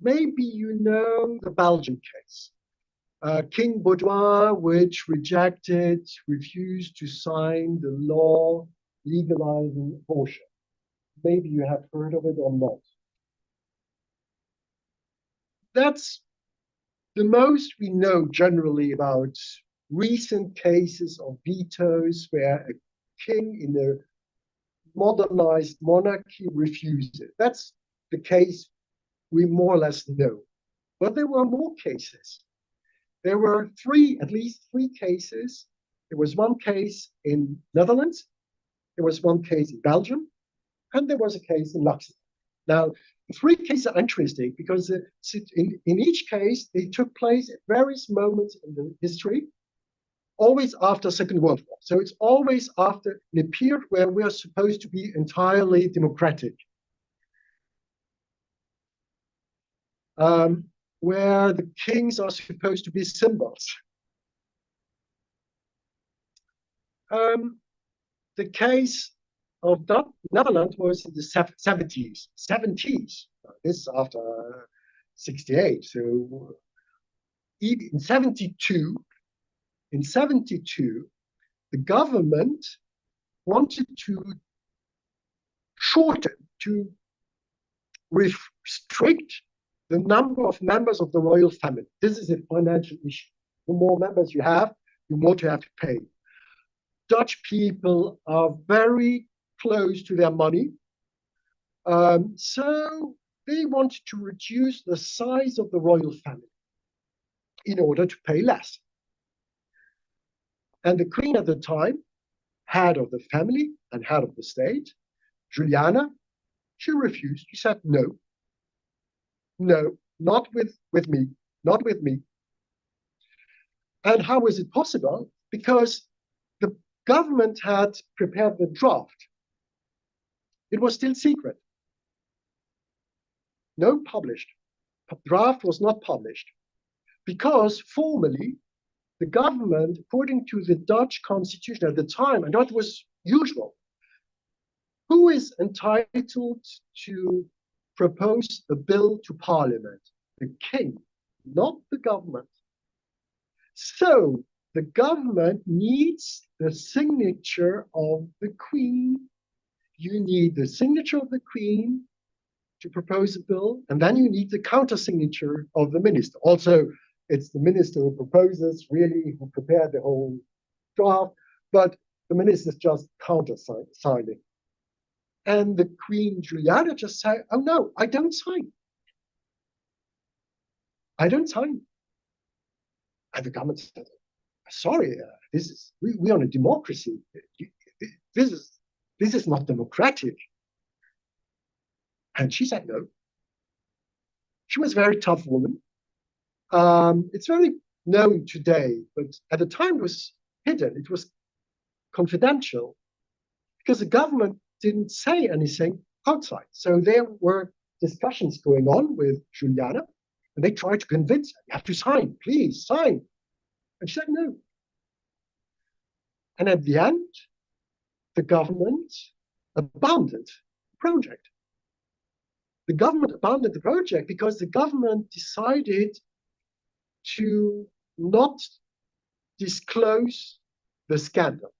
Maybe you know the Belgian case. King Baudouin, which refused to sign the law legalizing abortion. Maybe you have heard of it or not. That's the most we know generally about recent cases of vetoes where a king in a modernized monarchy refused it. That's the case we more or less know. But there were more cases. There were at least three cases. There was one case in Netherlands, there was one case in Belgium, and there was a case in Luxembourg. Now, the 3 cases are interesting because in each case, they took place at various moments in the history, always after Second World War. So it's always after a period where we are supposed to be entirely democratic. Where the kings are supposed to be symbols. The case of the Netherlands was in the 70s. This is after 68. So in 72, the government wanted to shorten, to restrict the number of members of the royal family. This is a financial issue. The more members you have, the more you have to pay. Dutch people are very close to their money. So they wanted to reduce the size of the royal family in order to pay less. And the queen at the time, head of the family and head of the state, Juliana, she refused. She said no. no, not with me, not with me. And how was it possible? Because the government had prepared the draft. It was still secret. No published. The draft was not published because formally the government, according to the Dutch constitution at the time, and that was usual, who is entitled to propose a bill to parliament? The king, not the government. So the government needs the signature of the queen. You need the signature of the queen to propose a bill, and then you need the counter signature of the minister. Also, it's the minister who proposes, really, who prepared the whole draft, but the minister's just counter signing. And the Queen Juliana just said, oh no, I don't sign. I don't sign. And the government said, sorry, we are a democracy. This is not democratic. And she said no. She was a very tough woman. It's very known today, but at the time it was hidden. It was confidential because the government didn't say anything outside. So there were discussions going on with Juliana, and they tried to convince her, you have to sign, please sign. And she said no. And at the end, the government abandoned the project. The government abandoned the project because the government decided to not disclose the scandal.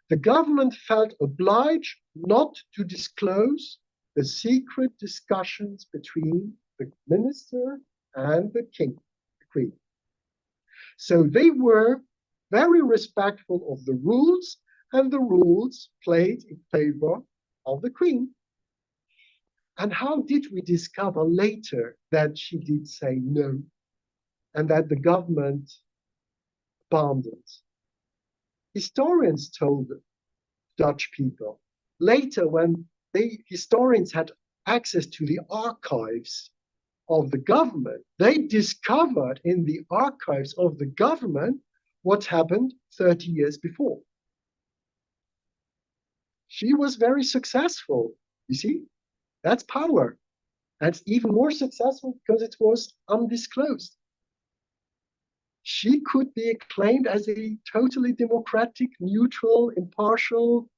The government felt obliged not to disclose the secret discussions between the minister and the king, the queen. So they were very respectful of the rules, and the rules played in favor of the queen. And how did we discover later that she did say no, and that the government abandoned? Historians told Dutch people. Later, when historians had access to the archives of the government, they discovered in the archives of the government what happened 30 years before. She was very successful, you see? That's power. That's even more successful because it was undisclosed. She could be acclaimed as a totally democratic, neutral, impartial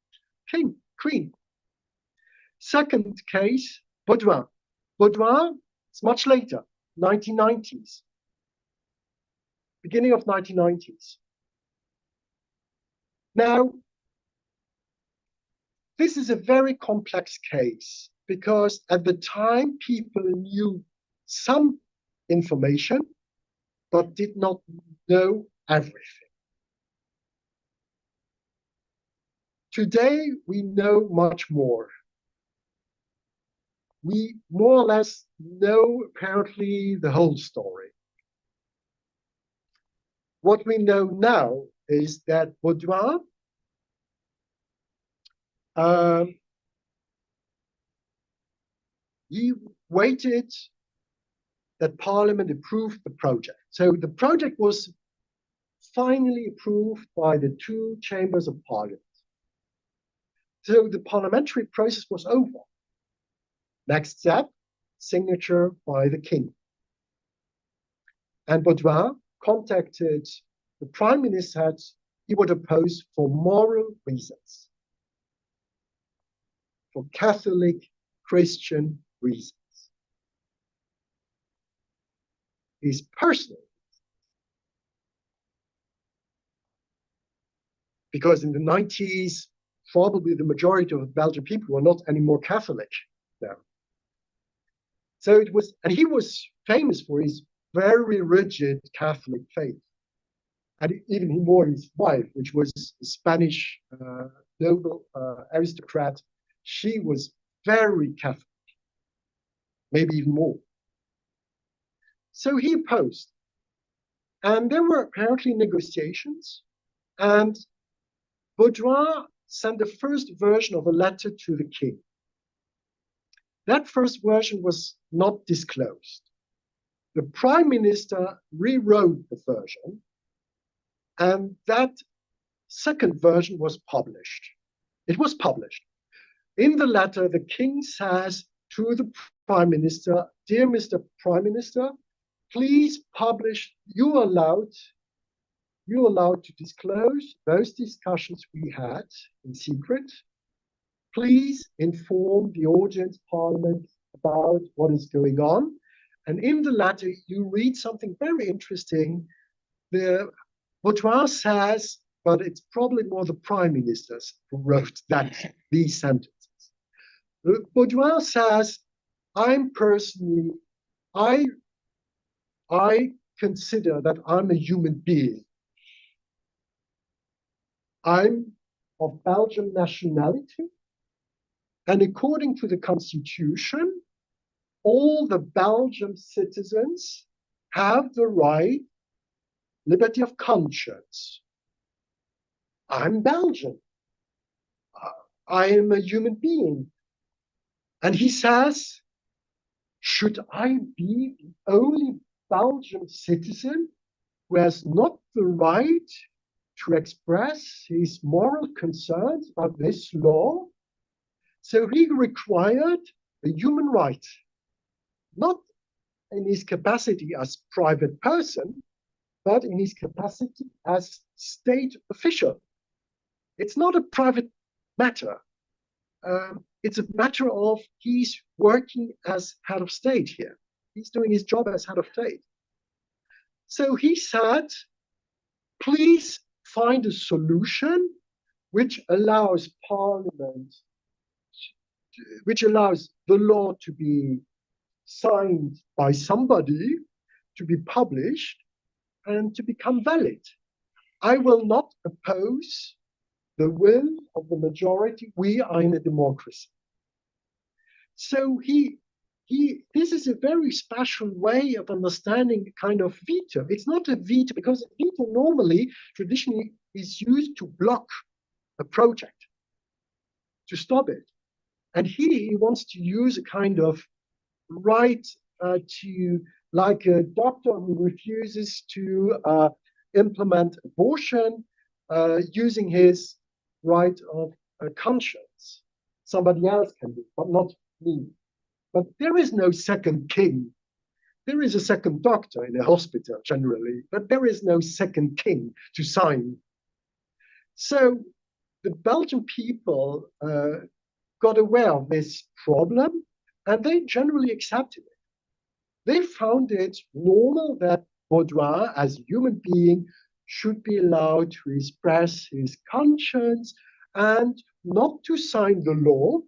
queen. Second case, Baudouin. Baudouin is much later, 1990s, beginning of 1990s. Now, this is a very complex case because at the time people knew some information but did not know everything. Today, we know much more. We more or less know apparently the whole story. What we know now is that Baudouin he waited that Parliament approved the project. So the project was finally approved by the two chambers of Parliament. So the parliamentary process was over. Next step, signature by the king. And Baudouin contacted the prime minister, said he would oppose for moral reasons, for Catholic Christian reasons. His personal, because in the 90s, probably the majority of Belgian people were not anymore Catholic now. So it was, and he was famous for his very rigid Catholic faith. And even he wore his wife, which was a Spanish noble aristocrat. She was very Catholic, maybe even more. So he opposed. And there were apparently negotiations. And Baudouin sent the first version of a letter to the king. That first version was not disclosed. The Prime Minister rewrote the version, and that second version was published. It was published. In the letter, the king says to the Prime Minister, "Dear Mr. Prime Minister, please publish, you're allowed to disclose those discussions we had in secret. Please inform the audience parliament about what is going on." And in the letter, you read something very interesting. The Bourgeois says, but it's probably more the prime ministers who wrote these sentences. The Bourgeois says, I consider that I'm a human being. I'm of Belgian nationality, and according to the constitution, all the Belgian citizens have the right, liberty of conscience. I'm Belgian. I am a human being. And he says, should I be the only Belgian citizen who has not the right to express his moral concerns about this law? So he required a human right, not in his capacity as private person, but in his capacity as state official. It's not a private matter. It's a matter of he's working as head of state here. He's doing his job as head of state. So he said, please find a solution which allows Parliament, which allows the law to be signed by somebody, to be published, and to become valid. I will not oppose the will of the majority. We are in a democracy. So this is a very special way of understanding a kind of veto. It's not a veto, because a veto normally, traditionally, is used to block a project, to stop it. And he wants to use a kind of right to, like a doctor who refuses to implement abortion, using his right of conscience. Somebody else can do, but not me. But there is no second king. There is a second doctor in a hospital generally, but there is no second king to sign. So the Belgian people got aware of this problem, and they generally accepted it. They found it normal that Bourgeois, as a human being, should be allowed to express his conscience and not to sign the law.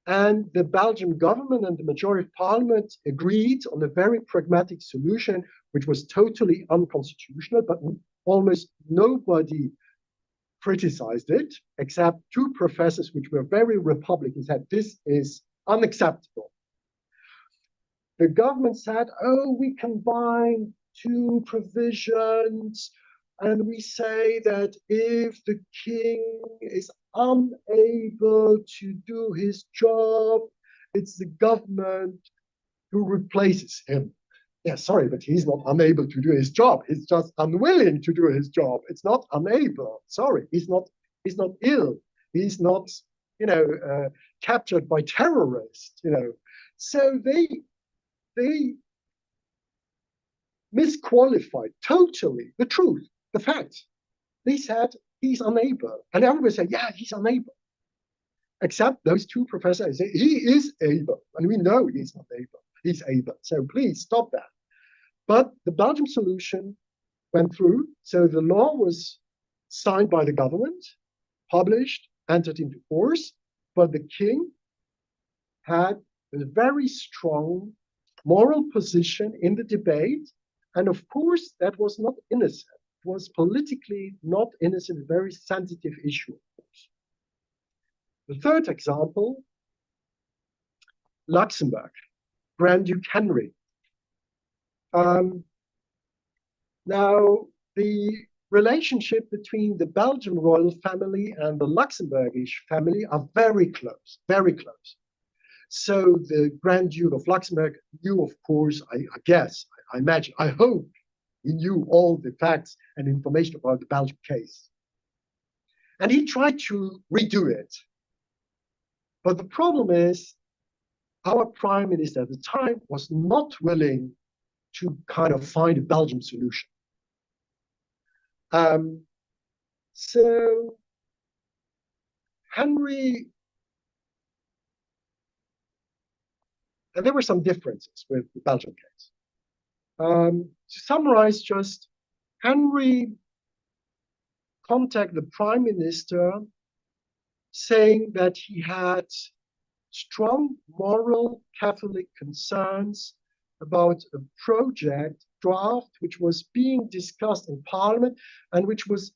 And the Belgian government and the majority of parliament agreed on a very pragmatic solution, which was totally unconstitutional, but almost nobody criticized it, except two professors, which were very Republican, said this is unacceptable. The government said, oh, we combine two provisions, and we say that if the king is unable to do his job, it's the government who replaces him. Yeah, sorry, but he's not unable to do his job. He's just unwilling to do his job. It's not unable. Sorry, he's not ill. He's not, captured by terrorists. So they misqualified totally the truth, the facts. They said he's unable, and everybody said, yeah, he's unable. Except those two professors say he is able, and we know he's not able. He's able. So please stop that. But the Belgian solution went through. So the law was signed by the government, published, entered into force. But the king had a very strong moral position in the debate. And of course, that was not innocent. It was politically not innocent, a very sensitive issue, of course. The third example, Luxembourg. Grand Duke Henry. Now, the relationship between the Belgian royal family and the Luxembourgish family are very close, very close. So the Grand Duke of Luxembourg knew, of course, I guess, I imagine, I hope he knew all the facts and information about the Belgian case. And he tried to redo it. But the problem is, our prime minister at the time was not willing to kind of find a Belgian solution. So Henry, and there were some differences with the Belgian case. To summarize, just Henry contacted the prime minister saying that he had strong moral Catholic concerns about a project draft which was being discussed in Parliament and whose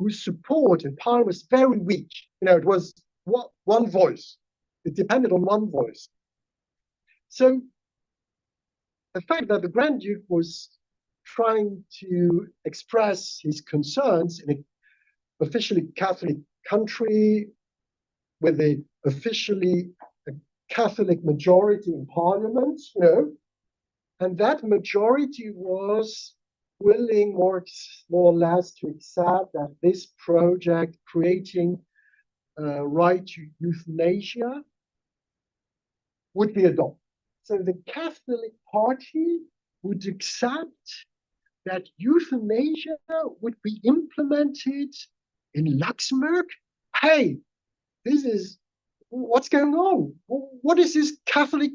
support in Parliament was very weak. You know, it was one voice. It depended on one voice. So the fact that the Grand Duke was trying to express his concerns in an officially Catholic country with a officially Catholic majority in Parliament, you know, and that majority was willing more or less to accept that this project creating a right to euthanasia would be adopted. So the Catholic Party would accept that euthanasia would be implemented in Luxembourg. Hey, this is what's going on. What is this Catholic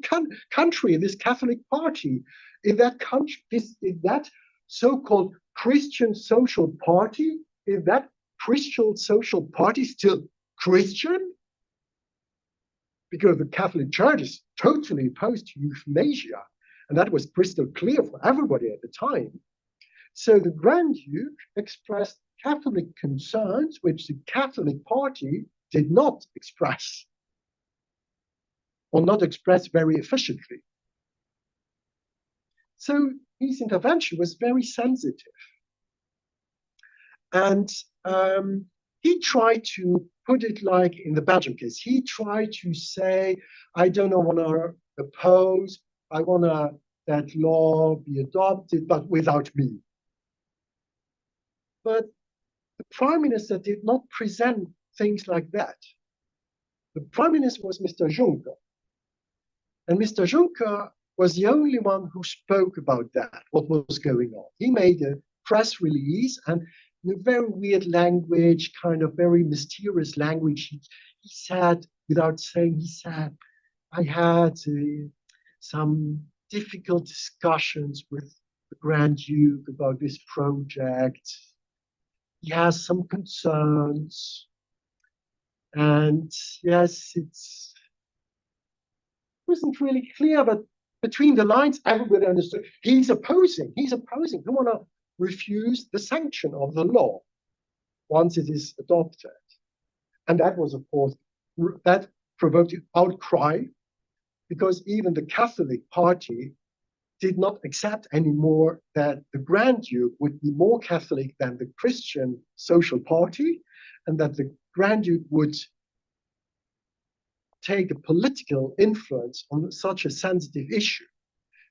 country, this Catholic Party? In that country, is that so-called Christian Social Party, is that Christian Social Party still Christian? Because the Catholic Church is totally opposed to euthanasia, and that was crystal clear for everybody at the time. So the Grand Duke expressed Catholic concerns which the Catholic Party did not express, or not express very efficiently. So his intervention was very sensitive. And he tried to put it like in the Belgium case. He tried to say, I don't want to oppose, I want that law be adopted, but without me. But the Prime Minister did not present things like that. The Prime Minister was Mr. Juncker. And Mr. Juncker was the only one who spoke about that, what was going on. He made a press release, and in a very weird language, kind of very mysterious language, he said, without saying, he said, I had some difficult discussions with the Grand Duke about this project. He has some concerns. And yes, it wasn't really clear, but between the lines, everybody understood he's opposing. He want to refuse the sanction of the law once it is adopted. And that was, of course, that provoked an outcry, because even the Catholic Party did not accept anymore that the Grand Duke would be more Catholic than the Christian Social Party, and that the Grand Duke would take a political influence on such a sensitive issue.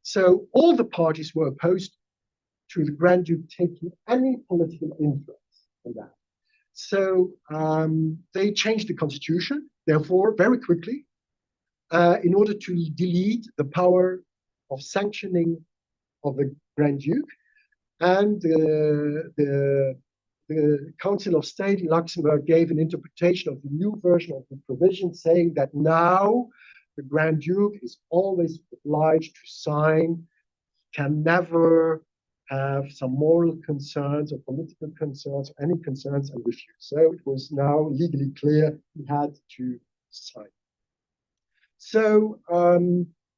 So all the parties were opposed to the Grand Duke taking any political influence on that. So they changed the constitution, therefore, very quickly, in order to delete the power of sanctioning of the Grand Duke. And the Council of State in Luxembourg gave an interpretation of the new version of the provision, saying that now the Grand Duke is always obliged to sign, can never have some moral concerns or political concerns or any concerns and refuse. So it was now legally clear he had to sign. So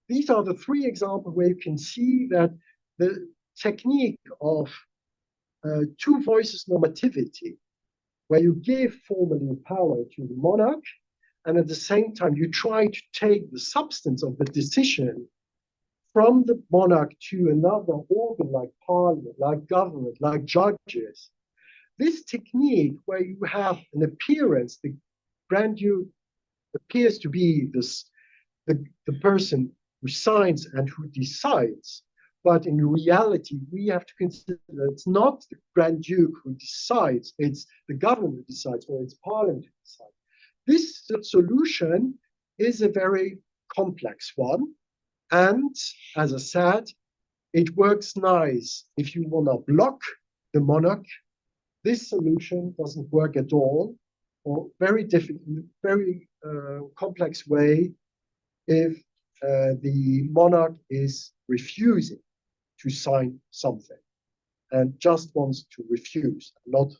these are the three examples where you can see that the technique of two voices normativity, where you give formally power to the monarch, and at the same time you try to take the substance of the decision from the monarch to another organ like parliament, like government, like judges. This technique where you have an appearance, the Grand Duke appears to be this the person who signs and who decides. But in reality, we have to consider that it's not the Grand Duke who decides, it's the government who decides, or it's Parliament who decides. This solution is a very complex one. And as I said, it works nice if you want to block the monarch. This solution doesn't work at all, or very complex way if the monarch is refusing to sign something and just wants to refuse, not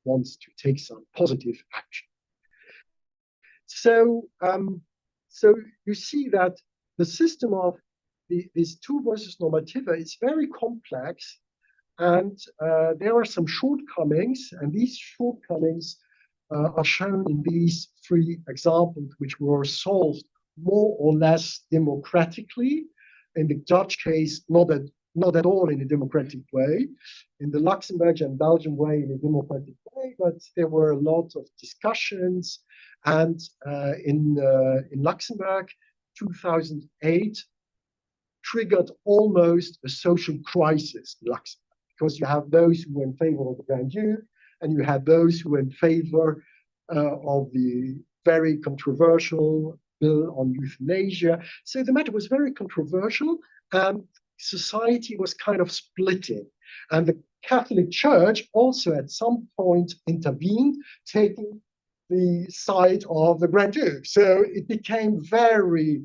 wants to take some positive action. So, so you see that the system of these two versus normativa is very complex, and there are some shortcomings, and these shortcomings are shown in these three examples, which were solved more or less democratically. In the Dutch case, not at all in a democratic way. In the Luxembourg and Belgian way, in a democratic way, but there were a lot of discussions. And in Luxembourg, 2008 triggered almost a social crisis in Luxembourg, because you have those who were in favor of the Grand Duke, and you had those who were in favor of the very controversial bill on euthanasia. So the matter was very controversial, and society was kind of splitting. And the Catholic Church also at some point intervened, taking the side of the Grand Duke. So it became very,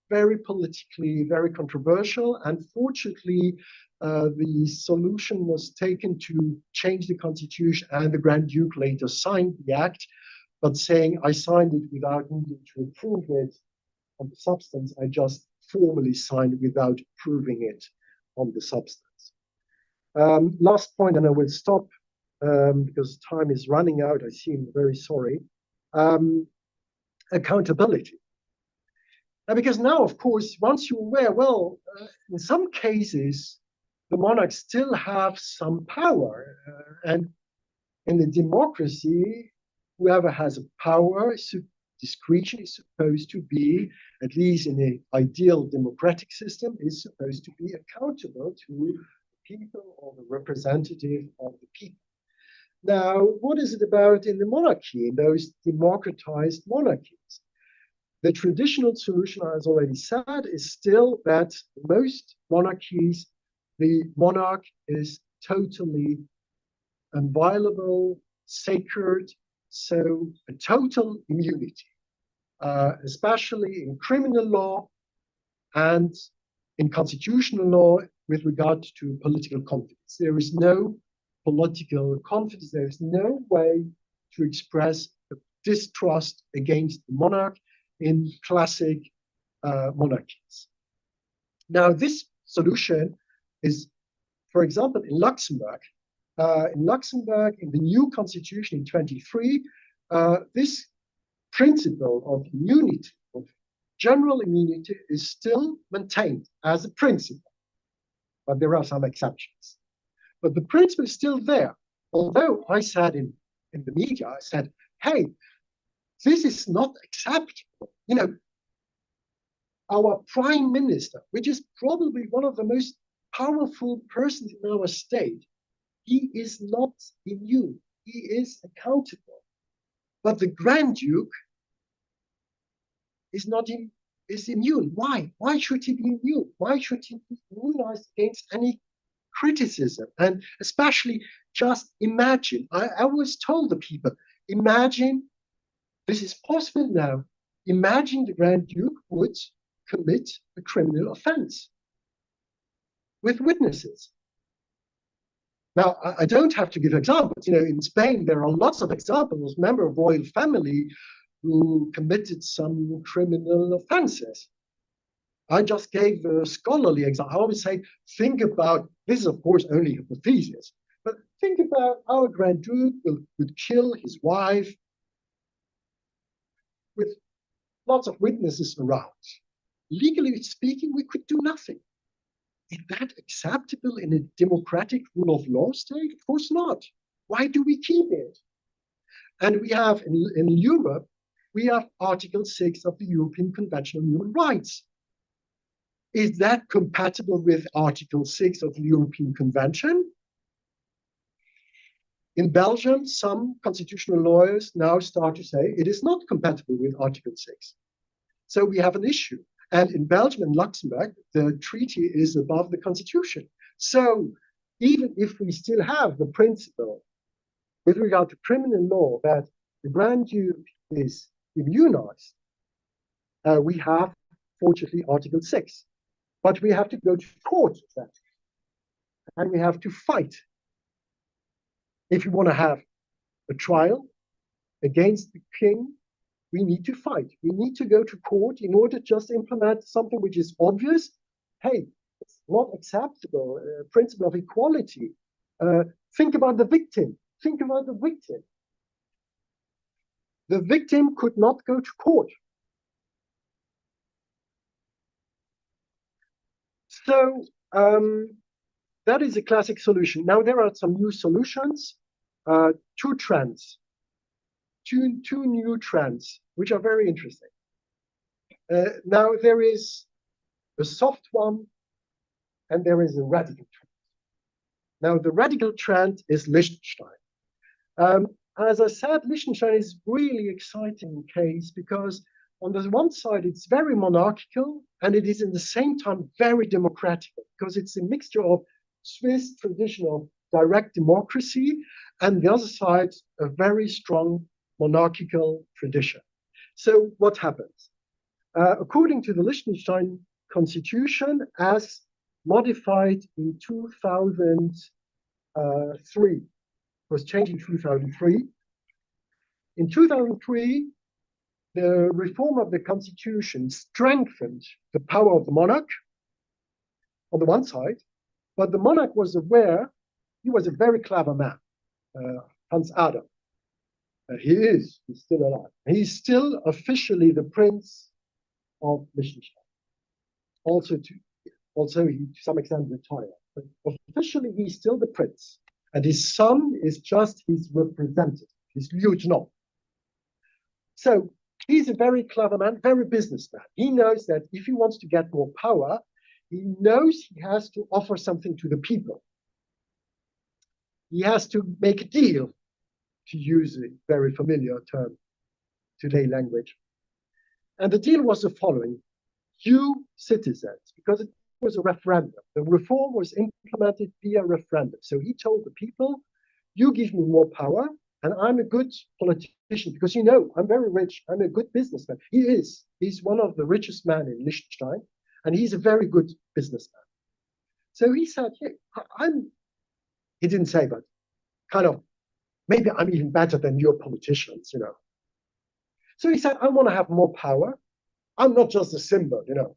very politically, very controversial. And fortunately, the solution was taken to change the constitution, and the Grand Duke later signed the act, but saying, I signed it without needing to approve it on the substance. I just formally signed it without proving it on the substance. Last point, and I will stop because time is running out. I seem very sorry. Accountability. Because now, of course, once you're aware, well, in some cases, the monarchs still have some power. And in a democracy, whoever has a power, discretion is supposed to be, at least in an ideal democratic system, is supposed to be accountable to the people or the representative of the people. Now, what is it about in the monarchy, in those democratized monarchies? The traditional solution, as already said, is still that most monarchies, the monarch is totally inviolable, sacred, so a total immunity, especially in criminal law and in constitutional law with regard to political confidence. There is no political confidence. There is no way to express a distrust against the monarch in classic monarchies. Now, this solution is, for example, in Luxembourg, in the new constitution in 23, this principle of immunity, of general immunity, is still maintained as a principle, but there are some exceptions. But the principle is still there. Although I said in the media, I said, hey, this is not acceptable. You know, our prime minister, which is probably one of the most powerful persons in our state, he is not immune. He is accountable. But the Grand Duke is not is immune. Why? Why should he be immune? Why should he be immunized against any criticism? And especially, just imagine, I always told the people, imagine, this is possible now, imagine the Grand Duke would commit a criminal offense with witnesses. Now, I don't have to give examples. You know, in Spain, there are lots of examples, members of royal family who committed some criminal offenses. I just gave a scholarly example. I always say, think about, this is of course only hypothesis, but think about our Grand Duke would kill his wife with lots of witnesses around. Legally speaking, we could do nothing. Is that acceptable in a democratic rule of law state? Of course not. Why do we keep it? And we have in Europe, we have Article 6 of the European Convention on Human Rights. Is that compatible with Article 6 of the European Convention? In Belgium, some constitutional lawyers now start to say it is not compatible with Article 6. So we have an issue. And in Belgium and Luxembourg, the treaty is above the constitution. So even if we still have the principle with regard to criminal law that the Grand Duke is immunized, we have, fortunately, Article 6. But we have to go to court with that. And we have to fight. If you want to have a trial against the king, we need to fight. We need to go to court in order to just implement something which is obvious. Hey, it's not acceptable. Principle of equality. Think about the victim. Think about the victim. The victim could not go to court. So that is a classic solution. Now there are some new solutions, two trends, two new trends, which are very interesting. Now there is a soft one, and there is a radical trend. Now the radical trend is Liechtenstein. As I said, Liechtenstein is really exciting case because on the one side, it's very monarchical, and it is in the same time very democratic, because it's a mixture of Swiss tradition of direct democracy, and the other side, a very strong monarchical tradition. So what happens? According to the Liechtenstein constitution, as modified in 2003, it was changed in 2003. In 2003, the reform of the constitution strengthened the power of the monarch on the one side, but the monarch was aware, he was a very clever man, Hans Adam. He's still alive. He's still officially the Prince of Liechtenstein. Also, to some extent retired, but officially he's still the prince. And his son is just his representative, his lieutenant. So he's a very clever man, very businessman. He knows that if he wants to get more power, he knows he has to offer something to the people. He has to make a deal, to use a very familiar term, today language. And the deal was the following: you citizens, because it was a referendum, the reform was implemented via referendum. So he told the people, you give me more power, and I'm a good politician, because you know, I'm very rich, I'm a good businessman. He is. He's one of the richest men in Liechtenstein, and he's a very good businessman. So he said, yeah, he didn't say, but kind of, maybe I'm even better than your politicians, you know. So he said, I want to have more power. I'm not just a symbol, you know.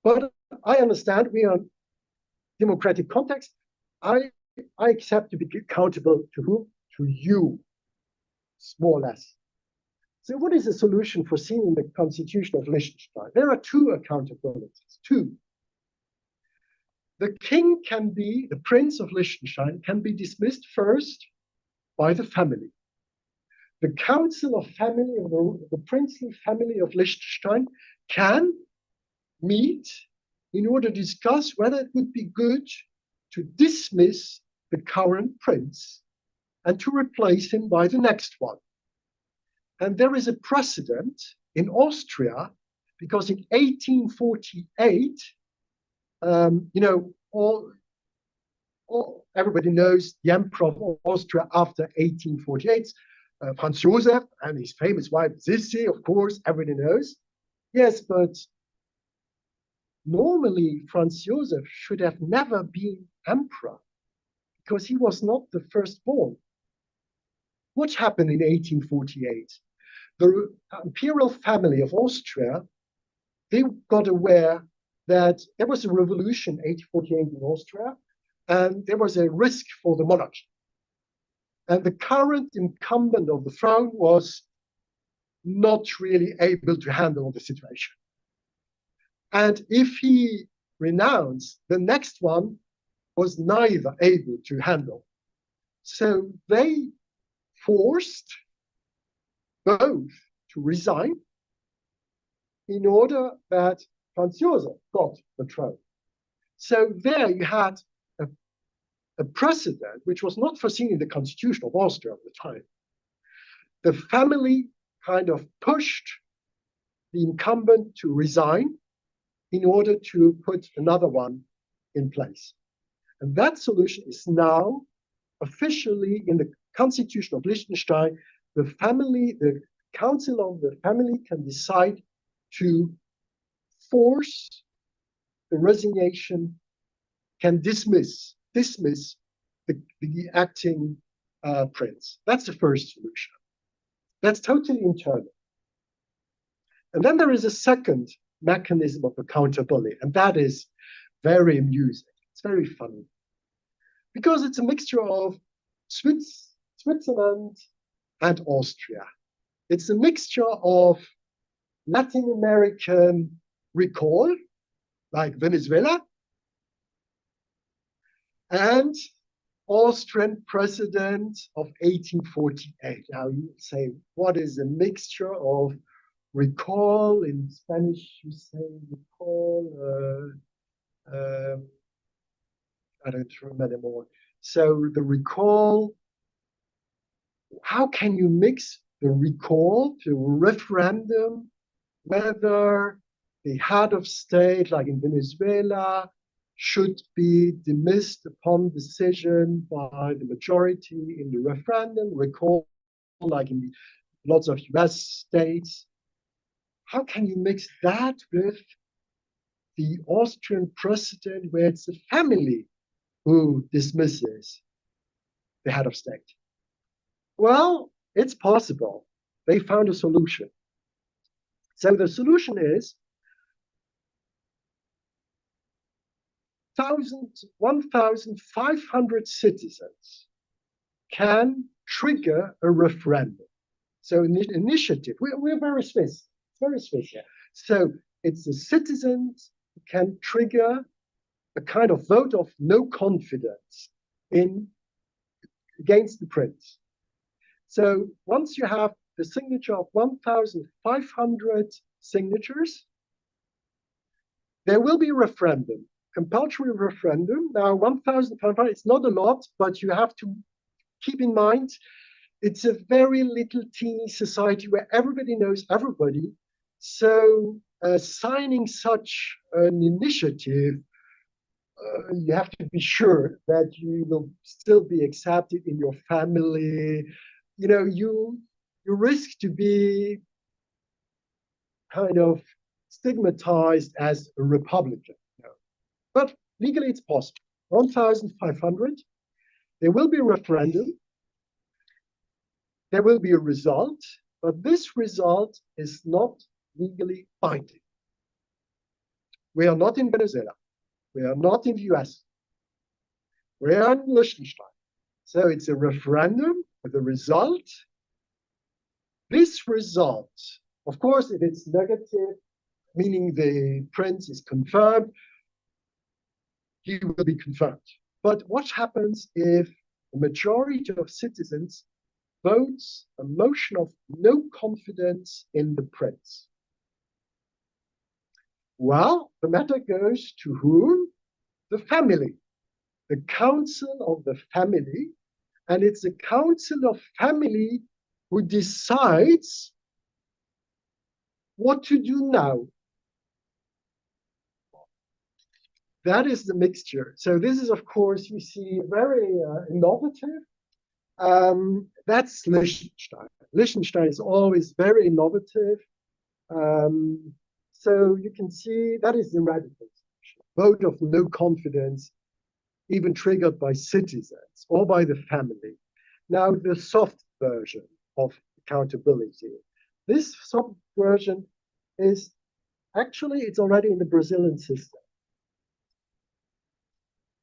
But I understand we are in a democratic context. I accept to be accountable to whom? To you, more or less. So what is the solution foreseen in the Constitution of Liechtenstein? There are two accountabilities, two. The king can be, the Prince of Liechtenstein can be dismissed first by the family. The Council of Family of the princely family of Liechtenstein can meet in order to discuss whether it would be good to dismiss the current prince and to replace him by the next one. And there is a precedent in Austria, because in 1848, you know, everybody knows the Emperor of Austria after 1848, Franz Joseph, and his famous wife Sissi, of course, everybody knows. Yes, but normally Franz Joseph should have never been emperor, because he was not the firstborn. What happened in 1848? The imperial family of Austria, they got aware that there was a revolution in 1848 in Austria, and there was a risk for the monarchy. And the current incumbent of the throne was not really able to handle the situation. And if he renounced, the next one was neither able to handle. So they forced both to resign in order that Franz Josef got the throne. So there you had a precedent which was not foreseen in the constitution of Austria at the time. The family kind of pushed the incumbent to resign in order to put another one in place. And that solution is now officially in the constitution of Liechtenstein. The family, the council of the family can decide to force the resignation, can dismiss the acting prince. That's the first solution. That's totally internal. And then there is a second mechanism of accountability, and that is very amusing. It's very funny. Because it's a mixture of Switzerland and Austria. It's a mixture of Latin American recall, like Venezuela, and Austrian precedent of 1848. Now you say, what is a mixture of recall? In Spanish, you say recall. I don't remember more. So the recall, how can you mix the recall to referendum, whether the head of state, like in Venezuela, should be dismissed upon decision by the majority in the referendum, recall, like in lots of US states? How can you mix that with the Austrian precedent where it's the family who dismisses the head of state? Well, it's possible. They found a solution. So the solution is 1,500 citizens can trigger a referendum. So an initiative, we're very Swiss, it's very Swiss here. So it's the citizens who can trigger a kind of vote of no confidence against the prince. So once you have the signature of 1,500 signatures, there will be a referendum, compulsory referendum. Now, 1,500, it's not a lot, but you have to keep in mind, it's a very little teeny society where everybody knows everybody. So signing such an initiative, you have to be sure that you will still be accepted in your family. You know, you risk to be kind of stigmatized as a Republican. You know. But legally it's possible. 1,500. There will be a referendum. There will be a result, but this result is not legally binding. We are not in Venezuela. We are not in the US. We are in Liechtenstein. So it's a referendum with a result. This result, of course, if it's negative, meaning the prince is confirmed, he will be confirmed. But what happens if the majority of citizens votes a motion of no confidence in the prince? Well, the matter goes to whom? The family, the council of the family. And it's the council of family who decides what to do now. That is the mixture. So this is, of course, you see, very innovative. That's Liechtenstein. Liechtenstein is always very innovative. So you can see that is the radical solution. Vote of no confidence, even triggered by citizens or by the family. Now, the soft version of accountability. This soft version is actually, it's already in the Brazilian system.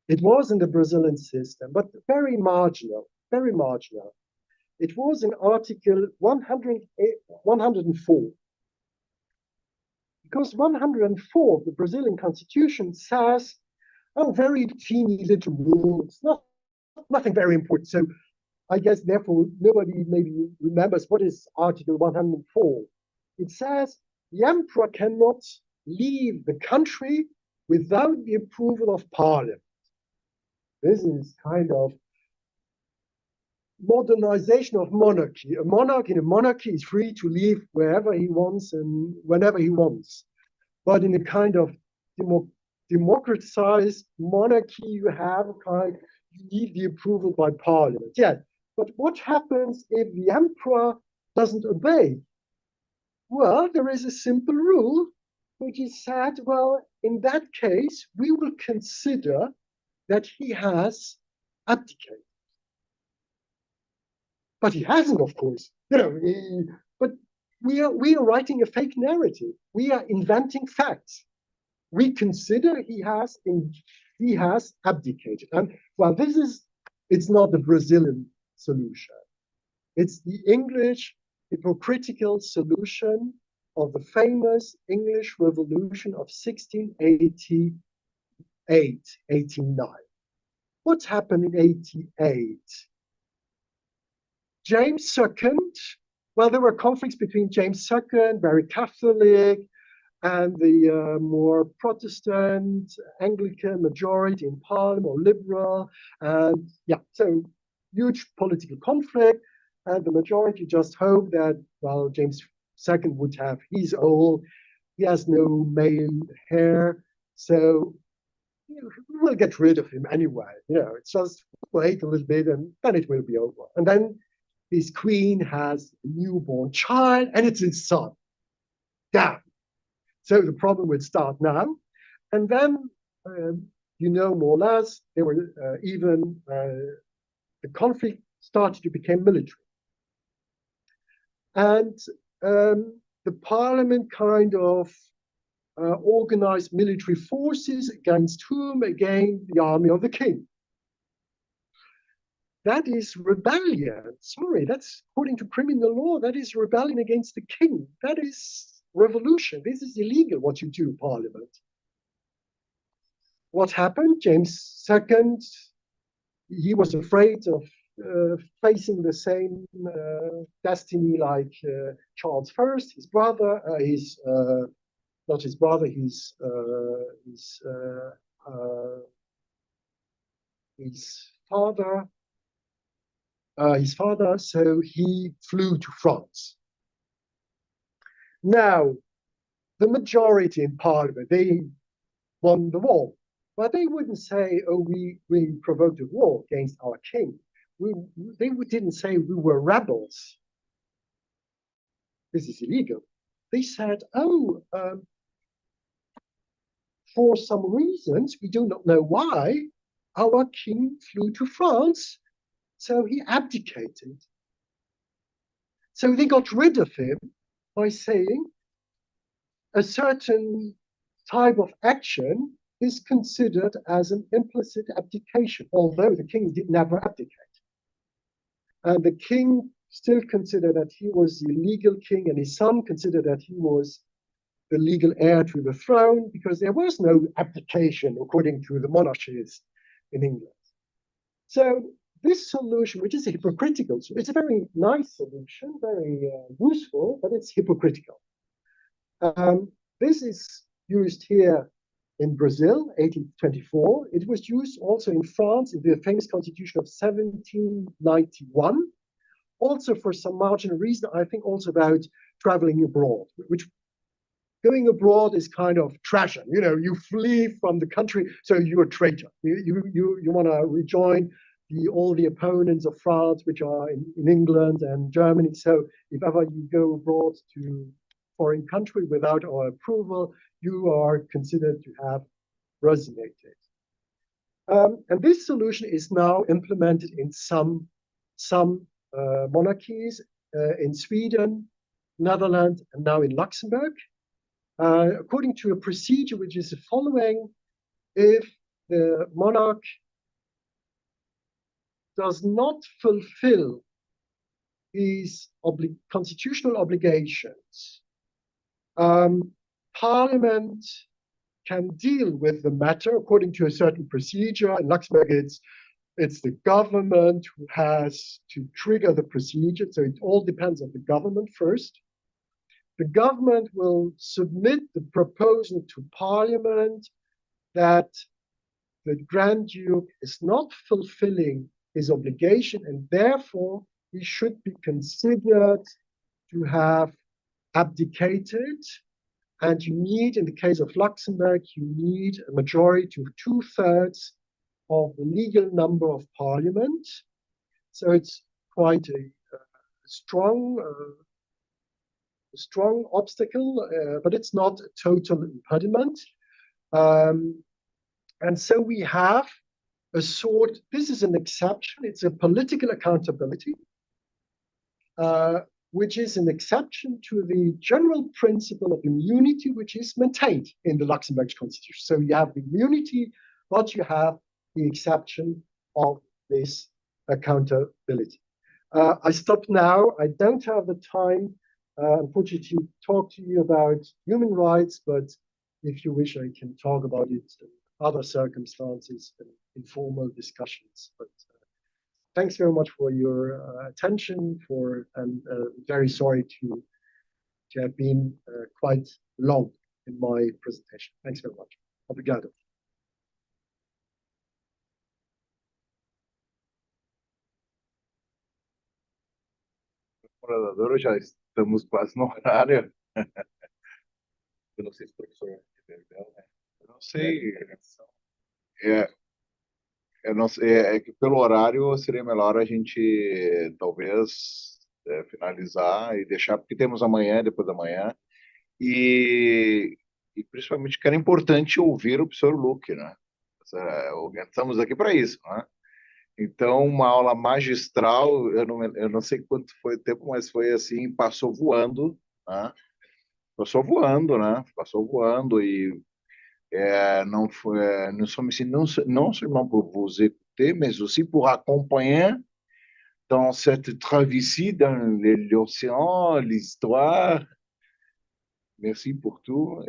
It was in the Brazilian system, but very marginal, very marginal. It was in Article 104. Because 104 of the Brazilian Constitution says, very teeny little rule, it's nothing very important. So I guess, therefore, nobody maybe remembers what is Article 104. It says the emperor cannot leave the country without the approval of parliament. This is kind of modernization of monarchy. A monarch in a monarchy is free to leave wherever he wants and whenever he wants. But in a kind of democratized monarchy, you need the approval by parliament. Yeah, but what happens if the emperor doesn't obey? Well, there is a simple rule which is said, well, in that case, we will consider that he has abdicated. But he hasn't, of course. But we are writing a fake narrative. We are inventing facts. We consider he has abdicated. And well, it's not the Brazilian solution. It's the English hypocritical solution of the famous English Revolution of 1689. What happened in 88? James II, well, there were conflicts between James II, very Catholic, and the more Protestant Anglican majority in Parliament, or liberal, and yeah, so huge political conflict, and the majority just hoped that, well, James II would have, he's old, he has no male hair, so we'll get rid of him anyway. It's just wait a little bit and then it will be over. And then his queen has a newborn child and it's his son. Damn. So the problem would start now. And then, more or less, there were the conflict started to become military. And the parliament kind of organized military forces against whom? Against the army of the king. That is rebellion. Sorry, that's according to criminal law. That is rebellion against the king. That is revolution. This is illegal, what you do, parliament. What happened? James II, he was afraid of facing the same destiny like Charles I, his brother, not his brother, his father, so he flew to France. Now, the majority in parliament, they won the war, but they wouldn't say, oh, we provoked a war against our king. They didn't say we were rebels. This is illegal. They said, oh, for some reasons, we do not know why, our king flew to France, so he abdicated. So they got rid of him by saying a certain type of action is considered as an implicit abdication, although the king did never abdicate. And the king still considered that he was the legal king, and his son considered that he was the legal heir to the throne, because there was no abdication according to the monarchies in England. So this solution, which is a hypocritical, it's a very nice solution, very useful, but it's hypocritical. This is used here in Brazil, 1824. It was used also in France in the famous constitution of 1791, also for some marginal reason, I think also about traveling abroad, which going abroad is kind of treasure. You flee from the country, so you're a traitor. You want to rejoin all the opponents of France, which are in England and Germany. So if ever you go abroad to foreign country without our approval, you are considered to have resignated. And this solution is now implemented in some monarchies, in Sweden, Netherlands, and now in Luxembourg. According to a procedure which is the following: if the monarch does not fulfill his constitutional obligations, Parliament can deal with the matter according to a certain procedure. In Luxembourg, it's it's the government who has to trigger the procedure. So it all depends on the government first. The government will submit the proposal to Parliament that the Grand Duke is not fulfilling his obligation, and therefore he should be considered to have abdicated. And you need, in the case of Luxembourg, you need a majority of 2/3 of the legal number of Parliament. So it's quite a strong obstacle, but it's not a total impediment. And so we have a sort, this is an exception, it's a political accountability, which is an exception to the general principle of immunity, which is maintained in the Luxembourg Constitution. So you have the immunity, but you have the exception of this accountability. I stop now. I don't have the time, unfortunately, to talk to you about human rights, but if you wish, I can talk about it in other circumstances and informal discussions. But thanks very much for your attention, and very sorry to have been quite long in my presentation. Thanks very much. Obrigado. Morador, já estamos quase no horário. Eu não sei se o professor entendeu, né? Eu não sei. Eu não sei, é que pelo horário seria melhor a gente talvez finalizar e deixar, porque temos amanhã, depois da manhã, e principalmente que era importante ouvir o professor Luque, né? Estamos aqui para isso, né? Então, uma aula magistral, eu não sei quanto foi o tempo, mas foi assim, passou voando, né? Passou voando, né? Passou voando e não foi, não seulement pour vous écouter, mais aussi pour acompanher dans cette travessie dans l'océan, l'histoire. Merci por tu.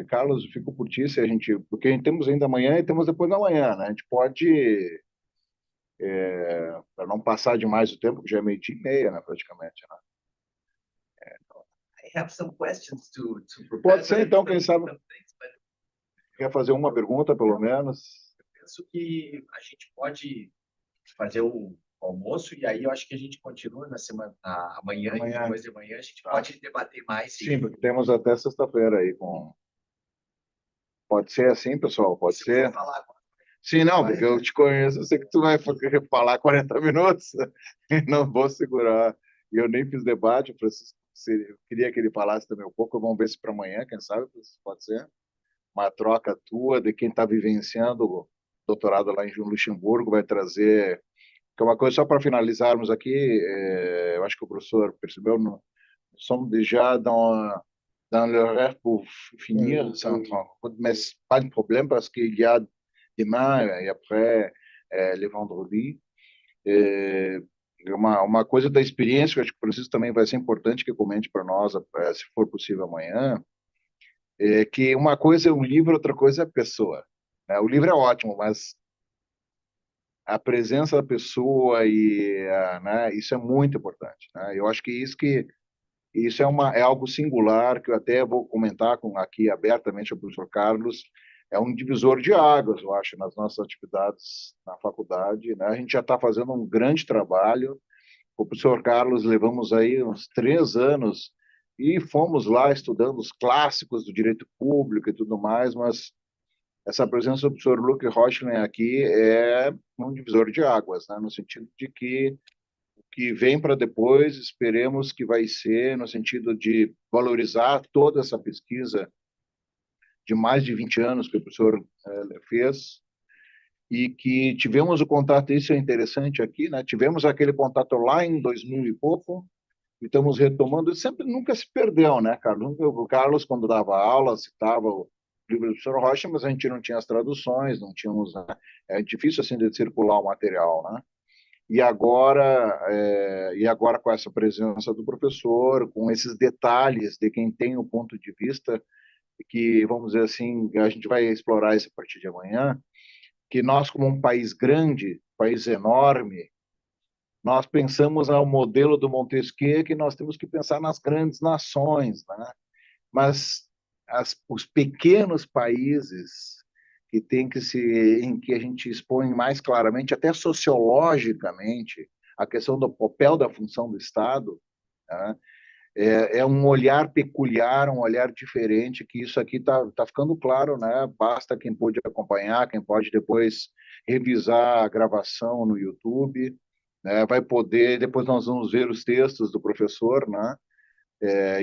Carlos, fico por ti, se a gente, porque temos ainda amanhã e temos depois da manhã, né? A gente pode, para não passar demais o tempo, que já é 12:30, né, praticamente, né? I have some questions to Pode ser, então, quem sabe. Quer fazer uma pergunta, pelo menos? Eu penso que a gente pode fazer o almoço e aí eu acho que a gente continua na semana, amanhã e depois de manhã a gente pode debater mais. Sim, porque temos até sexta-feira aí com... Pode ser assim, pessoal? Pode ser? Sim, não, porque eu te conheço, eu sei que tu vai falar 40 minutos e não vou segurar. E eu nem fiz debate, eu queria que ele falasse também um pouco, vamos ver se para amanhã, quem sabe, pode ser? Uma troca tua de quem está vivenciando o doutorado lá em Luxemburgo, vai trazer... Que é uma coisa, só para finalizarmos aqui, eu acho que o professor percebeu, nós somos déjà dans l'horaire pour finir, mais pas de problème, parce qu'il y a demain et après le vendredi. Uma coisa da experiência, que eu acho que o Francisco também vai ser importante que comente para nós, se for possível amanhã, é que uma coisa é um livro, outra coisa é a pessoa, né? O livro é ótimo, mas a presença da pessoa né, isso é muito importante, né? Eu acho que isso é algo singular que eu até vou comentar aqui abertamente o professor Carlos. É um divisor de águas, eu acho, nas nossas atividades na faculdade, né? A gente já está fazendo um grande trabalho. O professor Carlos levamos aí uns 3 anos e fomos lá estudando os clássicos do direito público e tudo mais, mas essa presença do professor Heuschling aqui é um divisor de águas, né? No sentido de que o que vem para depois, esperemos que vai ser no sentido de valorizar toda essa pesquisa de mais de 20 anos que o professor fez, e que tivemos o contato, isso é interessante aqui, né? Tivemos aquele contato lá em 2000 e pouco, e estamos retomando, nunca se perdeu, né, Carlos? O Carlos, quando dava aula, citava o livro do professor Rocha, mas a gente não tinha as traduções, não tínhamos, né? É difícil assim de circular o material, né? E agora com essa presença do professor, com esses detalhes de quem tem o ponto de vista, que, vamos dizer assim, a gente vai explorar isso a partir de amanhã, que nós, como um país grande, país enorme, nós pensamos ao modelo do Montesquieu que nós temos que pensar nas grandes nações, né? Mas os pequenos países que tem que em que a gente expõe mais claramente, até sociologicamente, a questão do papel da função do Estado, né? É um olhar peculiar, um olhar diferente, que isso aqui tá ficando claro, né? Basta quem pôde acompanhar, quem pode depois revisar a gravação no YouTube, né? Vai poder, depois nós vamos ver os textos do professor, né?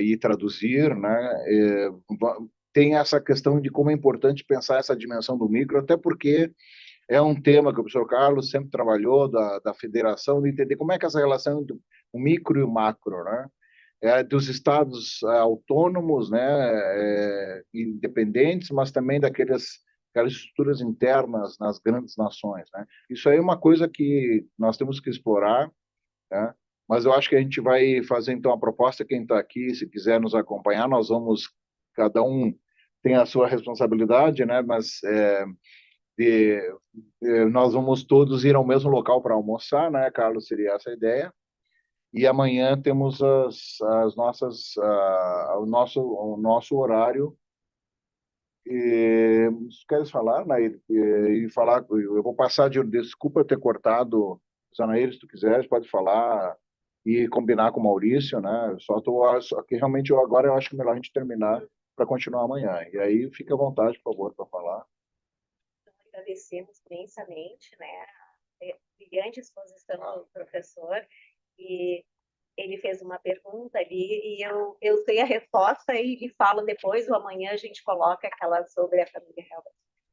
E traduzir, né? Tem essa questão de como é importante pensar essa dimensão do micro, até porque é um tema que o professor Carlos sempre trabalhou, da federação, de entender como é que essa relação entre o micro e o macro, né? Dos estados autônomos, né, independentes, mas também aquelas estruturas internas nas grandes nações, né? Isso aí é uma coisa que nós temos que explorar, né? Mas eu acho que a gente vai fazer então a proposta. Quem está aqui, se quiser nos acompanhar, nós vamos, cada um tem a sua responsabilidade, né? Mas de, nós vamos todos ir ao mesmo local para almoçar, né, Carlos? Seria essa a ideia. E amanhã temos as nossas, o nosso horário. E, queres falar, Nair? E falar, eu vou passar desculpa ter cortado, Zanair, se tu quiseres, pode falar e combinar com o Maurício, né? Só que realmente agora eu acho que é melhor a gente terminar para continuar amanhã. E aí fica à vontade, por favor, para falar. Agradecemos imensamente, né, a brilhante exposição do professor, e ele fez uma pergunta ali, e eu sei a resposta e lhe falo depois, ou amanhã a gente coloca aquela sobre a família real.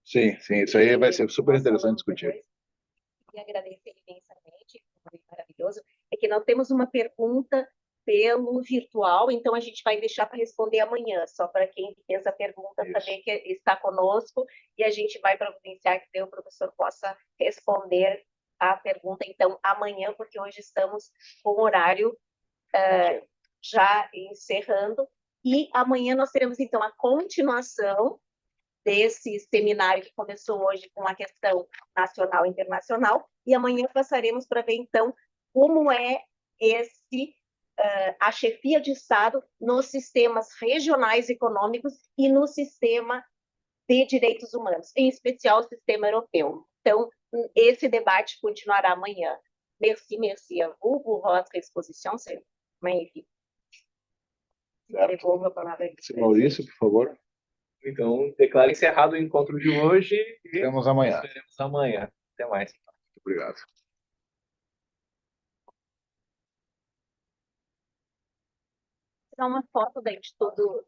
Sim, isso aí vai ser super interessante discutir. Depois, e agradecer imensamente, foi maravilhoso. É que nós temos uma pergunta pelo virtual, então a gente vai deixar para responder amanhã, só para quem fez a pergunta também que está conosco, e a gente vai providenciar que o professor possa responder a pergunta, então, amanhã, porque hoje estamos com o horário já encerrando, e amanhã nós teremos, então, a continuação desse seminário que começou hoje com a questão nacional e internacional, e amanhã passaremos para ver, então, como é a chefia de Estado nos sistemas regionais econômicos e no sistema de direitos humanos, em especial o sistema europeu. Então, esse debate continuará amanhã. Merci à vous pour votre exposition, c'est magnifique. Devolvo a palavra aqui. Maurício, por favor. Então, declaro encerrado o encontro de hoje e Vemos amanhã. veremos amanhã. Até mais. Muito obrigado. Tirar uma foto daí de tudo.